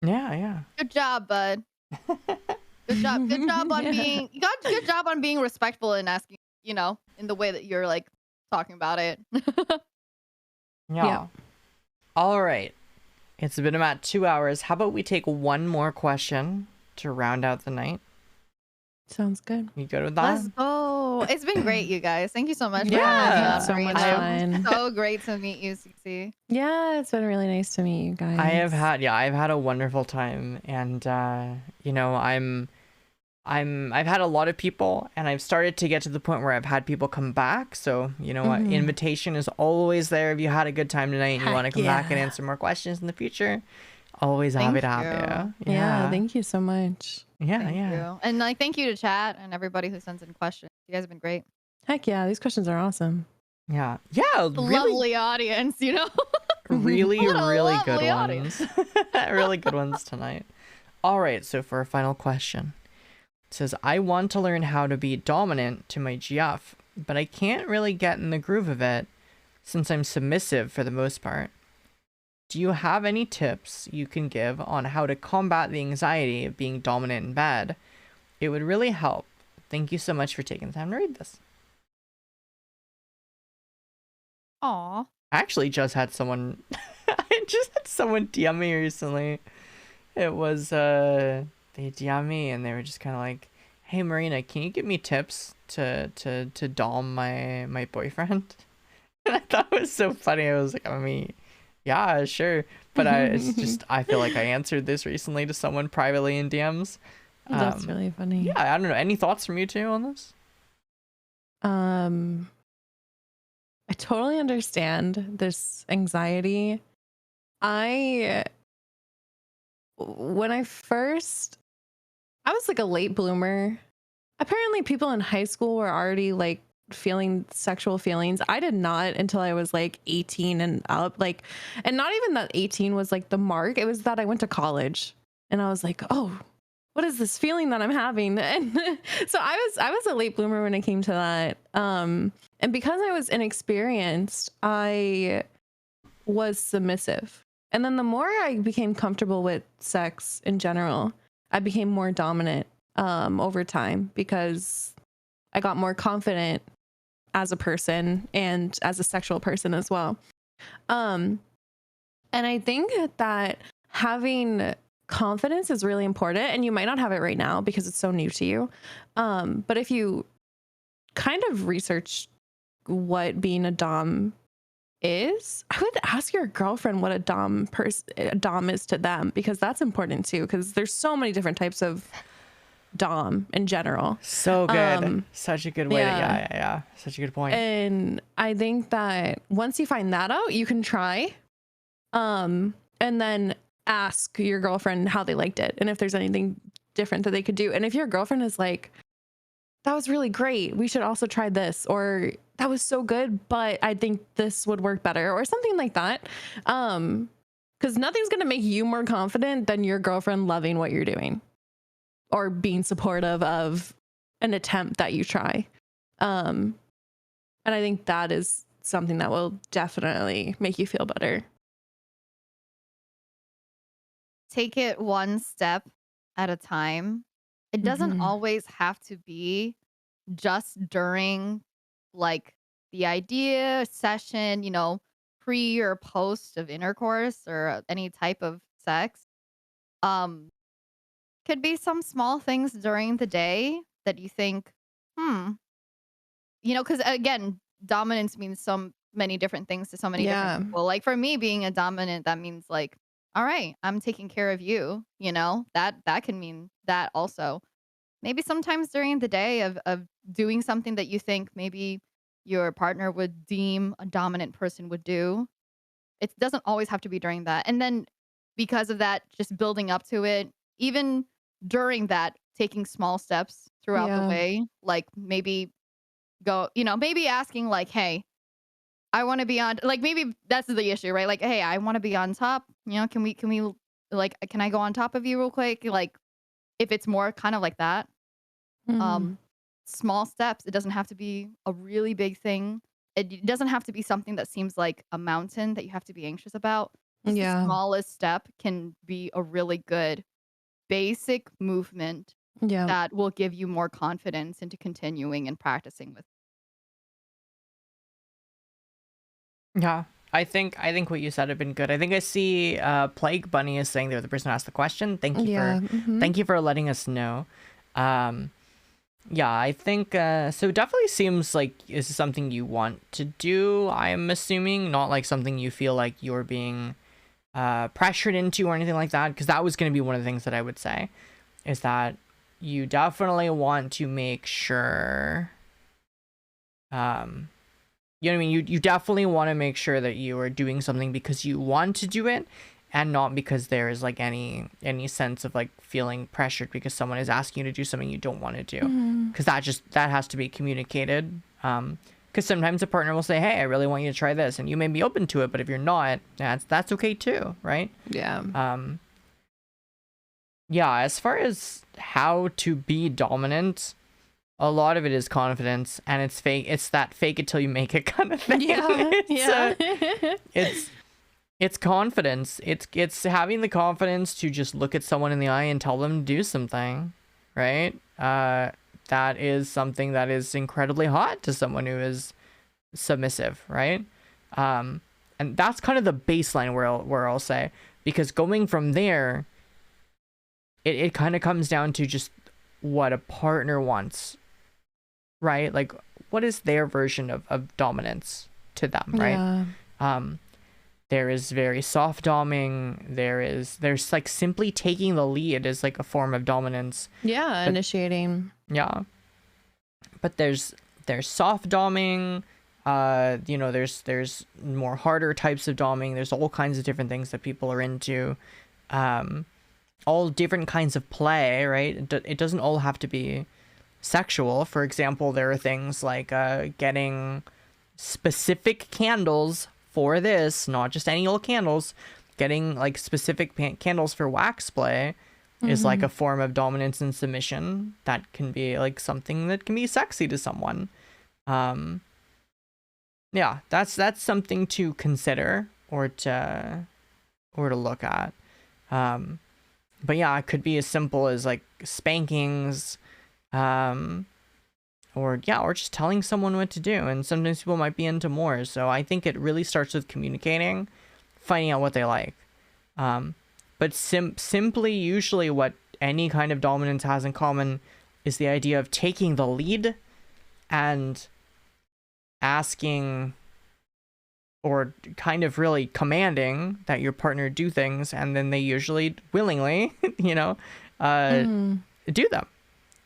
Speaker 1: Yeah.
Speaker 3: Good job, bud. Good job. Good job on being. Good job on being respectful and asking. In the way that you're like talking about it.
Speaker 1: Yeah. All right. It's been about 2 hours. How about we take one more question to round out the night?
Speaker 2: Sounds good.
Speaker 1: You good with that?
Speaker 3: Let's go. It's been great, you guys. Thank you so much.
Speaker 1: Yeah.
Speaker 2: So much fun.
Speaker 3: So great to meet you, Cece.
Speaker 2: Yeah, it's been really nice to meet you guys.
Speaker 1: I've had a wonderful time, and I've had a lot of people, and I've started to get to the point where I've had people come back. So, what, invitation is always there if you had a good time tonight and you want to come back and answer more questions in the future. Always happy to have you.
Speaker 2: Yeah, thank you so much.
Speaker 3: Thank you. And thank you to chat and everybody who sends in questions. You guys have been great.
Speaker 2: Heck yeah, these questions are awesome.
Speaker 1: Yeah. Really,
Speaker 3: lovely audience,
Speaker 1: really, really good
Speaker 3: audience.
Speaker 1: ones. Really good ones tonight. All right, so for our final question. It says, I want to learn how to be dominant to my GF, but I can't really get in the groove of it since I'm submissive for the most part. Do you have any tips you can give on how to combat the anxiety of being dominant in bed? It would really help. Thank you so much for taking the time to read this.
Speaker 3: Aw.
Speaker 1: I actually just had someone I just had someone DM me recently. It was they DM me and they were just kind of like, "Hey Marina, can you give me tips to dom my boyfriend?" And I thought it was so funny. I was like, I mean, yeah, sure. But it's just I feel like I answered this recently to someone privately in DMs.
Speaker 2: That's really funny.
Speaker 1: Yeah, I don't know. Any thoughts from you two on this?
Speaker 2: I totally understand this anxiety. I when I was like a late bloomer. Apparently people in high school were already like feeling sexual feelings. I did not until I was like 18 and up. Like, and not even that 18 was like the mark. It was that I went to college and I was like, oh, what is this feeling that I'm having? And so I was a late bloomer when it came to that. And because I was inexperienced, I was submissive. And then the more I became comfortable with sex in general, I became more dominant over time because I got more confident as a person and as a sexual person as well. And I think that having confidence is really important, and you might not have it right now because it's so new to you. But if you kind of research what being a dom is, I would ask your girlfriend what a dom is to them, because that's important too, because there's so many different types of dom in general.
Speaker 1: So good. Such a good way. Yeah. Such a good point.
Speaker 2: And I think that once you find that out, you can try and then ask your girlfriend how they liked it and if there's anything different that they could do. And if your girlfriend is like, that was really great, we should also try this, or that was so good, but I think this would work better, or something like that. Because nothing's going to make you more confident than your girlfriend loving what you're doing or being supportive of an attempt that you try. And I think that is something that will definitely make you feel better.
Speaker 3: Take it one step at a time. It doesn't always have to be just during like the idea session, pre or post of intercourse or any type of sex. Could be some small things during the day that you think, because again, dominance means so many different things to so many different people. Like for me, being a dominant, that means like, all right, I'm taking care of you. That can mean that also. Maybe sometimes during the day of doing something that you think maybe your partner would deem a dominant person would do. It doesn't always have to be during that. And then because of that, just building up to it, even during that, taking small steps throughout the way, like maybe maybe asking like, hey, I want to be on, like, maybe that's the issue, right? Like, hey, I want to be on top. Can we like, can I go on top of you real quick? Like, if it's more kind of like that, small steps. It doesn't have to be a really big thing. It doesn't have to be something that seems like a mountain that you have to be anxious about. Just the smallest step can be a really good basic movement that will give you more confidence into continuing and practicing with.
Speaker 1: Yeah. I think what you said have been good. I think I see Plague Bunny is saying they're the person who asked the question. Thank you for letting us know. Yeah, I think so definitely seems like this is something you want to do, I'm assuming, not like something you feel like you're being pressured into or anything like that, because that was going to be one of the things that I would say, is that you definitely want to make sure you know what I mean, you definitely want to make sure that you are doing something because you want to do it, and not because there is like any sense of like feeling pressured because someone is asking you to do something you don't want to do, because that has to be communicated, because sometimes a partner will say, hey, I really want you to try this, and you may be open to it, but if you're not, that's okay too, right? As far as how to be dominant, a lot of it is confidence, and it's that fake it till you make it kind of thing. It's confidence. It's having the confidence to just look at someone in the eye and tell them to do something, right? That is something that is incredibly hot to someone who is submissive, right? And that's kind of the baseline where I'll say, because going from there, it kind of comes down to just what a partner wants, right? Like, what is their version of dominance to them, right?
Speaker 2: Yeah.
Speaker 1: There is very soft doming. There's like simply taking the lead is like a form of dominance.
Speaker 2: Yeah,
Speaker 1: But-
Speaker 2: initiating.
Speaker 1: Yeah. But there's soft doming. There's more harder types of doming. There's all kinds of different things that people are into. All different kinds of play, right? It doesn't all have to be sexual. For example, there are things like getting specific candles for this, not just any old candles. Getting like specific candles for wax play is like a form of dominance and submission that can be like something that can be sexy to someone. Yeah, that's something to consider or to look at. But yeah, it could be as simple as like spankings, or just telling someone what to do. And sometimes people might be into more. So I think it really starts with communicating, finding out what they like. But simply, usually what any kind of dominance has in common is the idea of taking the lead and asking or kind of really commanding that your partner do things, and then they usually willingly, do them.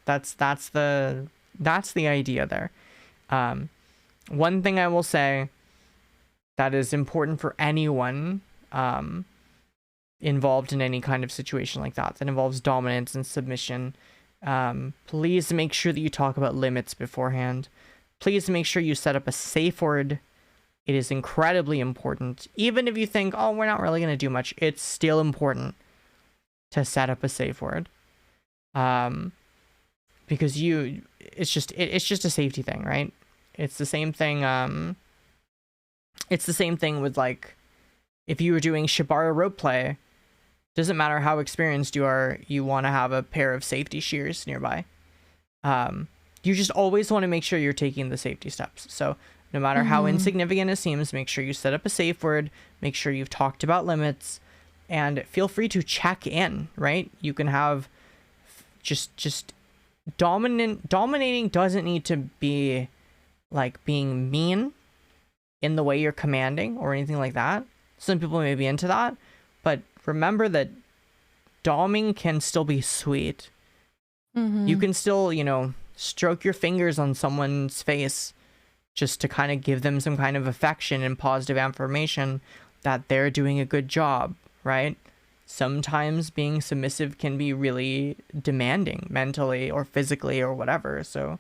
Speaker 1: That's the idea there. One thing I will say that is important for anyone involved in any kind of situation like that involves dominance and submission. Please make sure that you talk about limits beforehand. Please make sure you set up a safe word. It is incredibly important. Even if you think, oh, we're not really going to do much, it's still important to set up a safe word. Because it's just a safety thing, right? It's the same thing. It's the same thing with like, if you were doing Shibari rope play, doesn't matter how experienced you are, you want to have a pair of safety shears nearby. You just always want to make sure you're taking the safety steps. So no matter how insignificant it seems, make sure you set up a safe word, make sure you've talked about limits, and feel free to check in, right? You can have just dominating doesn't need to be like being mean in the way you're commanding or anything like that. Some people may be into that, but remember that doming can still be sweet. You can still, stroke your fingers on someone's face just to kind of give them some kind of affection and positive affirmation that they're doing a good job, right? Sometimes being submissive can be really demanding mentally or physically or whatever. So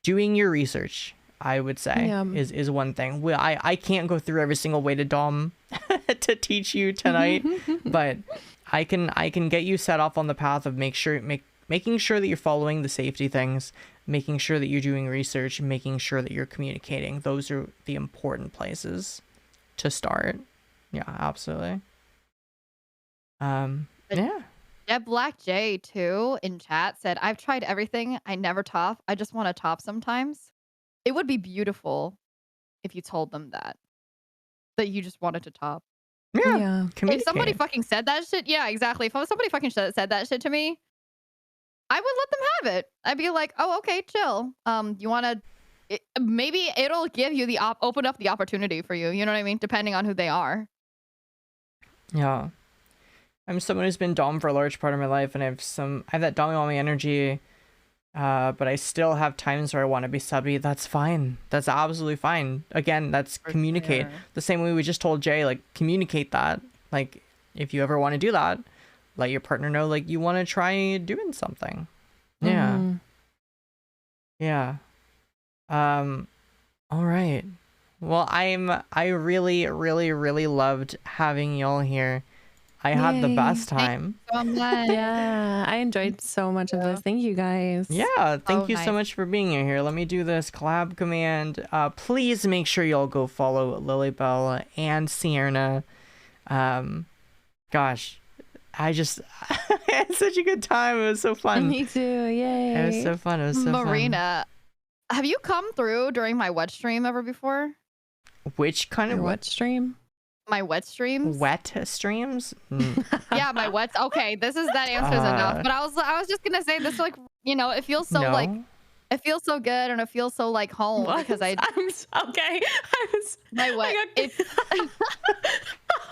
Speaker 1: doing your research, I would say, is one thing. I can't go through every single way to dom to teach you tonight, but I can get you set off on the path of making sure that you're following the safety things, making sure that you're doing research, making sure that you're communicating. Those are the important places to start. Yeah, absolutely.
Speaker 3: Yeah, Black J too in chat said, I've tried everything. I never top. I just want to top sometimes. It would be beautiful if you told them that you just wanted to top.
Speaker 1: Yeah.
Speaker 3: If somebody fucking said that shit, yeah, exactly. If somebody fucking said that shit to me, I would let them have it. I'd be like, oh, okay, chill. You want to, maybe it'll give you open up the opportunity for you. You know what I mean? Depending on who they are.
Speaker 1: Yeah. I'm someone who's been dom for a large part of my life, and I have that doming on my energy, but I still have times where I want to be subby. That's fine. That's absolutely fine. Again, that's communicate.
Speaker 3: Sure.
Speaker 1: The same way we just told Jay, like, communicate that. Like, if you ever want to do that, let your partner know, like, you want to try doing something. Yeah. Yeah. All right. Well, I really, really, really loved having y'all here. I had the best time.
Speaker 3: So much.
Speaker 2: Yeah, I enjoyed so much of this. Thank you guys.
Speaker 1: Yeah, thank you so
Speaker 3: nice.
Speaker 1: much for being here. Let me do this collab command. Please make sure y'all go follow Lilybell and Sierna. Gosh, I had such a good time. It was so fun.
Speaker 2: Me too. Yay.
Speaker 1: It was so fun. It was so fun.
Speaker 3: Marina, have you come through during my wet stream ever before?
Speaker 1: Which kind of
Speaker 2: Your what stream?
Speaker 3: My wet streams.
Speaker 1: wet streams?
Speaker 3: Yeah, my wet. Okay, that answers enough. But I was just gonna say this, like, it feels so like
Speaker 1: No.
Speaker 3: it feels so good and it feels so like home because
Speaker 2: okay.
Speaker 3: my wet.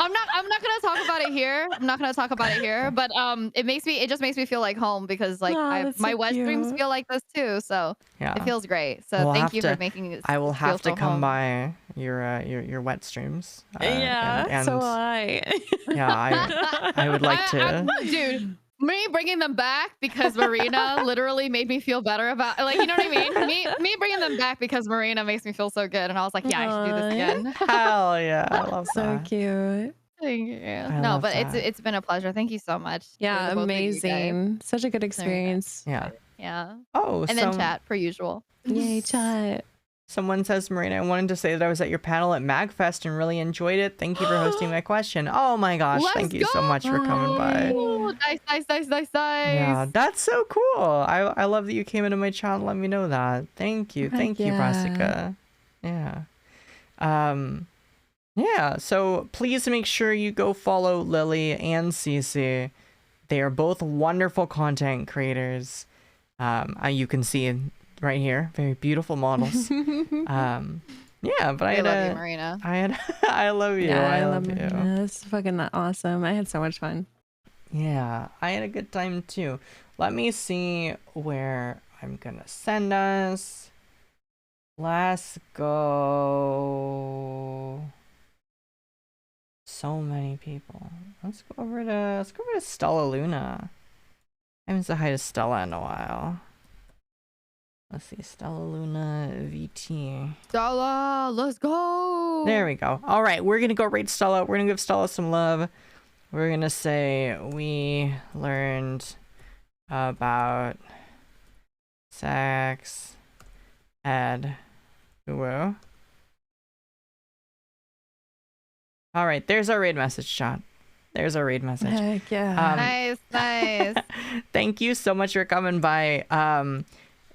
Speaker 3: I'm not gonna talk about it here. I'm not gonna talk about it here. But it just makes me feel like home because like my wet streams feel like this too. So
Speaker 1: Yeah.
Speaker 3: it feels great. So thank you for making it.
Speaker 1: I will have to
Speaker 3: feel so
Speaker 1: come
Speaker 3: home.
Speaker 1: by your wet streams.
Speaker 2: Yeah, so will I.
Speaker 1: Yeah, I would like to.
Speaker 3: Dude, me bringing them back because Marina literally made me feel better about, like, you know what I mean? Me bringing them back because Marina makes me feel so good, and I was like, yeah, I should do this again.
Speaker 1: Hell yeah, I love
Speaker 2: So
Speaker 1: that.
Speaker 2: cute.
Speaker 3: Thank you.
Speaker 1: I
Speaker 3: No,
Speaker 1: love
Speaker 3: but
Speaker 1: that.
Speaker 3: it's been a pleasure. Thank you so much.
Speaker 2: Yeah,
Speaker 3: to both of you guys.
Speaker 2: amazing. Such a good experience.
Speaker 1: Yeah.
Speaker 3: Yeah.
Speaker 1: Oh,
Speaker 3: And then chat per usual.
Speaker 2: Yay, chat.
Speaker 1: Someone says, Marina, I wanted to say that I was at your panel at MagFest and really enjoyed it. Thank you for hosting my question. Oh my gosh,
Speaker 3: Let's
Speaker 1: thank you so much for coming by.
Speaker 3: Ooh, nice.
Speaker 1: Yeah, that's so cool. I love that you came into my channel and let me know that. Thank you. Thank you,
Speaker 2: yeah.
Speaker 1: Brassica. Yeah. Yeah, so please make sure you go follow Lily and Cece. They are both wonderful content creators. You can see right here, very beautiful models. Yeah, but
Speaker 3: I love you, Marina.
Speaker 1: I love you.
Speaker 2: Yeah,
Speaker 1: I love
Speaker 2: Marina.
Speaker 1: you.
Speaker 2: That's fucking awesome. I had so much fun.
Speaker 1: Yeah, I had a good time too. Let me see where I'm gonna send us. Let's go. So many people. Let's go over to Stella Luna. I haven't said hi to Stella in a while. Let's see, Stella Luna VT.
Speaker 3: Stella, let's go.
Speaker 1: There we go. All right, we're gonna go rate Stella. We're gonna give Stella some love. We're gonna say we learned about sex ed. Woo. All right, there's our raid message, chat. There's our raid message.
Speaker 2: Heck yeah.
Speaker 3: Nice.
Speaker 1: Thank you so much for coming by.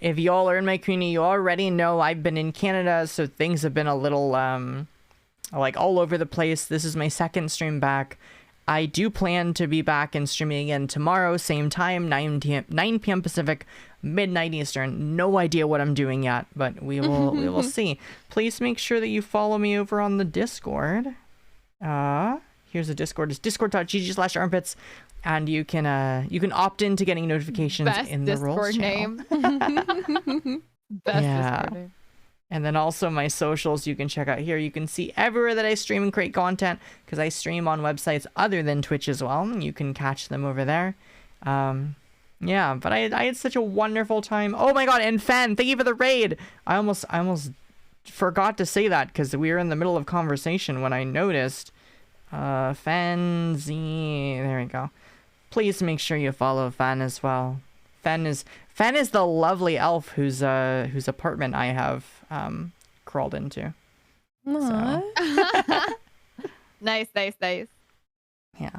Speaker 1: If y'all are in my community, you already know I've been in Canada, so things have been a little like all over the place. This is my second stream back. I do plan to be back and streaming again tomorrow, same time, 9 p.m. Pacific, midnight Eastern. No idea what I'm doing yet, but we will see. Please make sure that you follow me over on the Discord. Here's the Discord. It's discord.gg/armpits, and you can opt into getting notifications in the roles channel.
Speaker 3: Best Discord name.
Speaker 1: And then also my socials you can check out here. You can see everywhere that I stream and create content, because I stream on websites other than Twitch as well. You can catch them over there. Yeah, but I had such a wonderful time. Oh my god, and Fen, thank you for the raid. I almost forgot to say that because we were in the middle of conversation when I noticed. Fanzy, there we go. Please make sure you follow Fan as well. Fan is the lovely elf whose apartment I have crawled into.
Speaker 2: Aww.
Speaker 1: So,
Speaker 3: Nice.
Speaker 1: yeah.